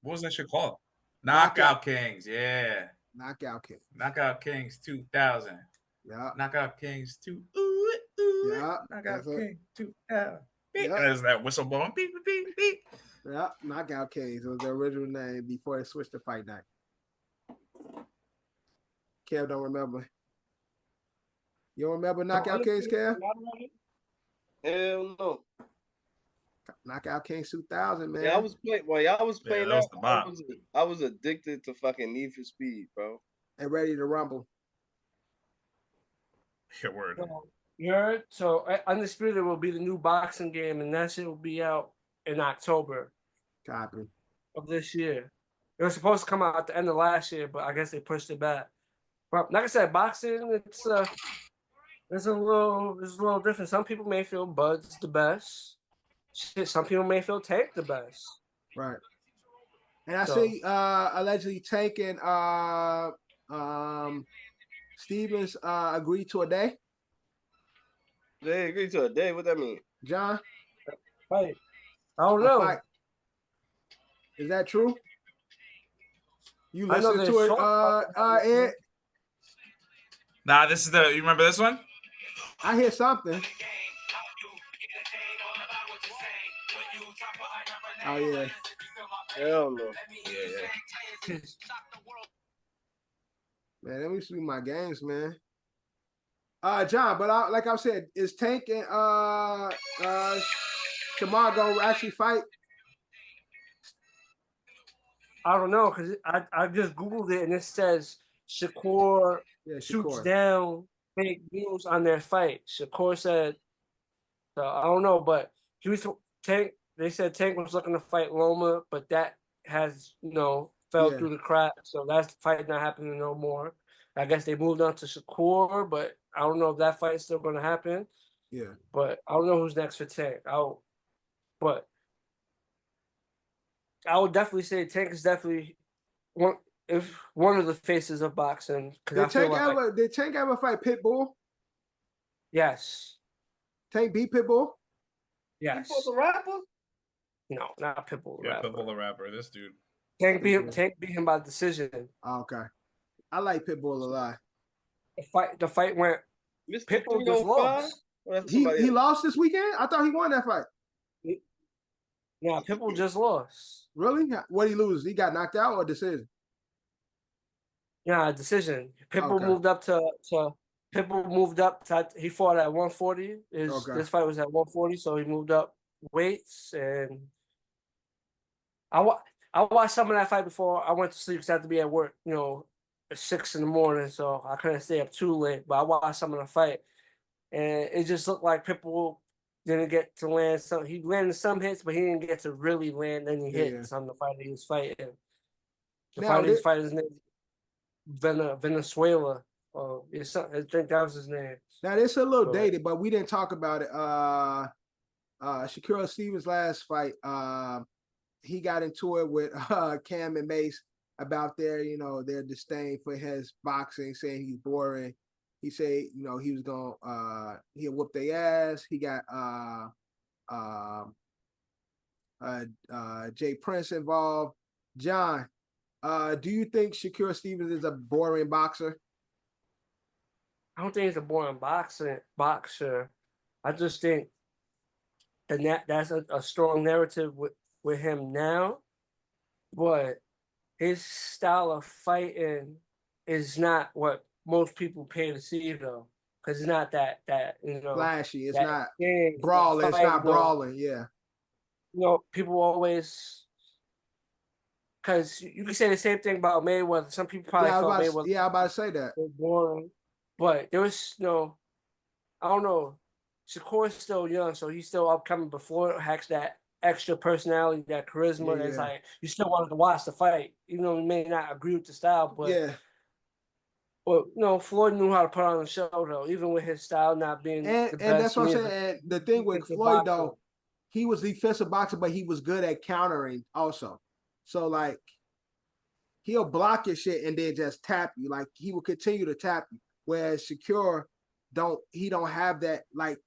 Speaker 2: What was that shit called? Knockout Kings. Yeah.
Speaker 5: Knockout Kings.
Speaker 2: Knockout Kings 2000.
Speaker 5: Yeah.
Speaker 2: Knockout Kings 2.
Speaker 5: Yeah.
Speaker 2: Knockout Kings 2000.
Speaker 5: Yeah.
Speaker 2: There's that whistle blowing. Beep, beep, beep, beep.
Speaker 5: Yeah. Knockout Kings was the original name before they switched to Fight Night. Kev don't remember. You don't remember Knockout Kings, Kev?
Speaker 1: Hell no.
Speaker 5: Knockout Kings 2000, man.
Speaker 1: Yeah, I was playing. Well, y'all was playing
Speaker 2: that
Speaker 1: that.
Speaker 2: was the
Speaker 1: I was addicted to fucking Need for Speed, bro.
Speaker 5: And Ready to Rumble.
Speaker 2: Your word.
Speaker 6: So Undisputed will be the new boxing game, and that shit will be out in October.
Speaker 5: Copy.
Speaker 6: Of this year. It was supposed to come out at the end of last year, but I guess they pushed it back. But like I said, boxing, it's a little different. Some people may feel Bud's the best. Shit, some people may feel Tank the best.
Speaker 5: Right. And I see allegedly Tank and Stevens agreed to a day.
Speaker 1: They agreed to a day. What that mean?
Speaker 5: John?
Speaker 6: Right. I don't know.
Speaker 5: Fight. Is that true? You listened to it, Ed?
Speaker 2: Nah, this is you remember this one?
Speaker 5: I hear something. Oh yeah.
Speaker 1: Hell no.
Speaker 2: Yeah.
Speaker 5: Man, let me see my games, man. John, but like I said, is Tank and Shamar gonna actually fight?
Speaker 6: I don't know because I just googled it and it says Shakur shoots down fake news on their fight. Shakur said, so I don't know, but he was Tank. They said Tank was looking to fight Loma, but that has fell through the cracks. So that fight not happening no more. I guess they moved on to Shakur, but I don't know if that fight is still going to happen.
Speaker 5: Yeah,
Speaker 6: but I don't know who's next for Tank. But I would definitely say Tank is definitely one of the faces of boxing.
Speaker 5: Did Tank ever fight Pitbull?
Speaker 6: Yes.
Speaker 5: Tank beat Pitbull?
Speaker 6: Yes.
Speaker 1: Pitbull the rapper?
Speaker 6: No, not Pitbull the rapper.
Speaker 2: Pitbull the rapper. This dude.
Speaker 6: Tank beat him by decision.
Speaker 5: Oh, okay. I like Pitbull a lot.
Speaker 6: The fight went.
Speaker 1: Mr.
Speaker 6: Pitbull just lost.
Speaker 5: He lost this weekend? I thought he won that fight.
Speaker 6: Yeah, Pitbull just lost.
Speaker 5: Really? What did he lose? He got knocked out or decision?
Speaker 6: Yeah, decision. Pitbull moved up to Pitbull moved up to, he fought at 140. This fight was at 140, so he moved up weights. And I watched some of that fight before I went to sleep because I had to be at work, at 6 a.m, so I couldn't stay up too late. But I watched some of the fight, and it just looked like Pitbull didn't get to land some. He landed some hits, but he didn't get to really land any hits on the fight he was fighting. The fight he was fighting his name Venezuela. Oh, I think that was his name.
Speaker 5: Now it's a little dated, but we didn't talk about it. Shakur Stevens' last fight, he got into it with Cam and Mace about their disdain for his boxing, saying he's boring. He said, he was gonna he'll whoop their ass. He got Jay Prince involved. John, do you think Shakur Stevens is a boring boxer?
Speaker 6: I don't think he's a boring boxer. I just think that's a strong narrative with him now, but his style of fighting is not what most people pay to see, though, because it's not that
Speaker 5: flashy. It's not brawling. It's not brawling. Yeah.
Speaker 6: People always, because you can say the same thing about Mayweather. Some people probably thought Mayweather.
Speaker 5: Yeah, I'm about to say that.
Speaker 6: Boring, but there was I don't know. Shakur's still young, so he's still upcoming. But Floyd has that extra personality, that charisma. That's like you still wanted to watch the fight, even though you may not agree with the style. But But Floyd knew how to put on a show, though, even with his style not being the best.
Speaker 5: And that's what I'm saying. And the thing with Floyd, though, he was defensive boxer, but he was good at countering also. So like, he'll block your shit and then just tap you. Like he will continue to tap you. Whereas Shakur don't have that like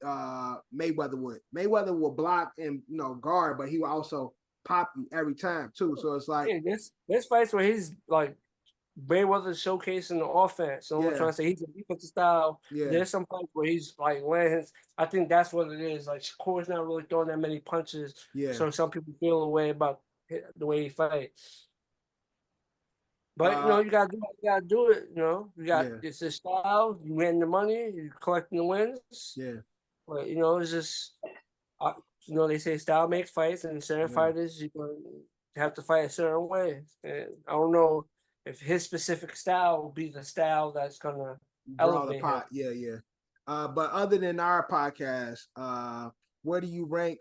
Speaker 5: Mayweather would. Mayweather will block and guard, but he will also pop you every time too. So it's like
Speaker 6: this fights where he's like Mayweather showcasing the offense. So I'm trying to say he's a defensive style. Yeah. There's some fights where he's like landing. I think that's what it is. Like Shakur's not really throwing that many punches. Yeah. So some people feel a way about the way he fights. But you gotta do it. It's his style. You win the money. You collecting the wins. Yeah. But it's just they say style makes fights, and certain fighters you have to fight a certain way. And I don't know if his specific style will be the style that's gonna elevate the pot.
Speaker 5: Yeah. But other than our podcast, where do you rank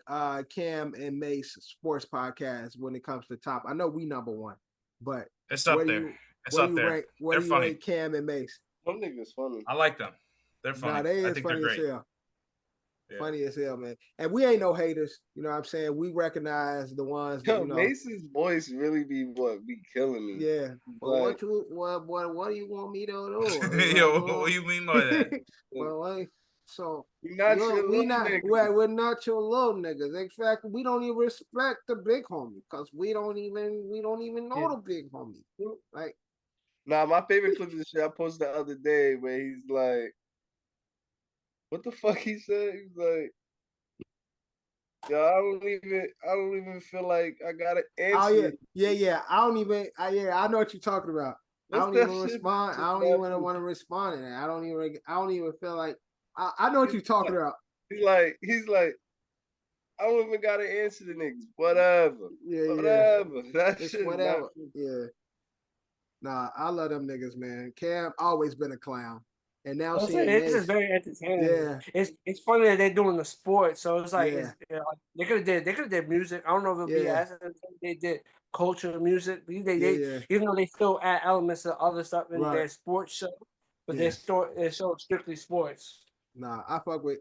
Speaker 5: Cam and Mace sports podcast when it comes to top? I know we number one, but
Speaker 2: it's up there. It's up there.
Speaker 5: Where do you rank Cam and Mace?
Speaker 1: Them niggas funny.
Speaker 2: I like them. They're funny.
Speaker 5: Nah, they is funny as hell. Yeah. Funny as hell, man. And we ain't no haters. You know what I'm saying? We recognize the ones that,
Speaker 1: Mace's voice really be killing me.
Speaker 5: Yeah. But what do you want me to do?
Speaker 2: Yo, what do you mean by that?
Speaker 5: We're not your little niggas. In fact, we don't even respect the big homie because we don't even know the big homie. Like,
Speaker 1: my favorite clip of the shit I posted the other day where he's like, what the fuck he said? He's like, Yo, I don't even feel like I gotta answer.
Speaker 5: Oh yeah. I don't even. I know what you're talking about. I don't even respond. I don't even want to respond to that. I don't even feel like. I know what you're talking about.
Speaker 1: He's like, I don't even gotta answer the niggas. Whatever.
Speaker 5: Yeah.
Speaker 1: Whatever. That
Speaker 5: It's
Speaker 1: shit.
Speaker 5: whatever. Yeah. Nah, I love them niggas, man. Cam always been a clown. And now
Speaker 6: this is very entertaining.
Speaker 5: Yeah.
Speaker 6: It's funny that they're doing the sport, so it's like they could have did music. I don't know if it'll be as they did culture music. They even though they still add elements of other stuff in their sports show, but their show strictly sports.
Speaker 5: Nah, I fuck with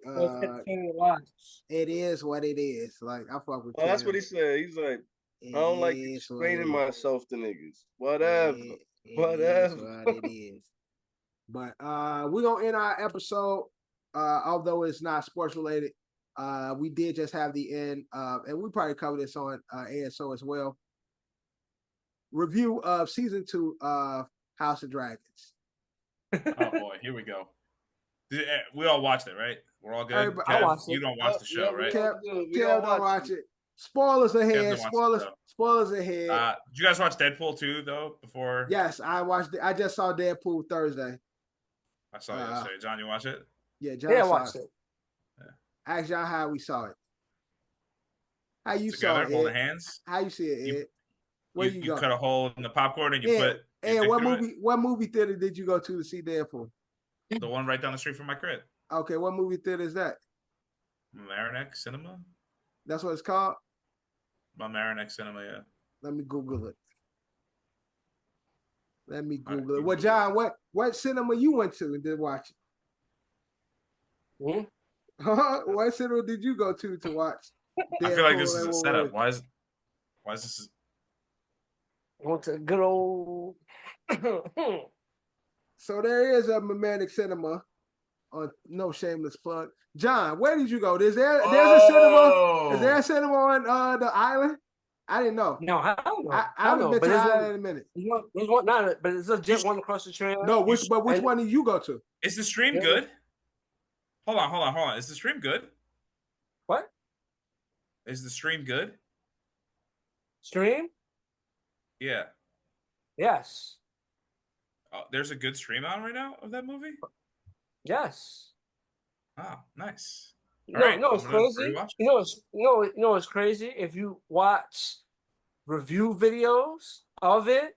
Speaker 5: it is what it is. Like I fuck with
Speaker 1: Cam. That's what he said. He's like, I don't like explaining myself to niggas. Whatever. Whatever.
Speaker 5: What it is. But we're gonna end our episode. Although it's not sports related. We did just have the end and we probably covered this on ASO as well. Review of season 2 of House of Dragons.
Speaker 2: Oh boy, here we go. We all watched it, right? We're all good.
Speaker 6: I watched it.
Speaker 2: You don't watch the show, right?
Speaker 5: Kev don't watch it. Spoilers ahead. Spoilers ahead.
Speaker 2: Did you guys watch Deadpool 2 though? Before?
Speaker 5: Yes, I watched it. I just saw Deadpool Thursday.
Speaker 2: I saw it yesterday. John, you watch it?
Speaker 5: Yeah, John
Speaker 6: watched it.
Speaker 5: Yeah. Ask John how we saw it. How you
Speaker 2: Together,
Speaker 5: saw it?
Speaker 2: holding hands.
Speaker 5: How you see it, Ed? Where you go?
Speaker 2: Cut a hole in the popcorn and you put.
Speaker 5: Ed, what movie theater did you go to see Deadpool?
Speaker 2: The one right down the street from my crib.
Speaker 5: Okay, what movie theater is that?
Speaker 2: Mamaroneck Cinema.
Speaker 5: That's what it's called?
Speaker 2: Mamaroneck Cinema, yeah.
Speaker 5: Let me Google it. Well, John, what cinema you went to and did watch it? What cinema did you go to watch?
Speaker 2: I feel like this is a setup. Why is this?
Speaker 6: I went to good old.
Speaker 5: So there is a Mamaroneck Cinema. On no shameless plug. John, where did you go? There's a cinema. Is there a cinema on the island? I didn't know.
Speaker 6: No, I don't know.
Speaker 5: I haven't been to the island in a minute.
Speaker 6: There's one, but it's a one across the trail.
Speaker 5: No, which one did you go to?
Speaker 2: Is the stream good? Hold on. Is the stream good?
Speaker 6: What?
Speaker 2: Is the stream good?
Speaker 6: Stream?
Speaker 2: Yeah.
Speaker 6: Yes.
Speaker 2: There's a good stream on right now of that movie?
Speaker 6: Yes.
Speaker 2: Oh, nice.
Speaker 6: No, it's crazy. You know what's crazy? If you watch review videos of it,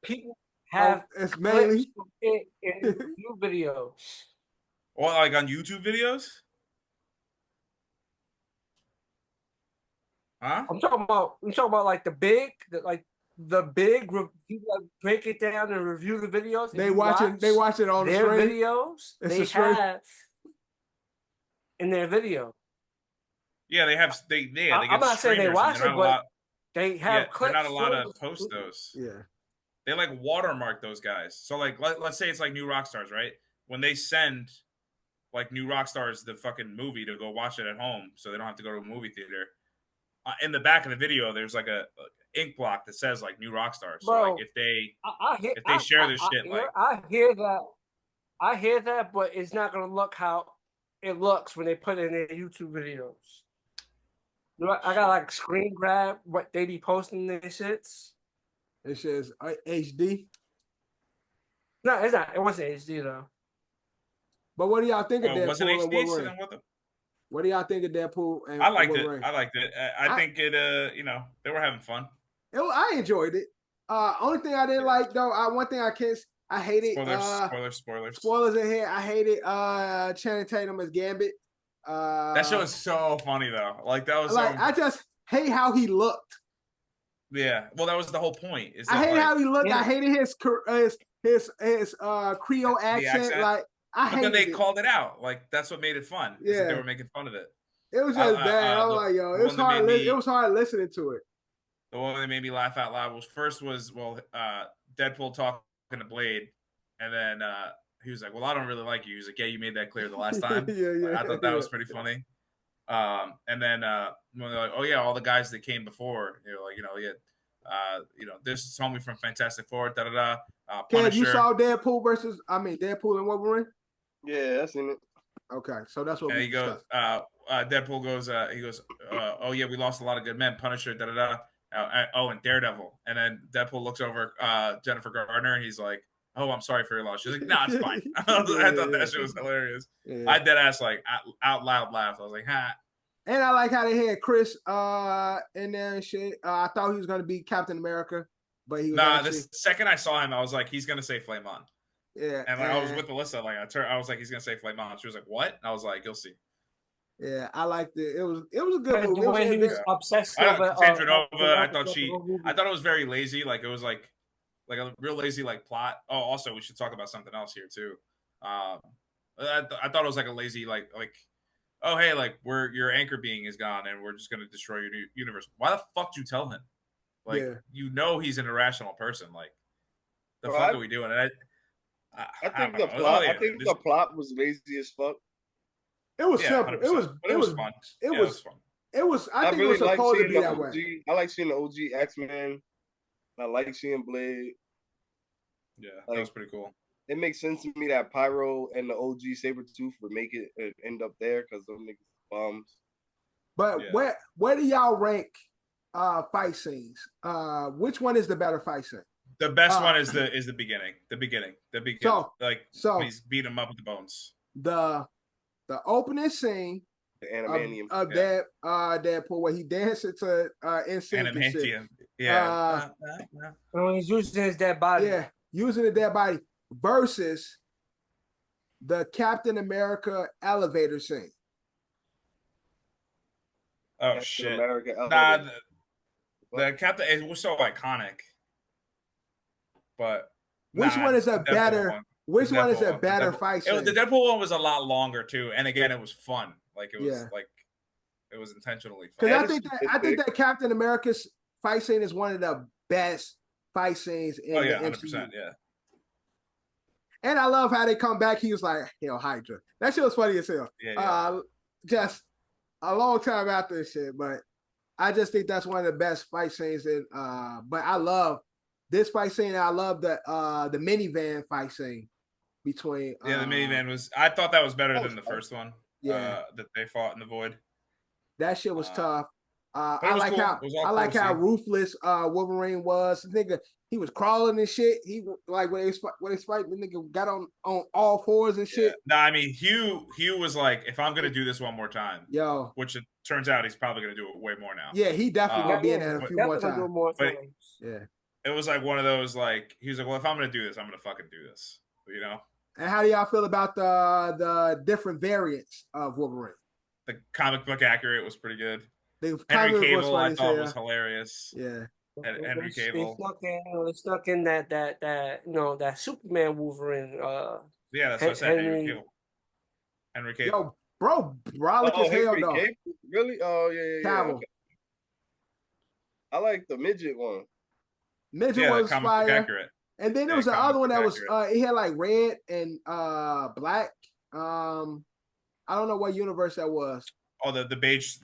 Speaker 6: people have
Speaker 5: it's mainly
Speaker 6: in review videos.
Speaker 2: Or like on YouTube videos? Huh?
Speaker 6: I'm talking about like the big people that break it down and review the videos.
Speaker 5: They watch it on
Speaker 6: their
Speaker 5: the
Speaker 6: videos. They have in their video.
Speaker 2: Yeah, they have. They get.
Speaker 6: I'm not saying they watch it, but they have clips.
Speaker 2: They're not allowed to post those.
Speaker 5: Yeah.
Speaker 2: They like watermark those guys. So like, let's say it's like New Rockstars, right? When they send like New Rockstars the fucking movie to go watch it at home, so they don't have to go to a movie theater. In the back of the video, there's like a ink block that says like New Rockstars. So like if they share this shit,
Speaker 6: I hear that, but it's not gonna look how it looks when they put it in their YouTube videos. I got like screen grab what they be posting their shits.
Speaker 5: It says HD.
Speaker 6: No, it's not. It wasn't HD though.
Speaker 5: But what do y'all think of Deadpool?
Speaker 2: Wasn't HD? So
Speaker 5: what do y'all think of Deadpool? And
Speaker 2: I liked it. I think it. They were having fun.
Speaker 5: I enjoyed it. Only thing I didn't like though, one thing I hated. Spoilers ahead. I hated Channing Tatum as Gambit.
Speaker 2: That show is so funny though. Like that was
Speaker 5: like I just hate how he looked.
Speaker 2: Yeah, well, that was the whole point.
Speaker 5: I hate how he looked. I hated his Creole accent. Like I hated.
Speaker 2: But then they called it out. Like that's what made it fun. Yeah, they were making fun of it.
Speaker 5: It was just bad. I was like, yo, it was hard. It was hard listening to it.
Speaker 2: The one that made me laugh out loud was Deadpool talking to Blade, and then he was like, "Well, I don't really like you." He was like, "Yeah, you made that clear the last time." I thought that was pretty funny. And then when they're like, "Oh yeah, all the guys that came before," they were like, this is homie from Fantastic Four.
Speaker 5: Ken, you saw Deadpool and Wolverine?
Speaker 1: Yeah, I seen it.
Speaker 5: Okay, so that's what
Speaker 2: And
Speaker 5: we
Speaker 2: he goes,
Speaker 5: discussed.
Speaker 2: Deadpool goes, oh yeah, we lost a lot of good men. Punisher, da da da. Oh, and Daredevil. And then Deadpool looks over Jennifer Gardner, and he's like, "Oh, I'm sorry for your loss." She's like, "Nah, it's fine." I thought that shit was hilarious.
Speaker 5: Yeah.
Speaker 2: I dead ass like out loud laughed. I was like, "Ha."
Speaker 5: And I like how they had Chris in there and shit. I thought he was gonna be Captain America, but he was actually.
Speaker 2: The second I saw him, I was like, "He's gonna say Flame On."
Speaker 5: Yeah,
Speaker 2: and like I was with Alyssa, like I was like, "He's gonna say Flame On." She was like, "What?" And I was like, "You'll see."
Speaker 5: Yeah, I liked it. It was a good movie.
Speaker 6: The way he was obsessed over
Speaker 2: Sandra Nova, I thought it was very lazy. Like it was like a real lazy like plot. Oh, also we should talk about something else here too. I thought it was like a lazy like oh hey, like your anchor being is gone and we're just gonna destroy your new universe. Why the fuck did you tell him? Like you know he's an irrational person. Like the fuck are we doing? And
Speaker 1: I think the plot was lazy as fuck.
Speaker 5: It was simple. It was
Speaker 2: fun.
Speaker 5: It was fun. It was. I think it was supposed to be that way.
Speaker 1: I like seeing the OG X-Men. I like seeing Blade.
Speaker 2: Yeah, that was pretty cool.
Speaker 1: It makes sense to me that Pyro and the OG Sabretooth would make it end up there because those niggas bombs.
Speaker 5: But where do y'all rank fight scenes? Which one is the better fight scene?
Speaker 2: The best one is the beginning. The beginning. So he's beat him up with the bones.
Speaker 5: The opening scene of Deadpool where he dances to NSYNC and shit.
Speaker 2: Yeah.
Speaker 6: When he's using his dead body.
Speaker 5: Yeah, using the dead body versus the Captain America elevator scene.
Speaker 2: Oh Captain shit! Nah, the Captain it was so iconic. But
Speaker 5: which one is a better? Which one is a better fight scene?
Speaker 2: The Deadpool one was a lot longer too, and again, it was fun. Like it was it was intentionally fun.
Speaker 5: Because I think that Captain America's fight scene is one of the best fight scenes in the MCU.
Speaker 2: 100%, yeah.
Speaker 5: And I love how they come back. He was like, "Hell, Hydra." That shit was funny as hell.
Speaker 2: Yeah.
Speaker 5: Just a long time after this shit, but I just think that's one of the best fight scenes. But I love this fight scene. I love the minivan fight scene between.
Speaker 2: The minivan was. I thought that was better than the first one. Yeah, that they fought in the void.
Speaker 5: That shit was tough. I like how ruthless Wolverine was. Nigga, he was crawling and shit. He like when they fight, the nigga got on all fours and shit.
Speaker 2: No, I mean Hugh was like, if I'm gonna do this one more time, which it turns out he's probably gonna do it way more now.
Speaker 5: Yeah, he definitely gonna be in there a few more times.
Speaker 2: But it was like one of those like he was like, well, if I'm gonna do this, I'm gonna fucking do this. You know.
Speaker 5: And how do y'all feel about the different variants of Wolverine?
Speaker 2: The comic book accurate was pretty good.
Speaker 5: Henry
Speaker 2: Cavill I thought was hilarious.
Speaker 5: Yeah.
Speaker 2: Henry Cavill.
Speaker 6: They stuck in that Superman Wolverine.
Speaker 2: Yeah, that's what I said. Henry Cavill.
Speaker 5: Yo, bro, brolic as hell though.
Speaker 1: Really? Oh yeah.
Speaker 5: Cavill.
Speaker 1: Okay. I like the midget one.
Speaker 5: Midget was fire. Accurate. And then there was the other one that was it had like red and black. I don't know what universe that was.
Speaker 2: Oh, the beige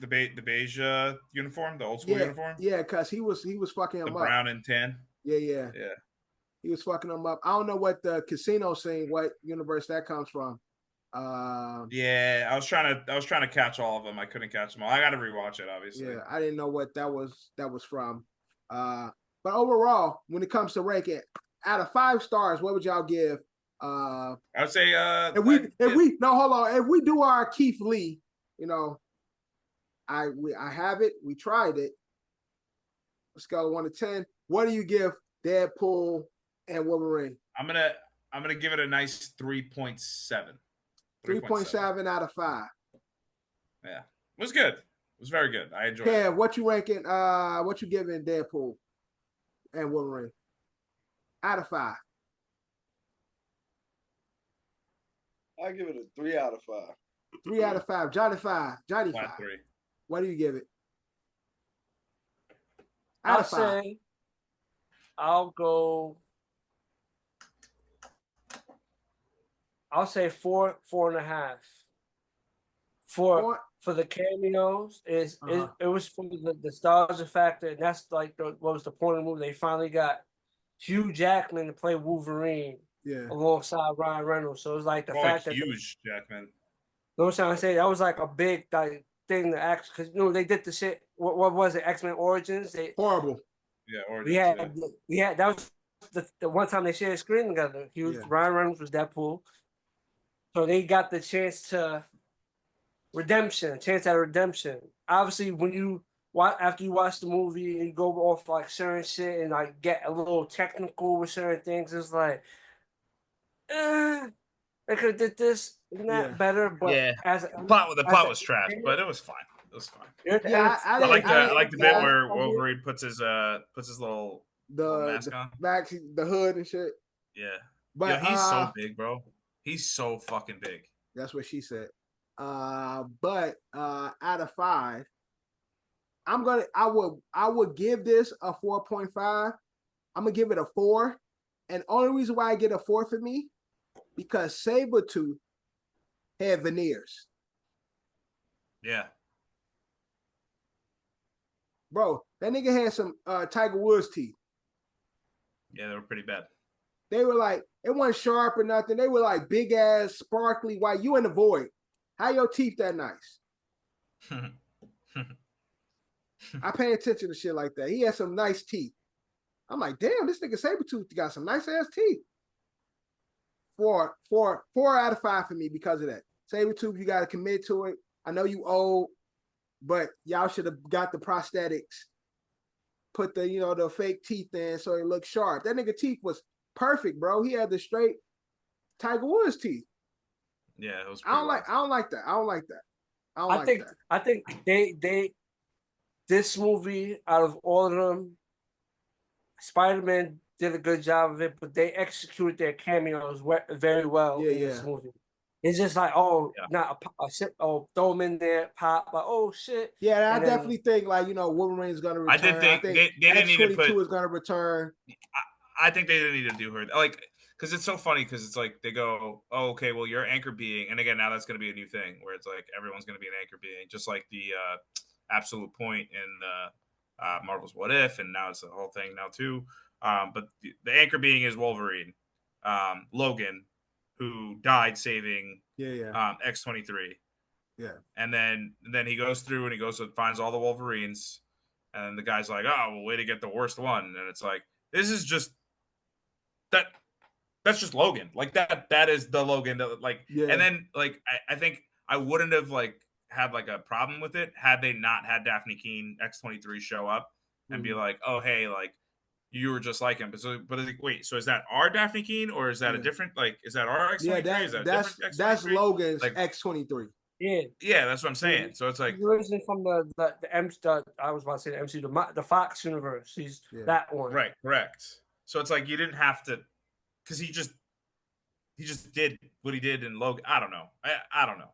Speaker 2: uniform, the old school uniform.
Speaker 5: Yeah, because he was fucking him up.
Speaker 2: The brown and tan.
Speaker 5: Yeah. He was fucking him up. I don't know what the casino scene, what universe that comes from.
Speaker 2: Yeah, I was trying to catch all of them. I couldn't catch them all. I got to rewatch it, obviously.
Speaker 5: Yeah, I didn't know what that was from. But overall, when it comes to ranking, out of 5 stars, what would y'all give?
Speaker 2: I would say
Speaker 5: if we do our Keith Lee, I have it. We tried it. Scale of 1 to 10. What do you give Deadpool and Wolverine?
Speaker 2: I'm gonna give it a nice 3.7.
Speaker 5: 3.7 out of 5.
Speaker 2: Yeah, it was good. It was very good. I enjoyed it.
Speaker 5: Yeah, what you ranking? What you giving Deadpool and Wolverine? Out of 5.
Speaker 1: I give it a 3 out of 5.
Speaker 5: 3 out of 5. Johnny 5. Johnny 5.
Speaker 2: 3.
Speaker 5: What do you give it?
Speaker 6: I'll say I'll say 4.5. For the cameos it was for the nostalgia factor, and that's like what was the point of the movie. They finally got Hugh Jackman to play Wolverine alongside Ryan Reynolds. So it was like the fact that
Speaker 2: Jackman.
Speaker 6: what I'm trying to say? That was like a big like thing to act because they did the shit. What was it? X-Men Origins.
Speaker 5: Horrible.
Speaker 2: Yeah, Origins.
Speaker 6: We had that was the one time they shared screen together. Ryan Reynolds was Deadpool, so they got the chance at redemption. Obviously, when you after you watch the movie and you go off like certain shit and like get a little technical with certain things, it's like, they could have did this, isn't that better? But
Speaker 2: the plot was trash, but it was fine. It was fine.
Speaker 5: Yeah, I
Speaker 2: like the bit where Wolverine puts his little mask on,
Speaker 5: the hood and shit.
Speaker 2: Yeah, but he's so big, bro. He's so fucking big.
Speaker 5: That's what she said. But out of 5, I would give this a 4.5. I'm gonna give it a 4, and only reason why I get a 4 for me because Sabretooth had veneers.
Speaker 2: Yeah.
Speaker 5: Bro, that nigga had some Tiger Woods teeth.
Speaker 2: Yeah, they were pretty bad.
Speaker 5: They were like, it wasn't sharp or nothing. They were like big ass, sparkly white. You in the void. How your teeth that nice? I pay attention to shit like that. He had some nice teeth. I'm like, damn, this nigga Sabretooth got some nice ass teeth. 4 out of 5 for me because of that. Sabretooth, you got to commit to it. I know you old, but y'all should have got the prosthetics. Put the, the fake teeth in so it looked sharp. That nigga teeth was perfect, bro. He had the straight Tiger Woods teeth.
Speaker 2: Yeah, it was.
Speaker 5: I don't like that.
Speaker 6: I think they this movie out of all of them, Spider-Man did a good job of it, but they executed their cameos very well in this movie. It's just like, throw them in there, pop, like, oh shit.
Speaker 5: Yeah, I definitely think Wolverine's gonna return.
Speaker 2: I did think they didn't need to put.
Speaker 5: X-22 is gonna return.
Speaker 2: I think they didn't need to do her because it's so funny because it's like they go, oh, okay, well you're anchor being, and again now that's gonna be a new thing where it's like everyone's gonna be an anchor being, just like the Absolute Point in Marvel's What If, and now it's a whole thing now too. But the anchor being is Wolverine, Logan, who died saving X-23.
Speaker 5: Yeah.
Speaker 2: And then he goes through and he goes and finds all the Wolverines, and the guy's like, oh, well, way to get the worst one. And it's like, this is just that's just Logan. Like that is the Logan that, and then I think I wouldn't have had a problem with it had they not had Daphne Keene X-23 show up and be like, oh hey, you were just like him. But wait, so is that our Daphne Keene or is that a different is that our X-23?
Speaker 5: Yeah, that's Logan's X-23.
Speaker 6: Yeah,
Speaker 2: that's what I'm saying. So it's like
Speaker 6: originally from the I was about to say the MCU, the Fox universe. He's that one.
Speaker 2: Right, correct. So it's like you didn't have to, because he just did what he did in Logan. I don't know. I don't know.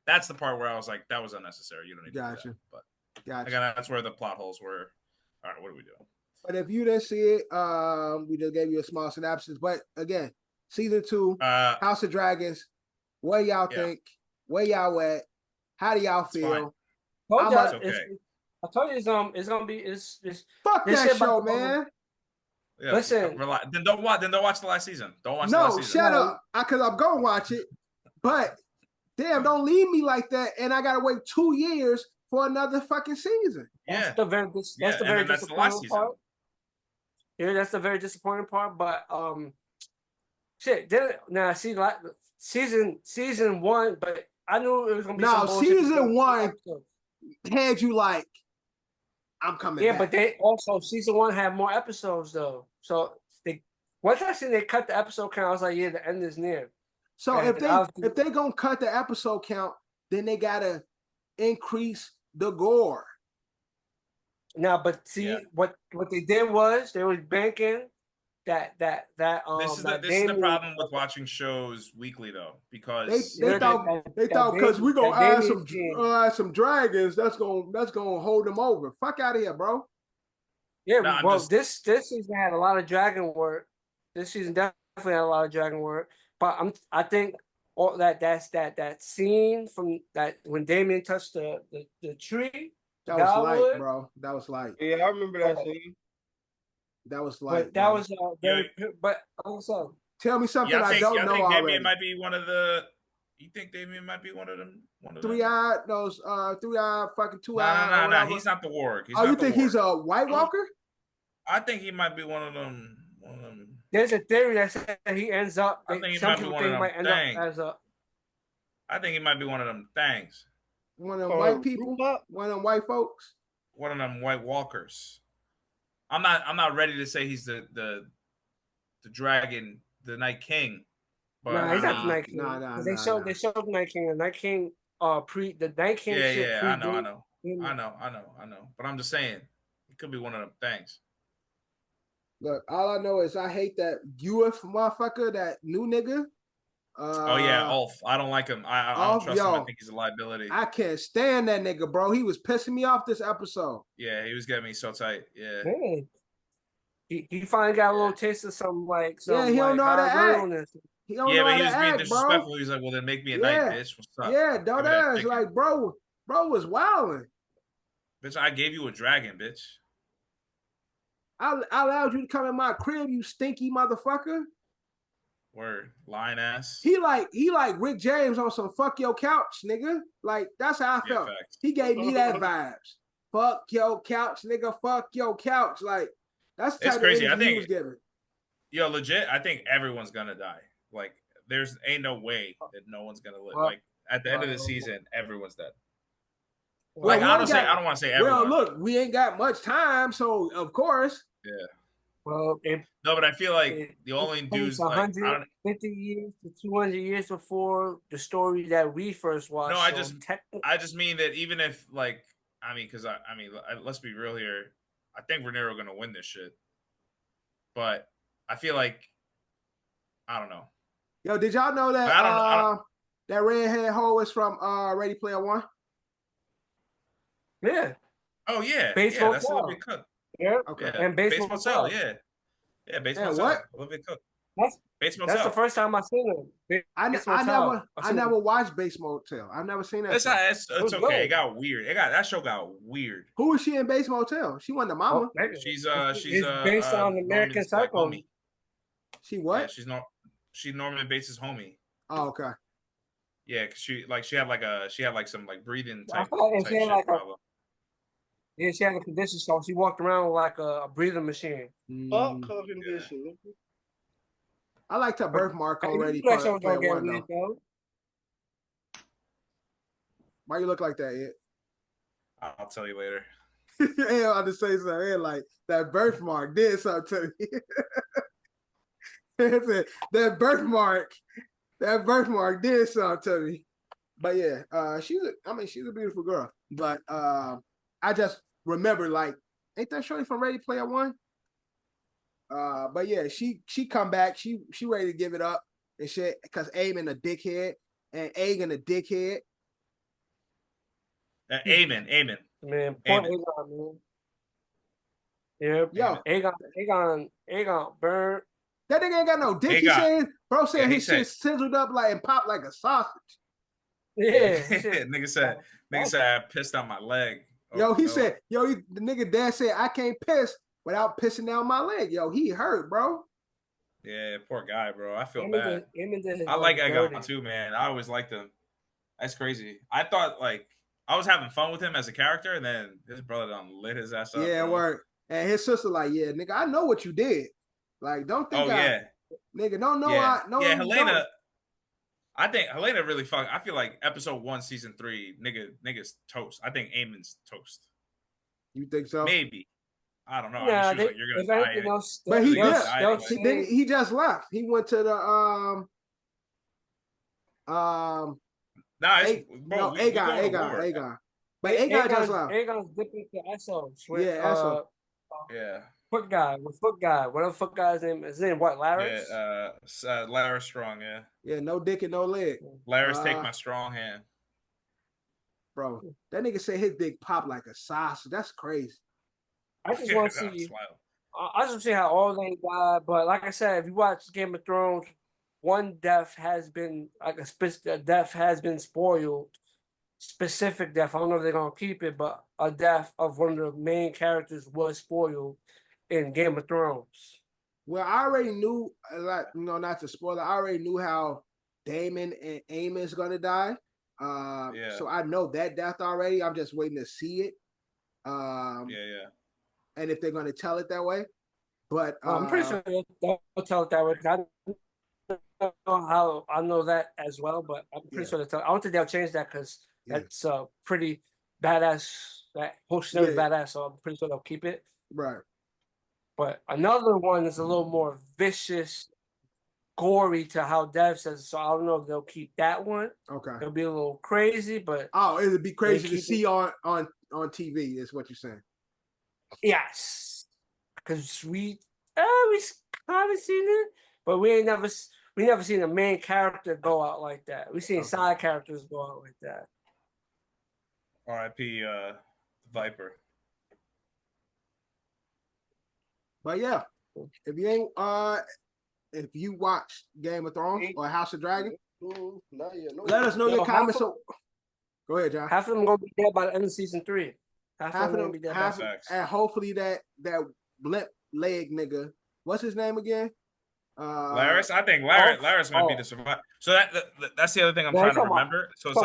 Speaker 2: That's the part where I was like, that was unnecessary. You don't need to do that. But again, that's where the plot holes were. All right, what are we doing?
Speaker 5: But if you didn't see it, we just gave you a small synopsis. But again, season 2, House of Dragons. What y'all think? Where y'all at? How do y'all feel?
Speaker 6: I told you it's gonna be it's
Speaker 5: fuck that show, man.
Speaker 2: Yeah, listen. Then don't watch the last season. Don't watch the last season.
Speaker 5: Shut up. Because I'm gonna watch it. But damn, don't leave me like that. And I gotta wait 2 years for another fucking season.
Speaker 6: That's the very disappointing part. Yeah, that's the very disappointing part. But shit. Season 1, but I knew it was gonna be some bullshit.
Speaker 5: Season 1 had you like, I'm coming back.
Speaker 6: But they also season 1 had more episodes though. So once I seen they cut the episode count, I was like, yeah, the end is near.
Speaker 5: So if they gonna cut the episode count, then they gotta increase the gore.
Speaker 6: Now, but see what they did was they was banking that
Speaker 2: this is the problem with watching shows weekly though, because
Speaker 5: they thought because we're gonna add some dragons that's gonna hold them over. Fuck out of here, bro.
Speaker 6: Yeah, this season had a lot of dragon work. This season definitely had a lot of dragon work. But I think all that scene from that when Damien touched the tree.
Speaker 5: That was light, bro. That was light.
Speaker 1: Yeah, I remember that scene.
Speaker 5: That was light.
Speaker 6: But that was very. But also,
Speaker 5: tell me something I don't know
Speaker 2: already.
Speaker 5: already.
Speaker 2: Damien might be one of the You think Damien might be one of them? One of
Speaker 5: Three-eyed, those three-eyed, fucking two-eyed.
Speaker 2: No. He's not the Warg.
Speaker 5: Oh, you think he's a White Walker?
Speaker 2: I think he might be one of them.
Speaker 6: There's a theory that says he ends up.
Speaker 2: I think he
Speaker 6: some
Speaker 2: might be
Speaker 6: people
Speaker 2: one
Speaker 6: think
Speaker 2: of
Speaker 6: he
Speaker 2: them
Speaker 6: might end up
Speaker 2: things.
Speaker 6: as a.
Speaker 2: I think he might be one of them things.
Speaker 5: One of them white people. One of them white folks.
Speaker 2: One of them White Walkers. I'm not ready to say he's the dragon, the Night King.
Speaker 6: But he's not the Night King. They showed the Night King. The Night King the Night King shit.
Speaker 2: Yeah, I know. But I'm just saying, it could be one of them things.
Speaker 5: Look, all I know is I hate that UF motherfucker, that new nigga.
Speaker 2: Ulf. I don't like him. I don't trust him. I think he's a liability.
Speaker 5: I can't stand that nigga, bro. He was pissing me off this episode.
Speaker 2: Yeah, he was getting me so tight. Yeah.
Speaker 6: He finally got a little taste of some like.
Speaker 5: Yeah, he don't know how to act. He don't know how to act, bro. Yeah, but he was being disrespectful.
Speaker 2: He was like, "Well, then make me a knight, bitch. What's up?"
Speaker 5: Yeah, don't ask. Like, bro was wilding.
Speaker 2: Bitch, I gave you a dragon, bitch.
Speaker 5: I allowed you to come in my crib, you stinky motherfucker.
Speaker 2: Word, lying ass.
Speaker 5: He like Rick James on some fuck your couch, nigga. Like, that's how I felt.
Speaker 2: Facts.
Speaker 5: He gave me that vibes. Fuck your couch, nigga. Fuck your couch. Like, that's the type of energy he was giving.
Speaker 2: Yo, legit, I think everyone's gonna die. Like, ain't no way that no one's gonna live. Like, at the end of the season, everyone's dead. Like, I don't want to say everyone.
Speaker 5: Well, look, we ain't got much time, so of course.
Speaker 2: Yeah.
Speaker 6: Well,
Speaker 2: no, but I feel like the only dudes
Speaker 6: 150 years to 200 years before the story that we first watched.
Speaker 2: No, I just mean that even if, like, because let's be real here. I think Rhaenyra gonna win this shit, but I feel like I don't know.
Speaker 5: Yo, did y'all know that that redhead hoe is from Ready Player One?
Speaker 6: Yeah.
Speaker 2: Oh yeah.
Speaker 6: Baseball
Speaker 2: that's Olivia Cook.
Speaker 6: Yeah.
Speaker 5: Okay.
Speaker 2: Yeah.
Speaker 6: And Baseball
Speaker 2: Motel. Yeah. Baseball Motel.
Speaker 5: What?
Speaker 2: Olivia Cook.
Speaker 6: That's the first time I seen it.
Speaker 5: I never watched Base Motel. I've never seen that.
Speaker 2: It's okay. It got weird. That show got weird.
Speaker 5: Who is she in Base Motel? She wasn't the mama.
Speaker 2: She's
Speaker 6: based on American Psycho.
Speaker 5: She what?
Speaker 2: Yeah, she's Norman Bates' homie.
Speaker 5: Oh, okay.
Speaker 2: Yeah, cause she had some like breathing type
Speaker 6: shit
Speaker 2: problem.
Speaker 6: Yeah, she had a condition, so she walked around like a breathing machine.
Speaker 1: Condition.
Speaker 5: I liked her birthmark already. Player One, though. Why you look like that, Ed?
Speaker 2: I'll tell you later.
Speaker 5: Yeah, I'll just say something. Ed, like that birthmark did something to me. that birthmark did something to me. But yeah, she's a beautiful girl. But I just remember, like, ain't that shorty from Ready Player One? But yeah, she come back. She ready to give it up and shit because Aemon a dickhead and Aegon a dickhead.
Speaker 2: Aemon.
Speaker 6: Man, point Aegon, man. Yeah, yo, Aegon burn.
Speaker 5: That nigga ain't got no dick. He said, bro said his shit sizzled up like and popped like a sausage.
Speaker 6: Yeah.
Speaker 2: Nigga said I pissed on my leg.
Speaker 5: Said, the nigga dad said I can't piss without pissing down my leg. Yo, he hurt, bro.
Speaker 2: Yeah, poor guy, bro. I feel bad. I like Aegon too, man. I always liked him. That's crazy. I thought like I was having fun with him as a character, and then his brother done lit his ass up.
Speaker 5: Yeah, word. And his sister like, yeah, nigga, I know what you did. Like, don't think nigga, don't know.
Speaker 2: Yeah, Helena. I think Helena really fucked. I feel like episode 1, season 3, niggas toast. I think Aemon's toast.
Speaker 5: You think so?
Speaker 2: Maybe. I don't know.
Speaker 6: Yeah,
Speaker 2: I mean, she was like, you're gonna die.
Speaker 5: Else, but he just left. He went to the
Speaker 6: Aegon.
Speaker 5: But Aegon just left.
Speaker 6: Aegon's dipping to Essos.
Speaker 5: Essos.
Speaker 2: Yeah.
Speaker 6: Foot guy. Whatever foot guy's name is. His name what? Larys?
Speaker 2: Yeah, Larys Strong, yeah.
Speaker 5: Yeah, no dick and no leg.
Speaker 2: Larys, take my strong hand.
Speaker 5: Bro, that nigga said his dick popped like a sausage. That's crazy.
Speaker 6: I just want to see. I just want to see how all they die. But like I said, if you watch Game of Thrones, one death has been death has been spoiled. Specific death. I don't know if they're gonna keep it, but a death of one of the main characters was spoiled in Game of Thrones.
Speaker 5: Well, I already knew, not to spoil it. I already knew how Damon and Eamon's gonna die. So I know that death already. I'm just waiting to see it. And if they're gonna tell it that way. But
Speaker 6: I'm pretty sure they'll tell it that way. I don't know how I know that as well, but I'm pretty sure they'll tell. I don't think they'll change that because that's pretty badass. That whole scenario is badass, so I'm pretty sure they'll keep it.
Speaker 5: Right.
Speaker 6: But another one is a little more vicious, gory to how Dev says. So I don't know if they'll keep that one.
Speaker 5: Okay.
Speaker 6: It'll be a little crazy, but
Speaker 5: it'd be crazy to see on TV. Is what you're saying?
Speaker 6: Yes, because we kind of seen it, but we never seen a main character go out like that. We seen side characters go out like that.
Speaker 2: R.I.P. Viper.
Speaker 5: But yeah, if you ain't if you watch Game of Thrones or House of Dragon, let us know your comments. Go ahead, John.
Speaker 6: Half of them gonna be dead by the end of season 3. Half of them gonna be dead.
Speaker 5: And hopefully that blimp leg nigga, what's his name again?
Speaker 2: Laris. I think Laris might be the survivor. So that's the other thing I'm trying to remember. So it's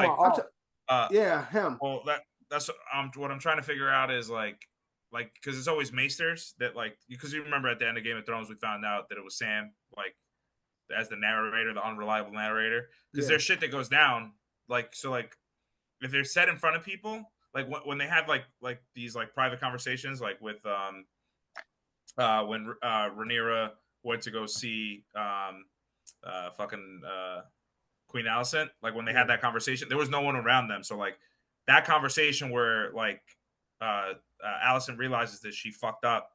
Speaker 5: him.
Speaker 2: Well, that's what I'm trying to figure out is like because it's always Maesters that because you remember at the end of Game of Thrones we found out that it was Sam as the narrator, the unreliable narrator, because there's shit that goes down if they're set in front of people when they have these private conversations with when Rhaenyra went to go see Queen Alicent, when they had that conversation, there was no one around them, so that conversation where Alicent realizes that she fucked up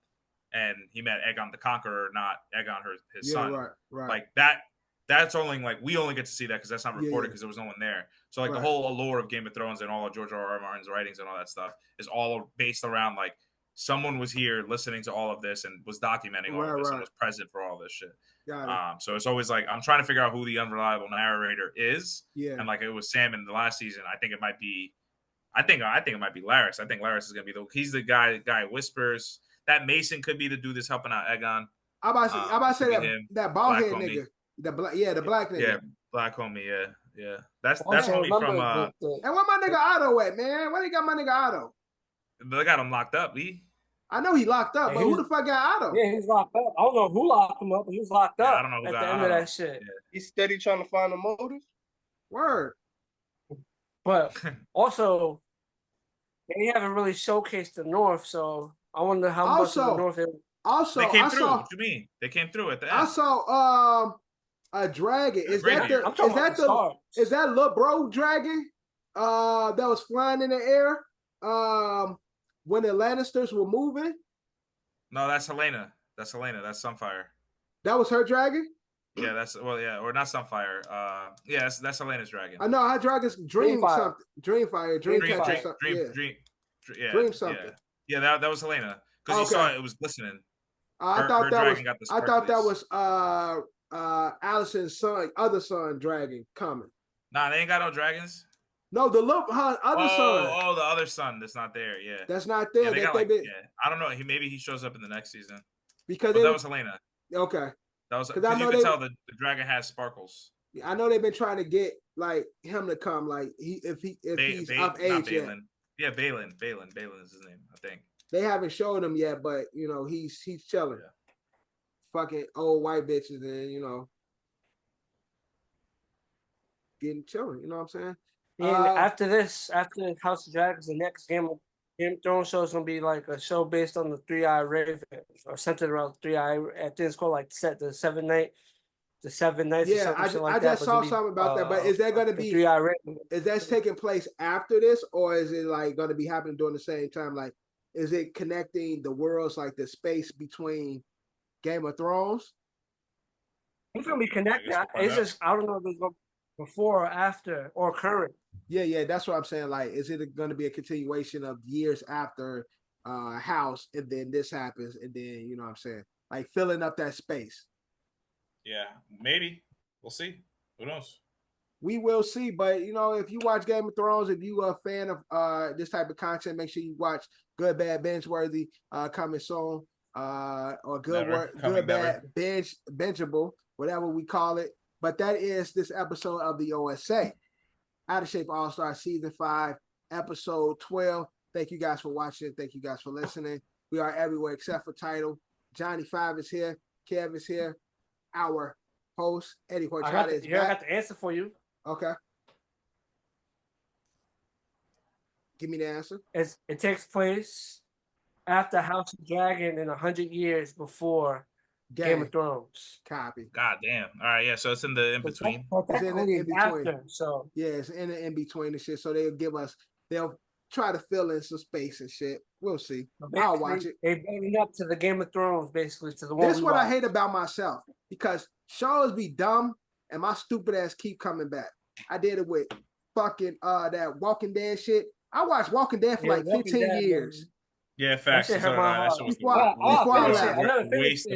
Speaker 2: and he met Aegon the Conqueror, not Aegon his son.
Speaker 5: Right.
Speaker 2: That's only we only get to see that because that's not recorded because there was no one there. So the whole allure of Game of Thrones and all of George R.R. Martin's writings and all that stuff is all based around someone was here listening to all of this and was documenting all of this and was present for all this shit. So it's always I'm trying to figure out who the unreliable narrator is. Yeah. And it was Sam in the last season. I think it might be Laris. I think Laris is gonna be he's the guy whispers. That Mason could be the dude that's helping out Aegon.
Speaker 5: I'm about to say that bald head nigga. The black nigga.
Speaker 2: Yeah, black homie. Yeah. That's homie from.
Speaker 5: And where my nigga Otto at, man? Where they got my nigga Otto?
Speaker 2: They got him locked up, Lee.
Speaker 5: I know he locked up, but who the fuck got Otto?
Speaker 6: Yeah, he's locked up. I don't know who locked him up, but he's locked up.
Speaker 2: I don't know who
Speaker 6: at
Speaker 2: got
Speaker 6: the end
Speaker 2: Otto.
Speaker 6: of that shit.
Speaker 1: Yeah. He's steady trying to find the motive.
Speaker 5: Word.
Speaker 6: But also, they haven't really showcased the North, so I wonder how much of the North.
Speaker 2: They came through. What do you mean? They came through at the end.
Speaker 5: I saw a dragon. Is that little bro dragon? That was flying in the air. When the Lannisters were moving.
Speaker 2: No, that's Helena. That's Sunfire.
Speaker 5: That was her dragon?
Speaker 2: Yeah, or not Sunfire. That's Helena's dragon.
Speaker 5: I know her dragon's Dream something. Dreamfire, Dreamcatcher something. Dream something.
Speaker 2: Yeah, that was Helena. Because you saw it was glistening.
Speaker 5: I thought that was Alicent's other son dragon coming.
Speaker 2: Nah, they ain't got no dragons.
Speaker 5: No, the other son.
Speaker 2: Oh, the other son that's not there. Yeah,
Speaker 5: that's not there.
Speaker 2: Yeah, I don't know. Maybe he shows up in the next season.
Speaker 5: Because
Speaker 2: that was Helena.
Speaker 5: Okay.
Speaker 2: That was because you can tell the dragon has sparkles.
Speaker 5: I know they've been trying to get him to come. If he's of age yet.
Speaker 2: Yeah, Balin is his name, I think.
Speaker 5: They haven't showed him yet, but he's chilling. Yeah. Fucking old white bitches and getting chilling. You know what I'm saying?
Speaker 6: And after House of Dragons, the next Game of Thrones show is gonna be a show based on the 3-Eye Raven or centered around 3-Eye. I think it's called the Seven Nights.
Speaker 5: Yeah, I just saw something about that. But is that gonna be 3-Eye Raven? Is that taking place after this, or is it gonna be happening during the same time? Is it connecting the worlds, the space between Game of Thrones?
Speaker 6: It's gonna be connected. It's just I don't know if it's going before or after or current.
Speaker 5: Yeah, that's what I'm saying. Is it going to be a continuation of years after House, and then this happens, and then you know what I'm saying, filling up that space?
Speaker 2: Yeah, maybe we'll see. Who knows?
Speaker 5: We will see. But if you watch Game of Thrones, if you are a fan of this type of content, make sure you watch Good, Bad, Binge-worthy coming soon. Or Good Bad Bingeable, whatever we call it. But that is this episode of the OSA. Out of Shape All-Star Season 5, Episode 12. Thank you guys for watching. Thank you guys for listening. We are everywhere except for Tidal. Johnny 5 is here. Kev is here. Our host, Eddie Horchata, is back.
Speaker 6: I got the answer for you.
Speaker 5: Okay. Give me the answer.
Speaker 6: It takes place after House of Dragon and 100 years before Game of Thrones.
Speaker 5: Copy.
Speaker 2: God damn. All right, yeah. So it's in the in between.
Speaker 5: It's in between.
Speaker 6: After, so
Speaker 5: yeah, it's in between and shit. So they'll try to fill in some space and shit. We'll see. I'll watch it.
Speaker 6: They building up to the Game of Thrones, basically, to the one.
Speaker 5: This is what I hate about myself, because shows be dumb and my stupid ass keep coming back. I did it with fucking that Walking Dead shit. I watched Walking Dead for like 15 years.
Speaker 2: Man. Yeah, facts. Waste of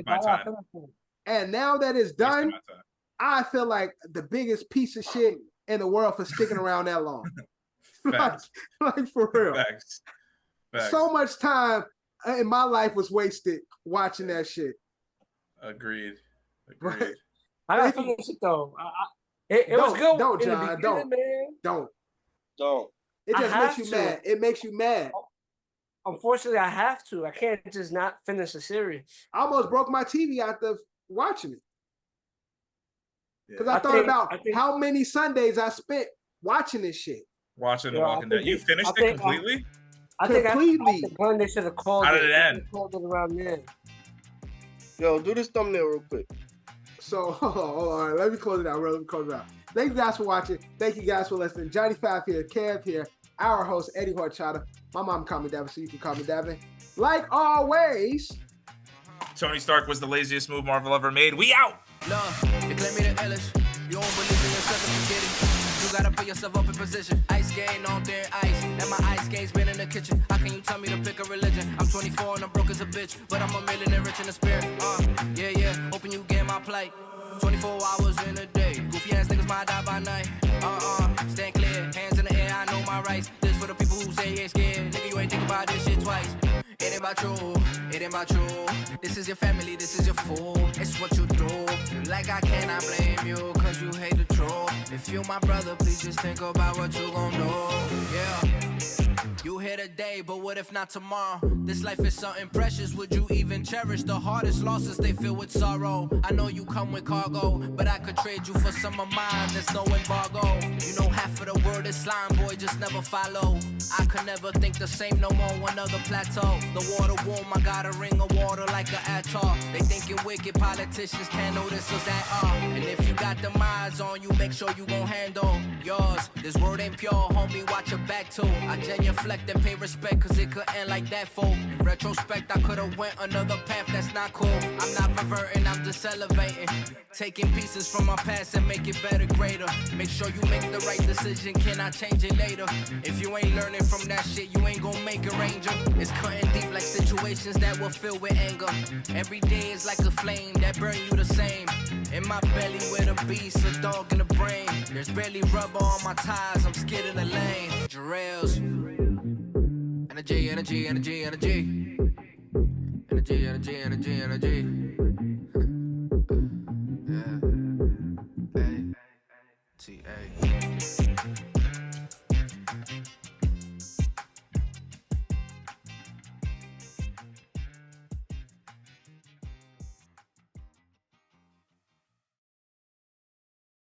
Speaker 2: my time.
Speaker 5: And now that it's done, I feel like the biggest piece of shit in the world for sticking around that long. like for real.
Speaker 2: Facts.
Speaker 5: So much time in my life was wasted watching that shit.
Speaker 2: Agreed.
Speaker 5: Right.
Speaker 6: I gotta finish it though. It was good.
Speaker 5: Don't, John. Don't. It just makes you mad. It makes you mad.
Speaker 6: Unfortunately, I have to. I can't just not finish the series.
Speaker 5: I almost broke my TV after watching it. Because I thought about how many Sundays I spent watching this shit.
Speaker 2: Watching The Walking Dead. You finished it completely?
Speaker 5: Completely.
Speaker 6: They should have called
Speaker 2: it. How did it end?
Speaker 6: Called it around then.
Speaker 1: Yo, do this thumbnail real quick.
Speaker 5: So, all right, let me close it out, bro. Thank you guys for watching. Thank you guys for listening. Johnny 5 here, Kev here, our host, Eddie Horchata. My mom called me Devin, so you can call me Devin. Like always,
Speaker 2: Tony Stark was the laziest move Marvel ever made. We out!
Speaker 7: Love, you claim me the illest. You don't believe in yourself if you get it. You gotta put yourself up in position. Ice skating on thin ice, and my ice skate's been in the kitchen. How can you tell me to pick a religion? I'm 24 and I'm broke as a bitch, but I'm a millionaire rich in the spirit. Yeah, hoping you get my plight. 24 hours in a day. Goofy ass niggas might die by night. Stand clear, hands in the air, I know my rights. This for the people who say you ain't scared. Nigga, you ain't think about this shit twice. It ain't about you, it ain't about you. This is your family, this is your fool. It's what you do. Like I cannot blame you, cause you hate the truth. If you my brother, please just think about what you gon' do. Yeah. You here today, but what if not tomorrow? This life is something precious, would you even cherish? The hardest losses, they fill with sorrow. I know you come with cargo, but I could trade you for some of mine, there's no embargo. You know half of the world is slime, boy, just never follow. I could never think the same no more, one other plateau. The water warm, I got a ring of water like an atoll. They thinking wicked politicians can't notice us at all. And if you got them eyes on you, make sure you gon' handle yours. This word ain't pure, homie, watch your back too. I genuflect and pay respect, cause it could end like that, fool. In retrospect, I could've went another path that's not cool. I'm not reverting, I'm just elevating. Taking pieces from my past and make it better, greater. Make sure you make the right decision, can I change it later? If you ain't learning from that shit, you ain't gon' make a ranger. It's cutting deep like situations that will fill with anger. Every day is like a flame that burn you the same. In my belly with a beast, a dog in the brain. There's barely rubber on my tires, I'm scared in the lane. Jerellz. Energy, energy, energy, energy. Energy, energy, energy, energy.